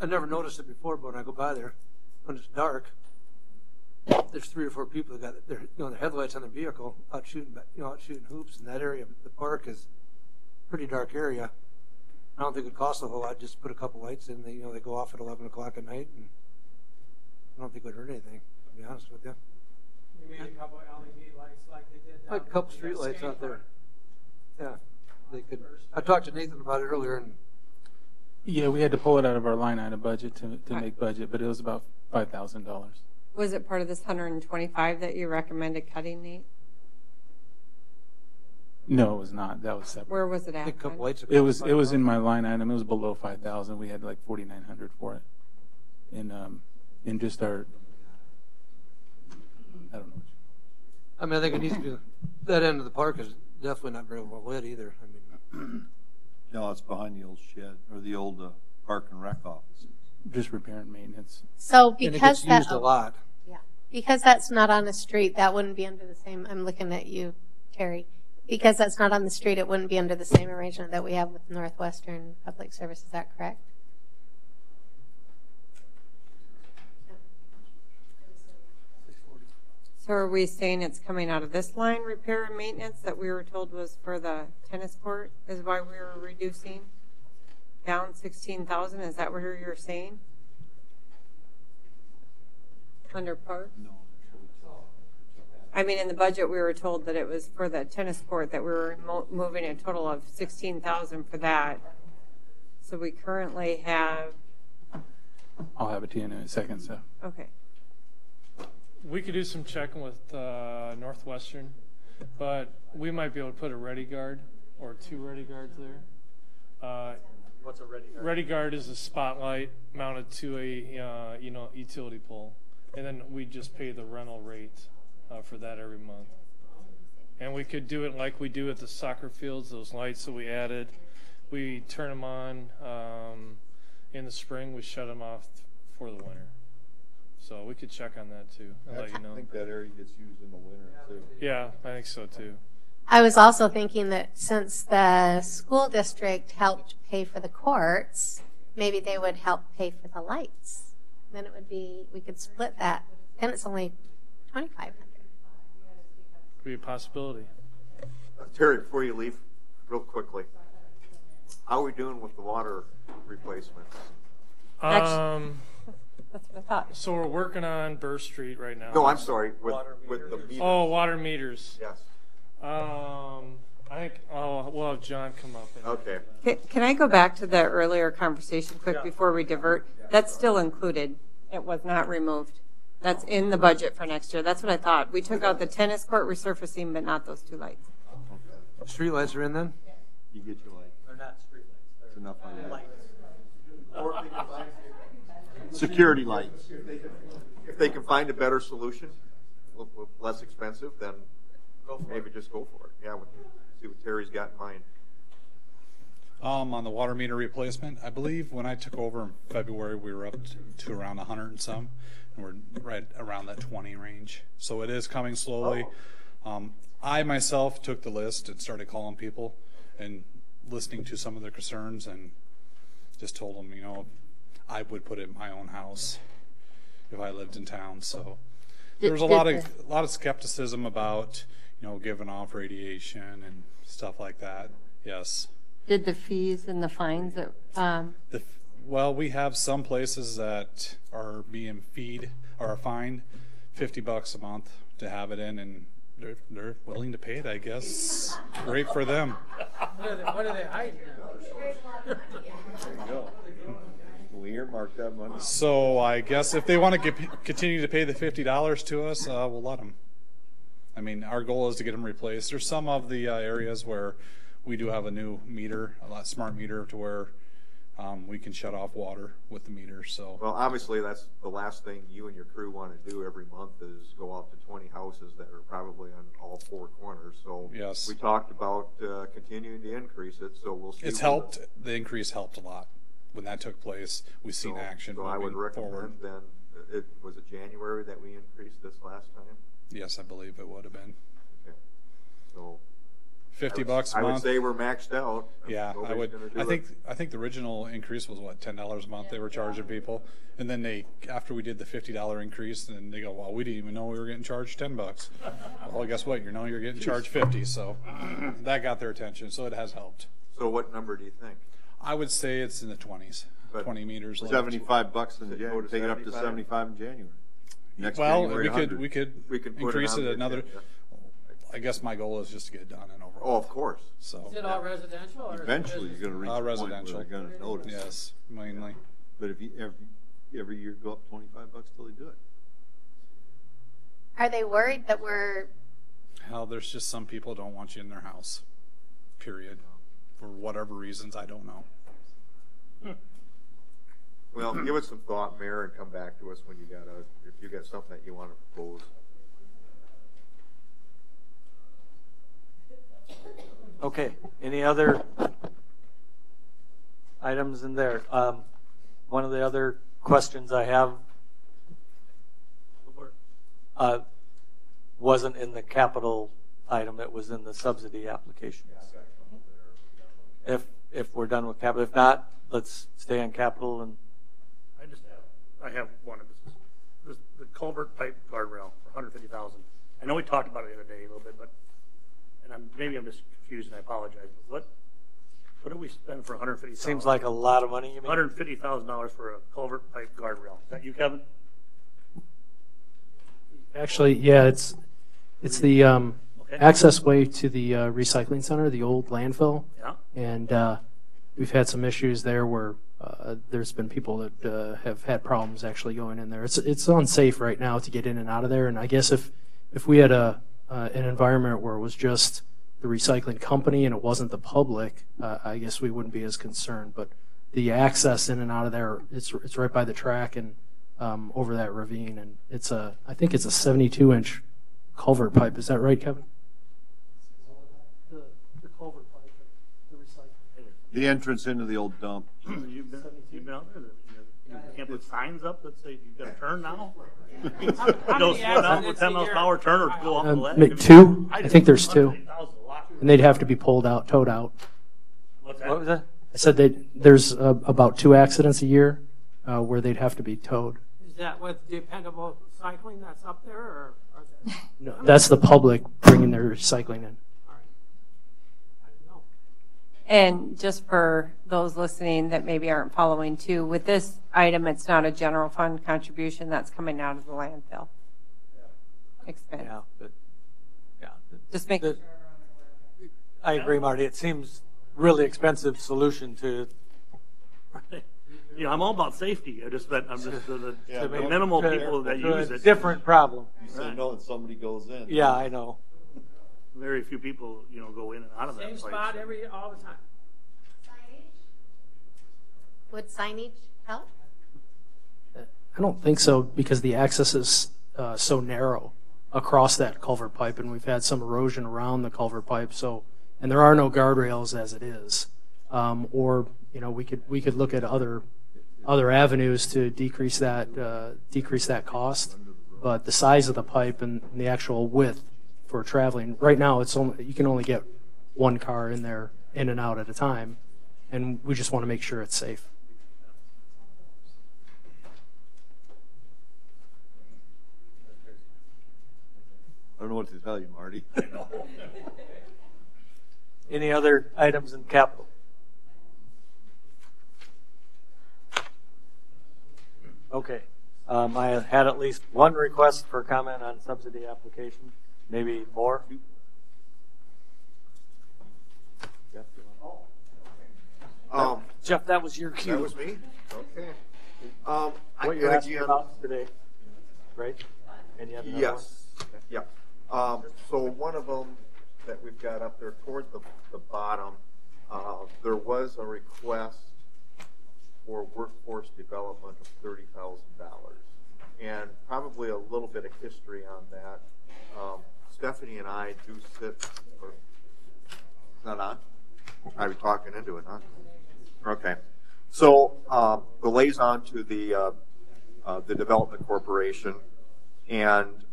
[SPEAKER 15] I never noticed it before, but when I go by there, when it's dark, there's 3 or 4 people that got their their headlights on their vehicle out shooting hoops. In that area, the park is a pretty dark area. I don't think it costs a whole lot. Just put a couple lights in. They go off at 11 o'clock at night, and I don't think it would hurt anything. To be honest with you.
[SPEAKER 12] You mean a couple LED lights like they did?
[SPEAKER 15] Like a couple street lights out there. Yeah, they could. I talked to Nathan about it earlier, and
[SPEAKER 11] Yeah, we had to pull it out of our line item budget to make budget, but it was about $5,000.
[SPEAKER 3] Was it part of this 125 that you recommended cutting, Nate?
[SPEAKER 11] No, it was not. That was separate.
[SPEAKER 3] Where was it at?
[SPEAKER 11] It was in my line item. It was below 5,000. We had like 4,900 for it. In just our, I don't know.
[SPEAKER 15] I mean, I think it needs to be. That end of the park is definitely not very well lit either. I mean,
[SPEAKER 9] No, it's behind the old shed or the old park and rec office.
[SPEAKER 11] Just repair and maintenance.
[SPEAKER 2] So
[SPEAKER 15] and it
[SPEAKER 2] because
[SPEAKER 15] gets
[SPEAKER 2] that
[SPEAKER 15] used a lot.
[SPEAKER 2] Yeah, because that's not on the street, that wouldn't be under the same. I'm looking at you, Terry. Because that's not on the street, it wouldn't be under the same arrangement that we have with Northwestern Public Service. Is that correct?
[SPEAKER 3] So are we saying it's coming out of this line, repair and maintenance, that we were told was for the tennis court, is why we were reducing down 16,000? Is that what you're saying? Under park? No. I mean, in the budget, we were told that it was for the tennis court, that we were moving a total of 16,000 for that. So we currently have.
[SPEAKER 11] I'll have it to you in a second. So.
[SPEAKER 3] Okay.
[SPEAKER 12] We could do some checking with Northwestern, but we might be able to put a ready guard or 2 ready guards there.
[SPEAKER 1] What's a ready guard?
[SPEAKER 12] Ready guard is a spotlight mounted to a utility pole, and then we just pay the rental rate for that every month. And we could do it like we do at the soccer fields. Those lights that we added, we turn them on in the spring. We shut them off for the winter. So we could check on that too. I'll let you know.
[SPEAKER 9] I think that area gets used in the winter too.
[SPEAKER 12] Yeah, I think so too.
[SPEAKER 2] I was also thinking that since the school district helped pay for the courts, maybe they would help pay for the lights. Then it would be, we could split that. Then it's only $2,500.
[SPEAKER 12] Could be a possibility.
[SPEAKER 7] Terry, before you leave, real quickly, how are we doing with the water replacements?
[SPEAKER 3] That's what I thought.
[SPEAKER 12] So we're working on Burr Street right now.
[SPEAKER 7] No, I'm sorry, with the meters.
[SPEAKER 12] Oh, water meters.
[SPEAKER 7] Yes.
[SPEAKER 12] I think we'll have John come up.
[SPEAKER 7] Okay.
[SPEAKER 3] Can I go back to the earlier conversation quick before we divert? That's still included. It was not removed. That's in the budget for next year. That's what I thought. We took out the tennis court resurfacing, but not those 2 lights.
[SPEAKER 15] Street lights are in then?
[SPEAKER 9] You get your light.
[SPEAKER 1] They're not street lights.
[SPEAKER 9] It's enough on that.
[SPEAKER 1] Lights.
[SPEAKER 9] Security lights.
[SPEAKER 7] If they can find a better solution, less expensive, then maybe just go for it. Yeah, see what Terry's got in mind.
[SPEAKER 19] On the water meter replacement, I believe when I took over in February, we were up to around 100 and some, and we're right around that 20 range. So it is coming slowly. I myself took the list and started calling people and listening to some of their concerns and just told them, I would put it in my own house if I lived in town. So
[SPEAKER 2] Did-
[SPEAKER 19] there's a
[SPEAKER 2] did
[SPEAKER 19] lot of skepticism about, you know, giving off radiation and stuff like that. Yes.
[SPEAKER 2] Did the fees and the fines that,
[SPEAKER 19] Well, we have some places that are being fined $50 a month to have it in, and they're willing to pay it, I guess. Great for them.
[SPEAKER 5] What are they hiding?
[SPEAKER 7] There you go. We earmarked that money.
[SPEAKER 19] So I guess if they want to continue to pay the $50 to us, we'll let them. I mean, our goal is to get them replaced. There's some of the areas where we do have a new meter, smart meter, to where we can shut off water with the meter. So,
[SPEAKER 7] well, obviously, that's the last thing you and your crew want to do every month is go out to 20 houses that are probably on all four corners. So
[SPEAKER 19] yes,
[SPEAKER 7] we talked about continuing to increase it. So we'll see.
[SPEAKER 19] It's helped. The increase helped a lot when that took place. We've seen action.
[SPEAKER 7] So I would recommend
[SPEAKER 19] forward.
[SPEAKER 7] then. Was it January that we increased this last time?
[SPEAKER 19] Yes, I believe it would have been.
[SPEAKER 7] Okay. So
[SPEAKER 19] $50 a month.
[SPEAKER 7] I would say we're maxed out.
[SPEAKER 19] Yeah, I would. I think the original increase was what, $10 a month they were charging people, and then after we did the $50 increase, then they go, well, we didn't even know we were getting charged $10. Well, guess what? You're getting charged $50, so that got their attention. So it has helped.
[SPEAKER 7] So what number do you think?
[SPEAKER 19] I would say it's in the 20s, 20 meters.
[SPEAKER 9] $75 in January. Take it up to 75 in Januuary. Next
[SPEAKER 19] well,
[SPEAKER 9] January,
[SPEAKER 19] we could increase it another. I guess my goal is just to get it done and over.
[SPEAKER 7] Oh, of course.
[SPEAKER 19] So
[SPEAKER 5] Is it all residential? Or
[SPEAKER 9] eventually you're going to reach a point where
[SPEAKER 19] residential.
[SPEAKER 9] they're going to notice.
[SPEAKER 19] Yes, mainly.
[SPEAKER 9] But if you every year go up $25 till they do it.
[SPEAKER 2] are they worried that we're,
[SPEAKER 19] Hell, there's just some people don't want you in their house. Period. For whatever reasons, I don't know.
[SPEAKER 7] Well, give it some thought, Mayor, and come back to us when if you got something that you want to propose.
[SPEAKER 1] Okay, any other items in there? One of the other questions I have wasn't in the capital item, it was in the subsidy application. If we're done with capital, if not, let's stay on capital. And
[SPEAKER 13] I have one of this the culvert pipe guardrail for $150,000. I know we talked about it the other day a little bit, but maybe I'm just confused and I apologize. But what do we spend for $150,000?
[SPEAKER 1] Seems like a lot of money. You mean
[SPEAKER 13] $150,000 for a culvert pipe guardrail? Is that you, Kevin?
[SPEAKER 6] Actually, yeah, it's the access way to the recycling center, the old landfill.
[SPEAKER 13] Yeah.
[SPEAKER 6] And we've had some issues there where there's been people that have had problems actually going in there. It's unsafe right now to get in and out of there. And I guess if we had an environment where it was just the recycling company and it wasn't the public, I guess we wouldn't be as concerned. But the access in and out of there, it's right by the track and over that ravine, and I think it's a 72-inch culvert pipe. Is that right, Kevin?
[SPEAKER 13] The culvert pipe, the recycling.
[SPEAKER 9] The entrance into the old dump.
[SPEAKER 13] You've been out there. You can't put signs up that say you've got to turn now.
[SPEAKER 5] How
[SPEAKER 13] Go
[SPEAKER 5] many
[SPEAKER 13] slow down
[SPEAKER 5] accidents
[SPEAKER 13] with 10
[SPEAKER 5] a
[SPEAKER 13] miles
[SPEAKER 5] year?
[SPEAKER 13] per hour turn or go off the ledge.
[SPEAKER 6] Two. I think there's two, and they'd have to be towed out.
[SPEAKER 13] What's that?
[SPEAKER 1] what was that?
[SPEAKER 6] I said that there's about 2 accidents a year where they'd have to be towed.
[SPEAKER 5] Is that with dependable cycling that's up there, or
[SPEAKER 6] No, that's the public bringing their recycling in.
[SPEAKER 3] And just for those listening that maybe aren't following too, with this item, it's not a general fund contribution that's coming out of the landfill expense.
[SPEAKER 1] Yeah, but
[SPEAKER 3] Just make sure.
[SPEAKER 1] I agree, Marty. It seems really expensive solution to.
[SPEAKER 13] You know, I'm all about safety. I'm just the
[SPEAKER 1] make-
[SPEAKER 13] minimal
[SPEAKER 1] to-
[SPEAKER 13] people that
[SPEAKER 1] to a
[SPEAKER 13] use it.
[SPEAKER 1] different problem.
[SPEAKER 9] You say no and somebody goes in.
[SPEAKER 1] Yeah, I know.
[SPEAKER 13] Very few people, go in and out of that
[SPEAKER 5] same
[SPEAKER 13] place.
[SPEAKER 5] spot all the time?
[SPEAKER 2] would signage help?
[SPEAKER 6] I don't think so because the access is so narrow across that culvert pipe, and we've had some erosion around the culvert pipe. And there are no guardrails as it is. Or we could look at other avenues to decrease that cost. But the size of the pipe and the actual width for traveling right now, you can only get one car in there in and out at a time, and we just want to make sure it's safe.
[SPEAKER 9] know what to tell you, Marty.
[SPEAKER 13] I know.
[SPEAKER 1] Any other items in capital? Okay. I had at least one request for comment on subsidy application, maybe more. Jeff, that was your cue.
[SPEAKER 7] That was me? Okay.
[SPEAKER 1] What you're asking about today, right? And you have another
[SPEAKER 7] Yes. Yeah. So one of them that we've got up there toward the bottom, there was a request for workforce development of $30,000. And probably a little bit of history on that. Stephanie and I do sit, is that on? Are we talking into it, huh? Okay. So the liaison to the Development Corporation, and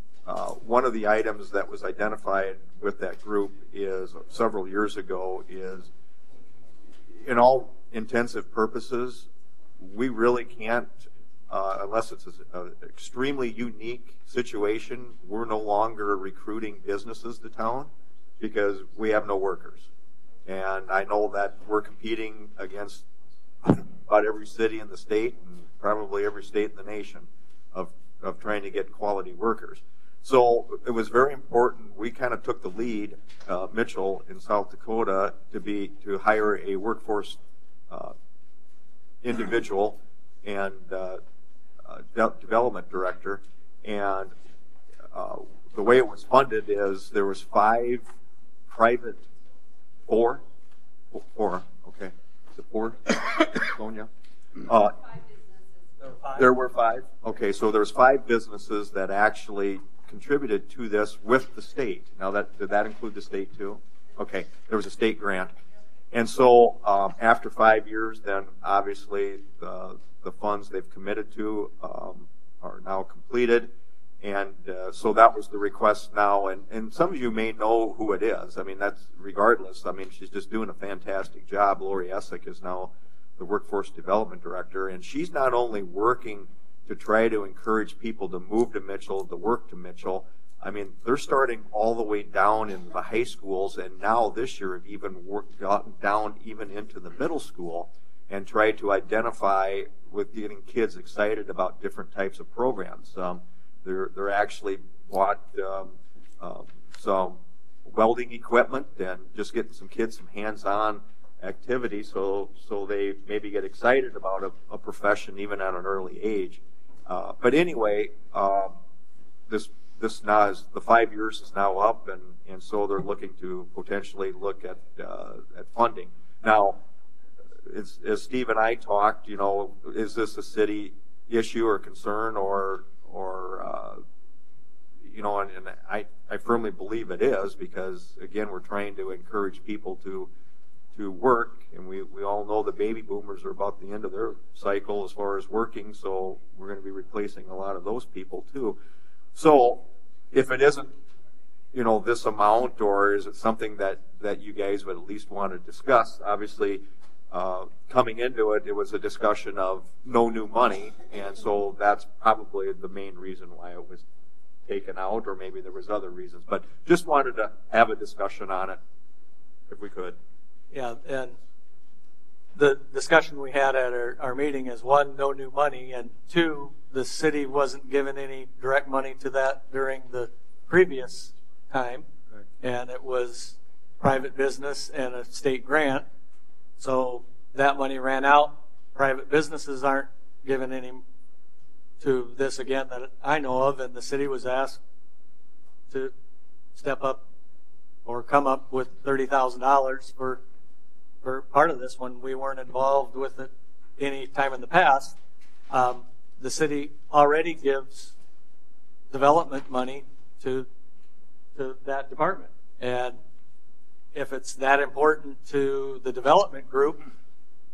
[SPEAKER 7] one of the items that was identified with that group is several years ago is, in all intensive purposes, we really can't, unless it's an extremely unique situation, we're no longer recruiting businesses to town because we have no workers. And I know that we're competing against about every city in the state and probably every state in the nation of trying to get quality workers. So it was very important. We kind of took the lead, Mitchell in South Dakota, to hire a workforce individual and development director. And the way it was funded is there was four, okay. Is it four, Sonia? There were five. Okay, so there's 5 businesses that actually contributed to this with the state. Now, did that include the state too? Okay, there was a state grant. And so after 5 years, then obviously the funds they've committed to are now completed. And so that was the request now. And some of you may know who it is. I mean, that's regardless. I mean, she's just doing a fantastic job. Lori Essick is now the Workforce Development Director. And she's not only working to try to encourage people to move to Mitchell, to work to Mitchell. I mean, they're starting all the way down in the high schools, and now this year have even gotten down even into the middle school and tried to identify with getting kids excited about different types of programs. They're actually bought some welding equipment and just getting some kids some hands-on activity so they maybe get excited about a profession even at an early age. But anyway, this now is, the 5 years is now up, and so they're looking to potentially look at funding. Now, as Steve and I talked, you know, is this a city issue or concern or you know, and I firmly believe it is, because again, we're trying to encourage people to work, and we all know the baby boomers are about the end of their cycle as far as working, so we're going to be replacing a lot of those people too. So if it isn't, you know, this amount, or is it something that you guys would at least want to discuss? Obviously, coming into it, it was a discussion of no new money, and so that's probably the main reason why it was taken out, or maybe there was other reasons, but just wanted to have a discussion on it if we could.
[SPEAKER 1] Yeah, and the discussion we had at our meeting is, 1, no new money, and 2, the city wasn't given any direct money to that during the previous time, right. And it was private business and a state grant, so that money ran out. Private businesses aren't given any to this again that I know of, and the city was asked to step up or come up with $30,000 for part of this when we weren't involved with it any time in the past. The city already gives development money to that department, and if it's that important to the development group,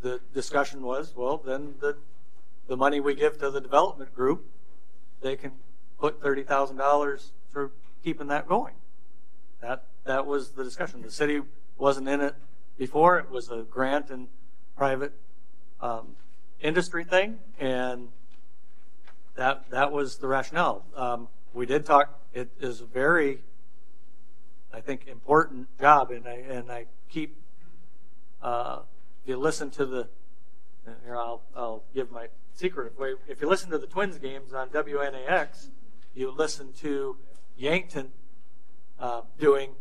[SPEAKER 1] the discussion was, well, then the money we give to the development group, they can put $30,000 for keeping that going. That was the discussion. The city wasn't in it before. It was a grant and private industry thing, and that was the rationale. We did talk. It is very I think, important job. And I keep, if you listen to the, here I'll give my secret away. If you listen to the Twins games on WNAX, you listen to Yankton doing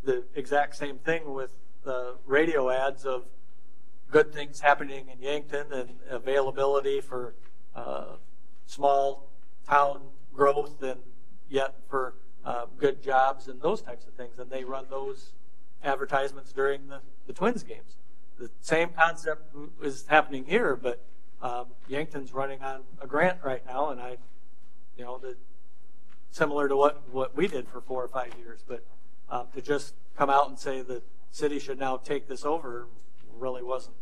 [SPEAKER 1] the exact same thing with radio ads of good things happening in Yankton and availability for small town growth and yet for good jobs and those types of things. And they run those advertisements during the Twins games. The same concept is happening here, but Yankton's running on a grant right now, and similar to what we did for 4 or 5 years. But to just come out and say the city should now take this over really wasn't.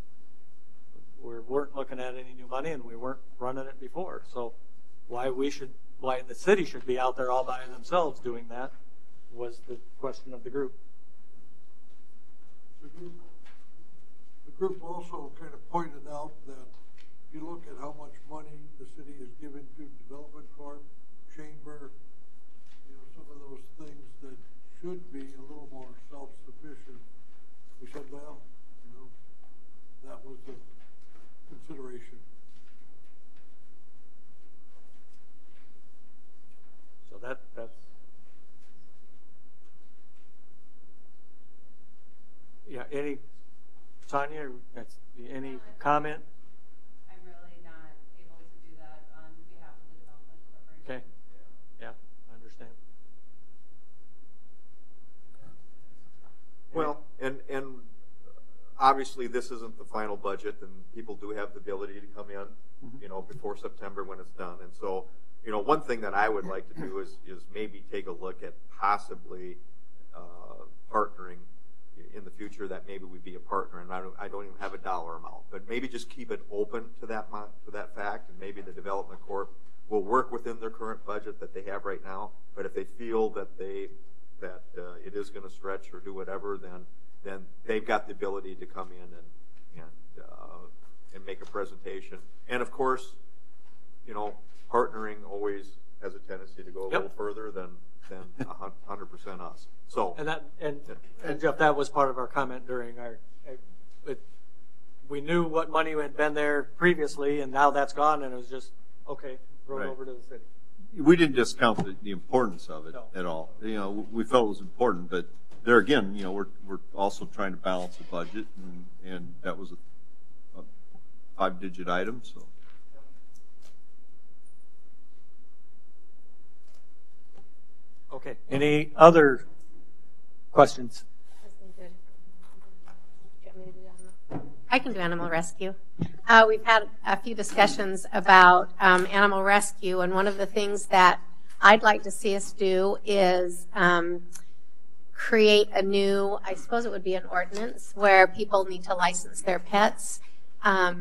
[SPEAKER 1] We weren't looking at any new money, and we weren't running it before. So why the city should be out there all by themselves doing that was the question of the group.
[SPEAKER 4] The group also kind of pointed out that if you look at how much money the city has given to Development Corp, Chamber, some of those things that should be a little more self-sufficient. We said, well, that was the consideration.
[SPEAKER 1] So that's any Tanya, any comment?
[SPEAKER 2] I'm really not able to do that on behalf of the Development Corporation.
[SPEAKER 1] Okay. Yeah, I understand.
[SPEAKER 7] Well, and obviously this isn't the final budget, and people do have the ability to come in, before September when it's done. And so, one thing that I would like to do is maybe take a look at possibly partnering in the future. That maybe we'd be a partner, and I don't even have a dollar amount, but maybe just keep it open to that fact, and maybe the Development Corp will work within their current budget that they have right now. But if they feel that it is going to stretch or do whatever, then they've got the ability to come in and make a presentation. And of course, partnering always has a tendency to go a little further than 100% us. So
[SPEAKER 1] and Jeff, that was part of our comment during we knew what money had been there previously, and now that's gone, and it was just okay, throw it over to the city.
[SPEAKER 9] We didn't discount the importance of it at all. We felt it was important, but there again, we're also trying to balance the budget, and that was a 5-digit item. So.
[SPEAKER 1] Okay. Any other questions?
[SPEAKER 2] I can do animal rescue. We've had a few discussions about animal rescue, and one of the things that I'd like to see us do is create a new, I suppose it would be an ordinance, where people need to license their pets. I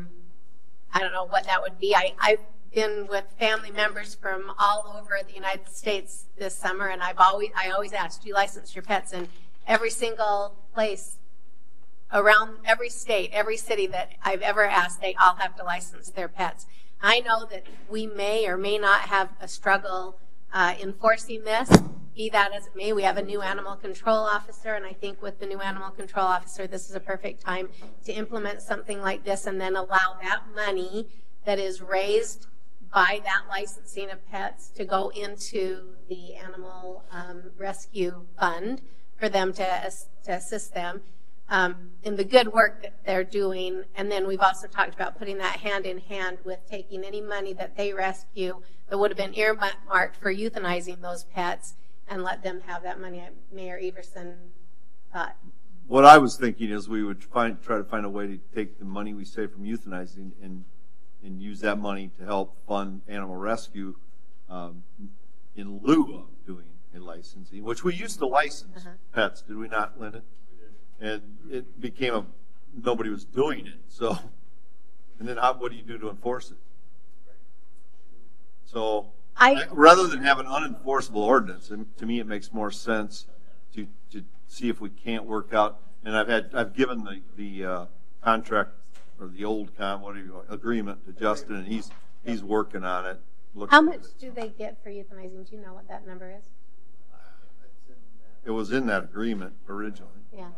[SPEAKER 2] don't know what that would be. I've been with family members from all over the United States this summer, and I always ask, do you license your pets? And every single place around every state, every city that I've ever asked, they all have to license their pets. I know that we may or may not have a struggle enforcing this. Be that as it may, we have a new animal control officer, and I think with the new animal control officer, this is a perfect time to implement something like this and then allow that money that is raised by that licensing of pets to go into the animal rescue fund for them to assist them in the good work that they're doing. And then we've also talked about putting that hand in hand with taking any money that they rescue that would have been earmarked for euthanizing those pets and let them have that money. Mayor Everson thought.
[SPEAKER 9] What I was thinking is we would try to find a way to take the money we save from euthanizing and use that money to help fund animal rescue in lieu of doing a licensing, which we used to license pets, did we not, Lyndon? And it became nobody was doing it. So, and then what do you do to enforce it? So, rather than have an unenforceable ordinance, to me it makes more sense to see if we can't work out. And I've given the contract or the old agreement to Justin, and he's working on it.
[SPEAKER 2] How much do they get for euthanizing? Do you know what that number is?
[SPEAKER 9] It was in that agreement originally.
[SPEAKER 2] Yeah.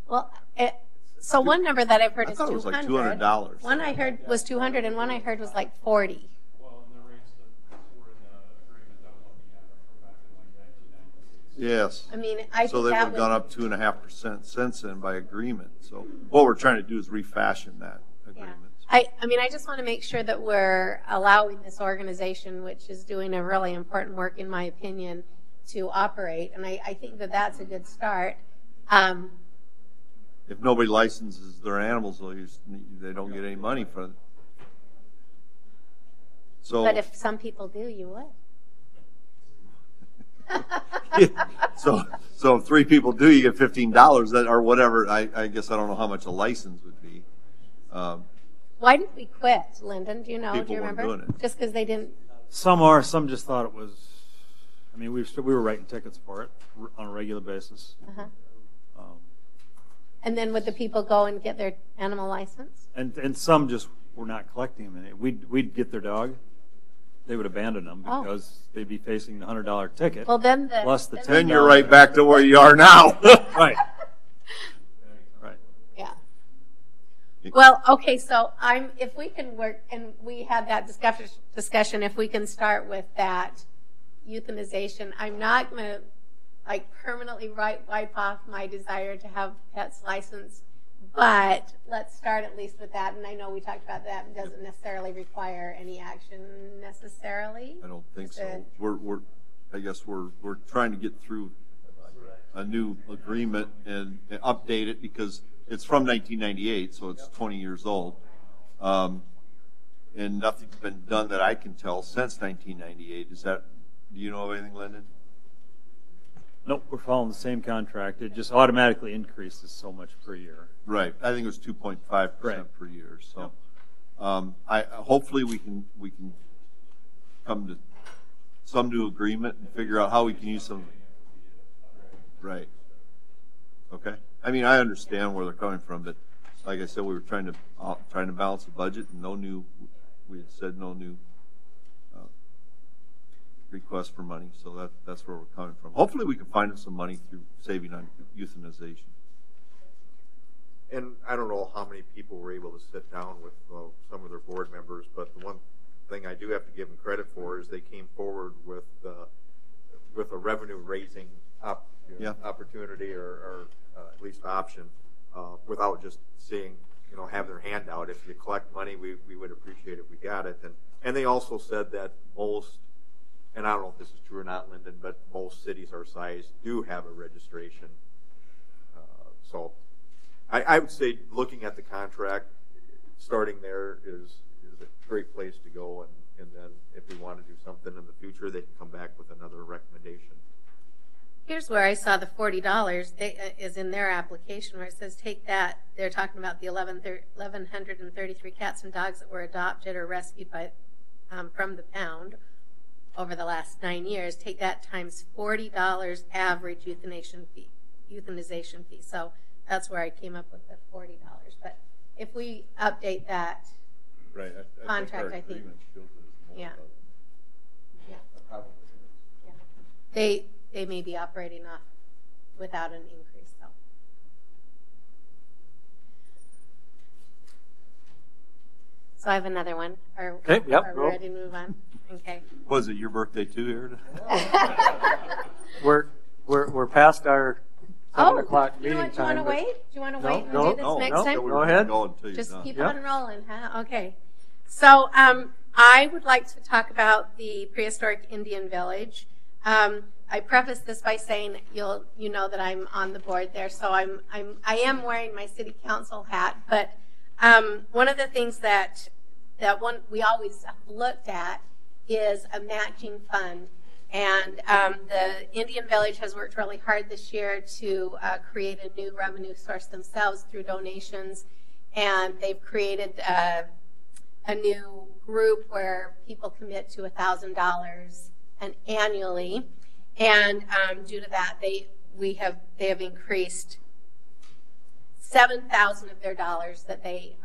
[SPEAKER 2] Well, so one number that I've heard
[SPEAKER 9] I
[SPEAKER 2] is
[SPEAKER 9] thought it
[SPEAKER 2] 200.
[SPEAKER 9] was like $200.
[SPEAKER 2] One I heard was 200, and one I heard was like 40.
[SPEAKER 9] Yes.
[SPEAKER 2] I mean, I
[SPEAKER 9] so
[SPEAKER 2] think
[SPEAKER 9] they
[SPEAKER 2] that
[SPEAKER 9] would have gone up 2.5% since then by agreement. So what we're trying to do is refashion that agreement.
[SPEAKER 2] I mean, I just want to make sure that we're allowing this organization, which is doing a really important work, in my opinion, to operate. And I think that that's a good start.
[SPEAKER 9] If nobody licenses their animals, they don't get any money for it. So,
[SPEAKER 2] but if some people do, you would.
[SPEAKER 9] so if 3 people do, you get $15 that or whatever. I guess I don't know how much a license would be.
[SPEAKER 2] Why didn't we quit, Lyndon? Do you know?
[SPEAKER 9] People
[SPEAKER 2] Do you remember?
[SPEAKER 9] weren't doing it.
[SPEAKER 2] Just because they didn't.
[SPEAKER 17] Some just thought it was. I mean, we were writing tickets for it on a regular basis.
[SPEAKER 2] Uh-huh. And then would the people go and get their animal license?
[SPEAKER 17] And some just were not collecting them. And we'd get their dog. They would abandon them because they'd be facing the $100 ticket.
[SPEAKER 2] Well, then
[SPEAKER 17] plus the $10.
[SPEAKER 9] Then you're right back to where you are now.
[SPEAKER 17] Right.
[SPEAKER 2] Yeah. Well, okay. So if we can work, and we had that discussion. If we can start with that euthanization, I'm not going to permanently wipe off my desire to have pets licensed, but let's start at least with that. And I know we talked about that. It doesn't necessarily require any action necessarily.
[SPEAKER 9] I don't think so. I guess we're trying to get through a new agreement and update it because it's from 1998, so it's 20 years old. And nothing's been done that I can tell since 1998. Do you know of anything, Lyndon?
[SPEAKER 17] Nope, we're following the same contract. It just automatically increases so much per year.
[SPEAKER 9] Right. I think it was 2.5% per year. So, hopefully we can come to some new agreement and figure out how we can use some. Right. Okay. I mean, I understand where they're coming from, but like I said, we were trying to balance the budget, and we had said no new request for money, so that's where we're coming from. Hopefully we can find some money through saving on euthanization.
[SPEAKER 7] And I don't know how many people were able to sit down with some of their board members, but the one thing I do have to give them credit for is they came forward with a revenue raising opportunity or at least option without just saying, have their hand out. If you collect money, we would appreciate it. We got it. And they also said that most, and I don't know if this is true or not, Lyndon, but most cities our size do have a registration. So I would say looking at the contract, starting there is a great place to go. And then if we want to do something in the future, they can come back with another recommendation.
[SPEAKER 2] Here's where I saw the $40 is in their application where it says take that. They're talking about the 1,133 cats and dogs that were adopted or rescued from the pound over the last 9 years. Take that times $40 average euthanization fee. So that's where I came up with the $40. But if we update that contract, I think. Yeah. They may be operating off without an increase, though. So I have another one. Are we ready to move on? Okay.
[SPEAKER 9] Was it your birthday too, Aaron?
[SPEAKER 1] We're past our 7 o'clock meeting time.
[SPEAKER 2] Do you want to wait? Do you want to wait and do this next time?
[SPEAKER 1] Go ahead.
[SPEAKER 2] Just keep on rolling, huh? Okay. So I would like to talk about the prehistoric Indian village. I preface this by saying you know that I'm on the board there, so I am wearing my city council hat. But one of the things that we always looked at is a matching fund, and the Indian Village has worked really hard this year to create a new revenue source themselves through donations, and they've created a new group where people commit to $1,000 annually. And due to that, they have increased 7,000 of their dollars that they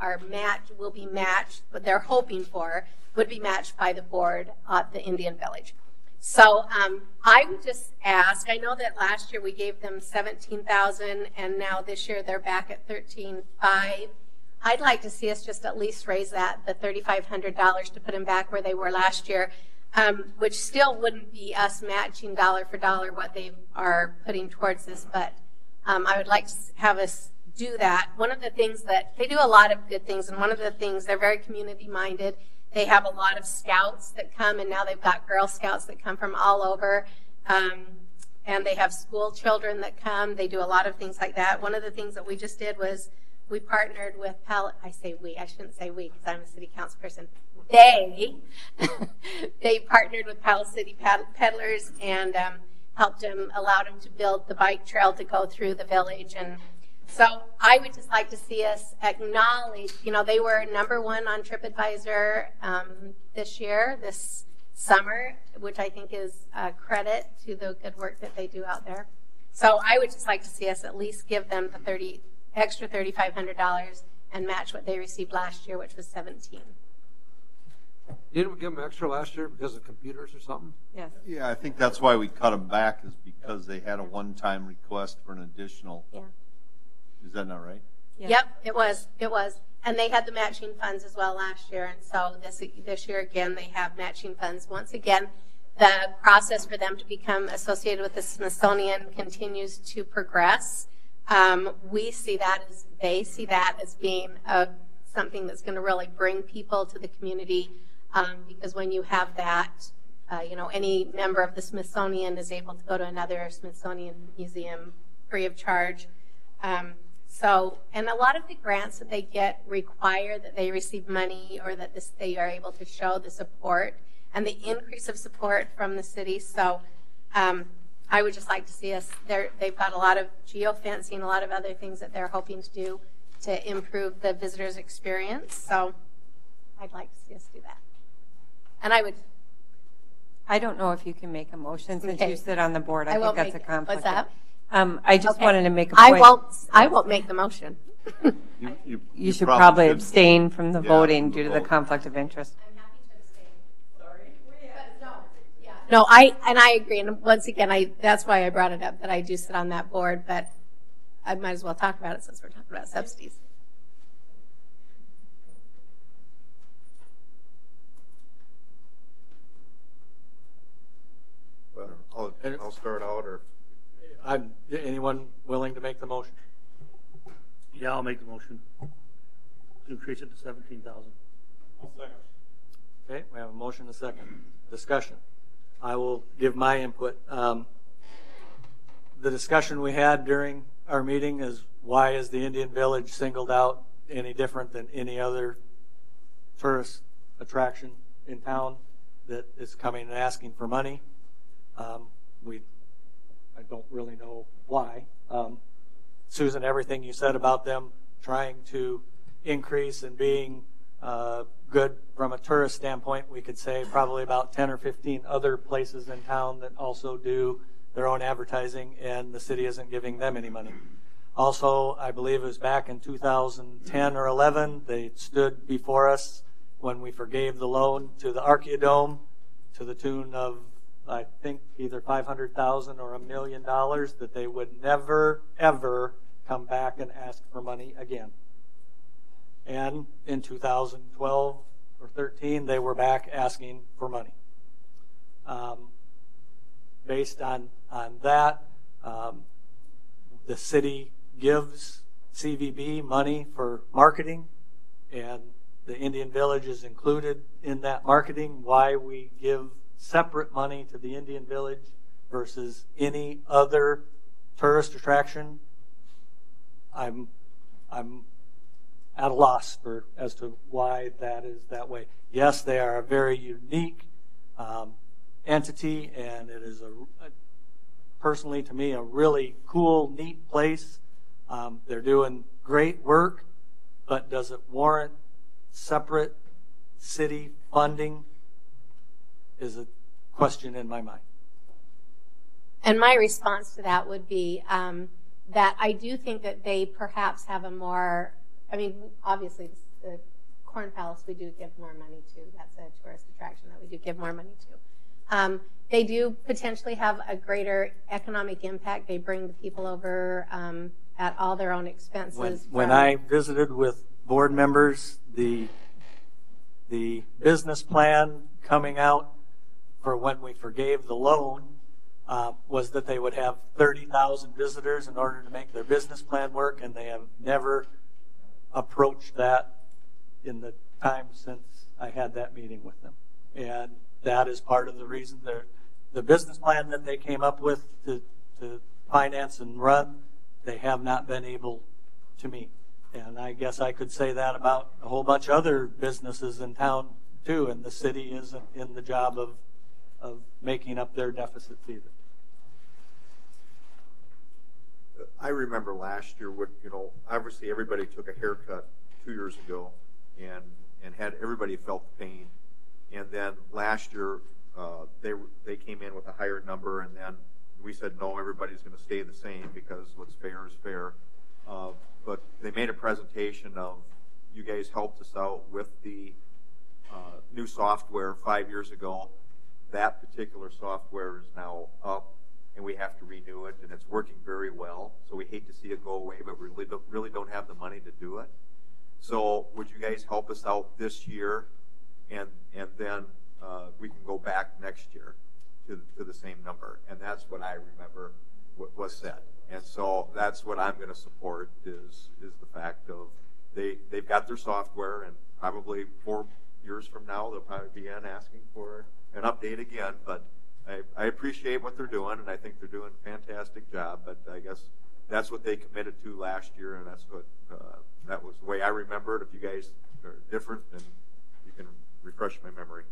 [SPEAKER 2] will be matched, but they're hoping for would be matched by the board at the Indian Village. So I would just ask, I know that last year we gave them $17,000 and now this year they're back at $13,500. I'd like to see us just at least raise that, the $3,500 to put them back where they were last year, which still wouldn't be us matching dollar for dollar what they are putting towards this, but I would like to have us do that. One of the things that, they do a lot of good things, and one of the things, they're very community minded. They have a lot of scouts that come, and now they've got Girl Scouts that come from all over, and they have school children that come. They do a lot of things like that. One of the things that we just did was we partnered with I say we, I shouldn't say we because I'm a city council person. They partnered with Palo City Peddlers and helped them, allowed them to build the bike trail to go through the village. And so I would just like to see us acknowledge, you know, they were #1 on TripAdvisor this summer, which I think is a credit to the good work that they do out there. So I would just like to see us at least give them the extra $3,500 and match what they received last year, which was $17,000.
[SPEAKER 15] Didn't we give them extra last year because of computers or something?
[SPEAKER 2] Yes.
[SPEAKER 9] Yeah, I think that's why we cut them back, is because they had a one-time request for an additional.
[SPEAKER 2] Yeah.
[SPEAKER 9] Is that not right?
[SPEAKER 2] Yeah. Yep, it was. It was. And they had the matching funds as well last year. And so this year, again, they have matching funds. Once again, the process for them to become associated with the Smithsonian continues to progress. We see that as, they see that as being something that's going to really bring people to the community, because when you have that, you know, any member of the Smithsonian is able to go to another Smithsonian museum free of charge. And a lot of the grants that they get require that they receive money, or that they are able to show the support and the increase of support from the city. So I would just like to see us, they've got a lot of geofencing, a lot of other things that they're hoping to do to improve the visitor's experience. So I'd like to see us do that. And
[SPEAKER 3] I don't know if you can make a motion since you sit on the board. I think
[SPEAKER 2] won't
[SPEAKER 3] that's a
[SPEAKER 2] make it.
[SPEAKER 3] conflict.
[SPEAKER 2] What's that?
[SPEAKER 3] I just
[SPEAKER 2] Okay.
[SPEAKER 3] wanted to make a point.
[SPEAKER 2] I won't make the motion.
[SPEAKER 3] You should probably
[SPEAKER 9] should.
[SPEAKER 3] abstain from the
[SPEAKER 9] Yeah,
[SPEAKER 3] voting
[SPEAKER 9] from the
[SPEAKER 3] due to the
[SPEAKER 9] vote.
[SPEAKER 3] conflict of interest.
[SPEAKER 2] No, I agree. And once again, that's why I brought it up, that I do sit on that board, but I might as well talk about it since we're talking about subsidies.
[SPEAKER 7] Well, I'll start out, or
[SPEAKER 1] Anyone willing to make the motion?
[SPEAKER 13] Yeah, I'll make the motion to increase it to 17,000.
[SPEAKER 1] Okay, we have a motion and a second. Discussion. I will give my input. The discussion we had during our meeting is, why is the Indian Village singled out any different than any other tourist attraction in town that is coming and asking for money? I don't really know why. Susan, everything you said about them trying to increase and being good from a tourist standpoint, we could say probably about 10 or 15 other places in town that also do their own advertising, and the city isn't giving them any money. Also, I believe it was back in 2010 or 11, they stood before us when we forgave the loan to the Archeodome to the tune of, I think, either $500,000 or $1 million, that they would never, ever come back and ask for money again. And in 2012 or 13, they were back asking for money. Based on that, the city gives CVB money for marketing, and the Indian Village is included in that marketing. Why we give separate money to the Indian Village versus any other tourist attraction, I'm at a loss as to why that is that way. Yes, they are a very unique entity, and it is personally to me a really cool, neat place. They're doing great work, but does it warrant separate city funding is a question in my mind.
[SPEAKER 2] And my response to that would be that I do think that they perhaps have a more, I mean, obviously the Corn Palace we do give more money to. That's a tourist attraction that we do give more money to. They do potentially have a greater economic impact. They bring the people over at all their own expenses.
[SPEAKER 1] When I visited with board members, the business plan coming out for when we forgave the loan was that they would have 30,000 visitors in order to make their business plan work, and they have never approached that in the time since I had that meeting with them. And that is part of the reason the business plan that they came up with to finance and run, they have not been able to meet. And I guess I could say that about a whole bunch of other businesses in town too, and the city isn't in the job of making up their deficits either.
[SPEAKER 7] I remember last year when, obviously everybody took a haircut 2 years ago and had everybody felt the pain. And then last year they came in with a higher number, and then we said, no, everybody's going to stay the same because what's fair is fair. But they made a presentation of, you guys helped us out with the new software 5 years ago. That particular software is now up, and we have to renew it, and it's working very well. So we hate to see it go away, but we really don't have the money to do it. So would you guys help us out this year, and then we can go back next year to the same number? And that's what I remember was said. And so that's what I'm going to support is the fact of they've got their software, and probably 4 years from now they'll probably be asking for an update again. But I appreciate what they're doing, and I think they're doing a fantastic job. But I guess that's what they committed to last year, and that's what that was the way I remember it. If you guys are different, then you can refresh my memory.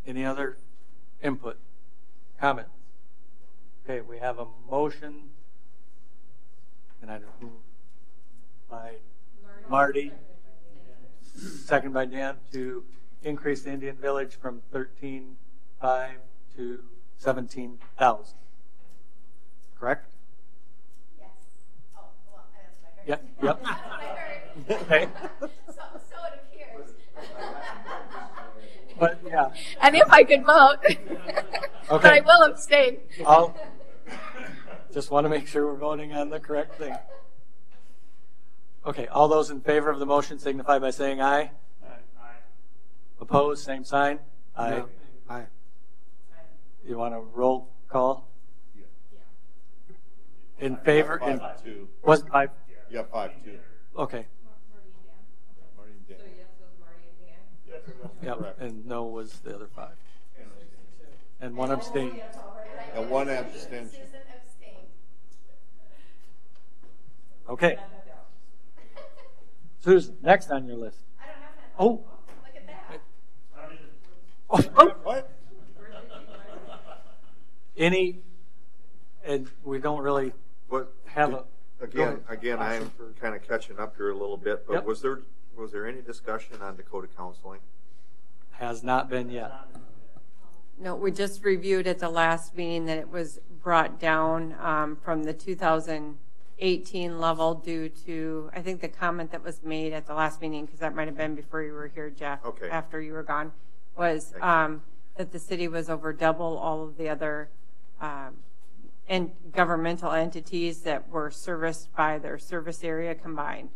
[SPEAKER 1] Any other input, comments? Okay, we have a motion, and I don't know, by Marty, second by Dan, to increase the Indian Village from 13,500 to 17,000. Correct?
[SPEAKER 2] Yes. Oh, well, that's what I heard.
[SPEAKER 1] Yep. Yep.
[SPEAKER 2] That's what I heard.
[SPEAKER 1] Okay.
[SPEAKER 2] So it appears.
[SPEAKER 1] But yeah.
[SPEAKER 2] And if I could vote, but I will abstain.
[SPEAKER 1] I'll just want to make sure we're voting on the correct thing. Okay, all those in favor of the motion signify by saying aye. Aye. Opposed, same sign. Aye.
[SPEAKER 15] No. Aye.
[SPEAKER 1] You want a roll call?
[SPEAKER 9] Yeah.
[SPEAKER 1] In favor?
[SPEAKER 9] 5-2.
[SPEAKER 1] Was it 5?
[SPEAKER 9] Yeah, 5-2.
[SPEAKER 1] Okay.
[SPEAKER 9] Marty and Dan.
[SPEAKER 2] So yes was Marty and Dan?
[SPEAKER 1] Yep.
[SPEAKER 9] Correct.
[SPEAKER 1] And no was the other 5. And one abstain.
[SPEAKER 9] And one abstention.
[SPEAKER 2] Susan abstained.
[SPEAKER 1] Okay. Susan, next on your list.
[SPEAKER 2] I don't have that.
[SPEAKER 1] Oh.
[SPEAKER 2] Look at that.
[SPEAKER 1] Oh.
[SPEAKER 9] What?
[SPEAKER 1] Any, and we don't really have a.
[SPEAKER 7] Again, I'm kind of catching up here a little bit, but
[SPEAKER 1] Yep.
[SPEAKER 7] was there any discussion on Dakota Counseling?
[SPEAKER 1] Has not been yet.
[SPEAKER 3] No, we just reviewed at the last meeting that it was brought down from the 2018 level due to, I think the comment that was made at the last meeting, because that might have been before you were here, Jeff, after you were gone, was that the city was over double all of the other and governmental entities that were serviced by their service area combined.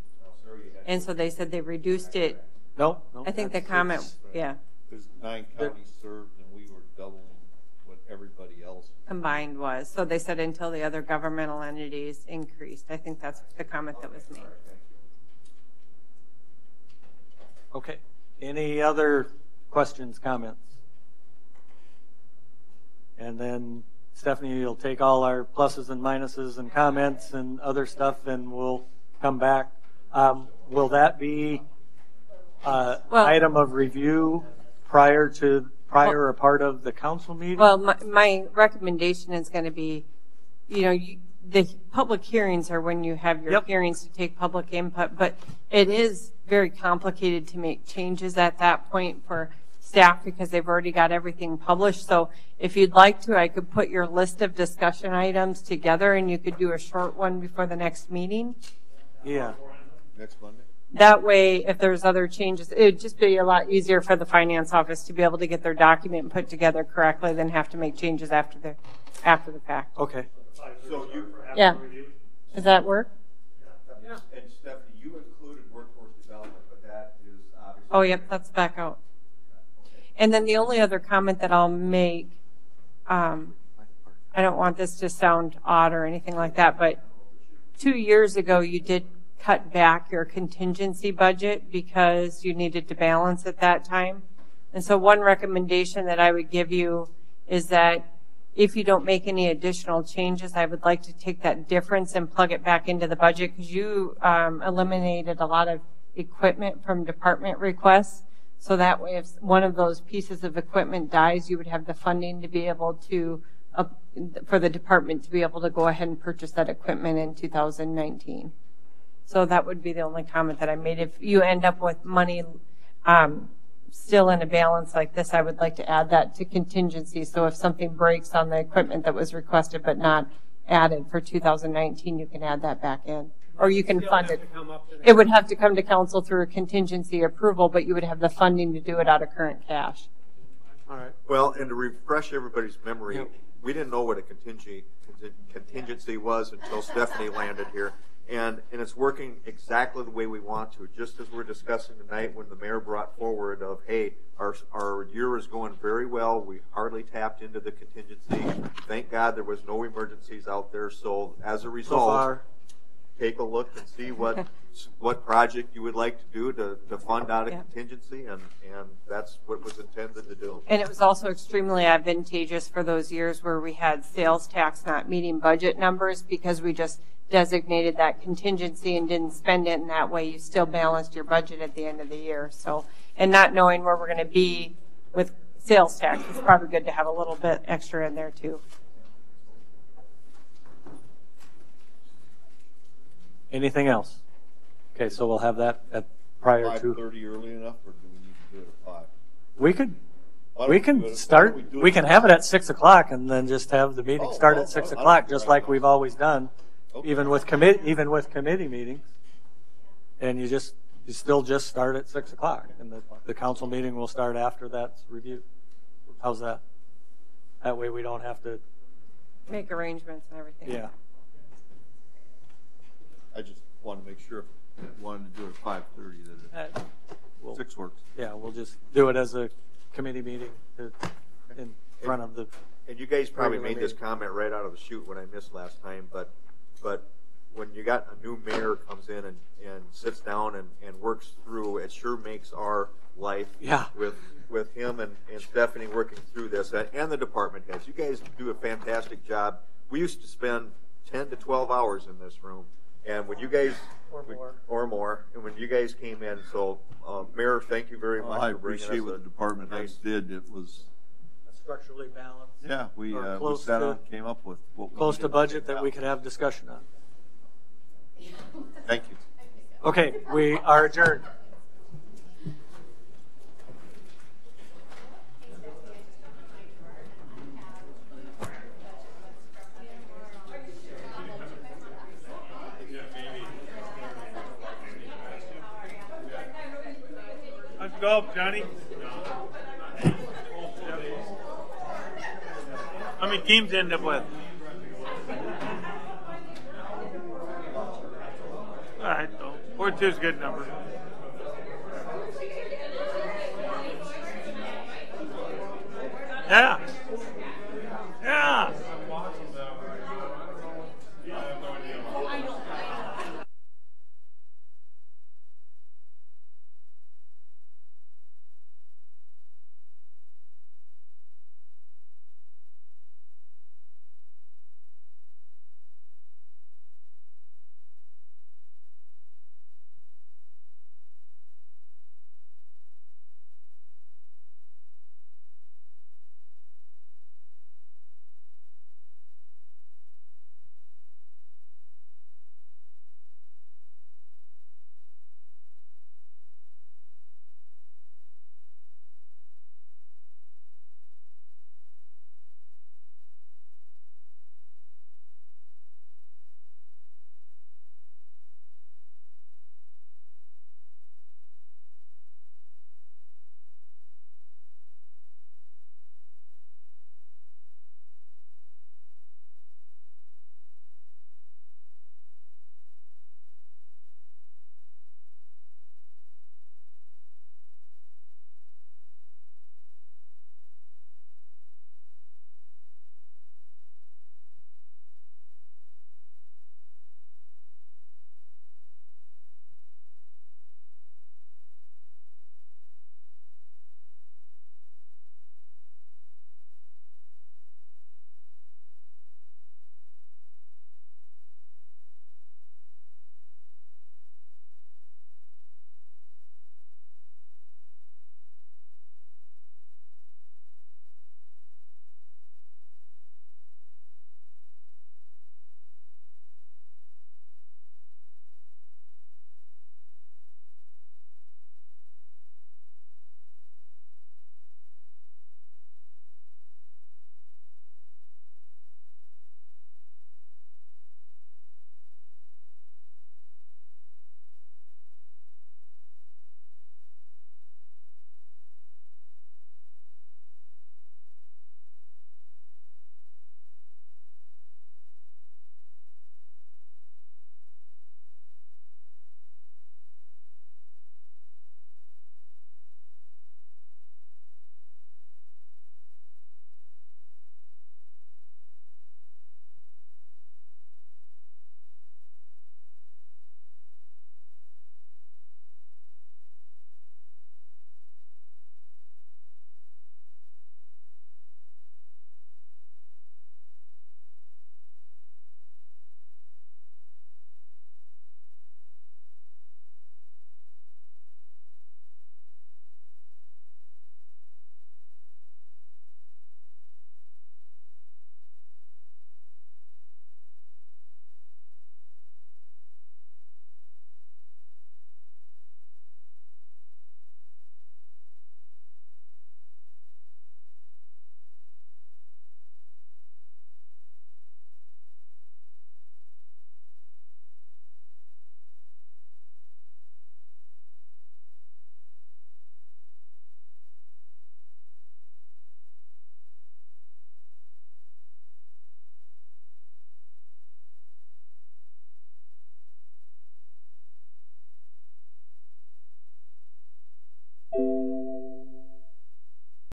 [SPEAKER 3] And so they said they reduced it.
[SPEAKER 1] No.
[SPEAKER 3] I think the comment, yeah.
[SPEAKER 9] There's 9 counties served, and we were doubling what everybody else
[SPEAKER 3] Combined was. So they said until the other governmental entities increased. I think that's the comment that was made.
[SPEAKER 1] Okay. Any other questions, comments? And then Stephanie, you'll take all our pluses and minuses and comments and other stuff, and we'll come back. Will that be item of review prior or part of the council meeting?
[SPEAKER 3] Well, my recommendation is going to be, the public hearings are when you have your hearings to take public input, but it is very complicated to make changes at that point for staff because they've already got everything published. So if you'd like to, I could put your list of discussion items together and you could do a short one before the next meeting.
[SPEAKER 1] Yeah.
[SPEAKER 9] Next Monday?
[SPEAKER 3] that way, if there's other changes, it would just be a lot easier for the finance office to be able to get their document put together correctly than have to make changes after the fact.
[SPEAKER 1] Okay.
[SPEAKER 7] So you.
[SPEAKER 3] Yeah. Does that work?
[SPEAKER 7] Yeah. And Stephanie, you included workforce development, but that is obviously.
[SPEAKER 3] Oh, yep, that's back out. And then the only other comment that I'll make, I don't want this to sound odd or anything like that, but 2 years ago you did cut back your contingency budget because you needed to balance at that time. And so one recommendation that I would give you is that if you don't make any additional changes, I would like to take that difference and plug it back into the budget, because you eliminated a lot of equipment from department requests. So that way, if one of those pieces of equipment dies, you would have the funding to be able to, for the department to be able to go ahead and purchase that equipment in 2019. So that would be the only comment that I made. If you end up with money still in a balance like this, I would like to add that to contingency. So if something breaks on the equipment that was requested but not added for 2019, you can add that back in. Or you can fund it. It would have to come to council through a contingency approval, but you would have the funding to do it out of current cash.
[SPEAKER 1] All right.
[SPEAKER 7] Well, and to refresh everybody's memory, we didn't know what a contingency was until Stephanie landed here. And it's working exactly the way we want to. Just as we're discussing tonight when the mayor brought forward of, hey, our year is going very well. We hardly tapped into the contingency. Thank God there was no emergencies out there. So as a result, take a look and see what project you would like to do to fund out a contingency, and that's what was intended to do.
[SPEAKER 3] And it was also extremely advantageous for those years where we had sales tax not meeting budget numbers, because we just designated that contingency and didn't spend it, and that way you still balanced your budget at the end of the year. So, and not knowing where we're going to be with sales tax, it's probably good to have a little bit extra in there too.
[SPEAKER 1] Anything else? Okay, so we'll have that at prior to
[SPEAKER 9] 5:30 early enough, or do we need to do it at 5?
[SPEAKER 1] We can start. We can have it at 6 o'clock and then just have the meeting start at 6 o'clock, just like we've always done, even with committee meetings. And you still just start at 6 o'clock, and the council meeting will start after that's reviewed. How's that? That way we don't have to
[SPEAKER 3] make arrangements and everything.
[SPEAKER 1] Yeah.
[SPEAKER 9] I just want to make sure if you wanted to do it at 5:30 that 6 works.
[SPEAKER 1] Yeah, we'll just do it as a committee meeting in front of the.
[SPEAKER 7] And you guys probably made this comment right out of the chute when I missed last time, but when you got a new mayor comes in and sits down and works through, it sure makes our life with him and Stephanie working through this, and the department heads. You guys do a fantastic job. We used to spend 10 to 12 hours in this room. And when you guys, or more, and when you guys came in, so Mayor, thank you very much for bringing us.
[SPEAKER 9] I appreciate what the department heads did. It was
[SPEAKER 1] structurally balanced.
[SPEAKER 9] Yeah, we sat on, came up with what we
[SPEAKER 1] close to budget that we could have discussion on.
[SPEAKER 9] Thank you.
[SPEAKER 1] Okay, we are adjourned.
[SPEAKER 18] Let's go, Johnny. How many teams end up with? All right, so 42 is a good number. Yeah. Yeah.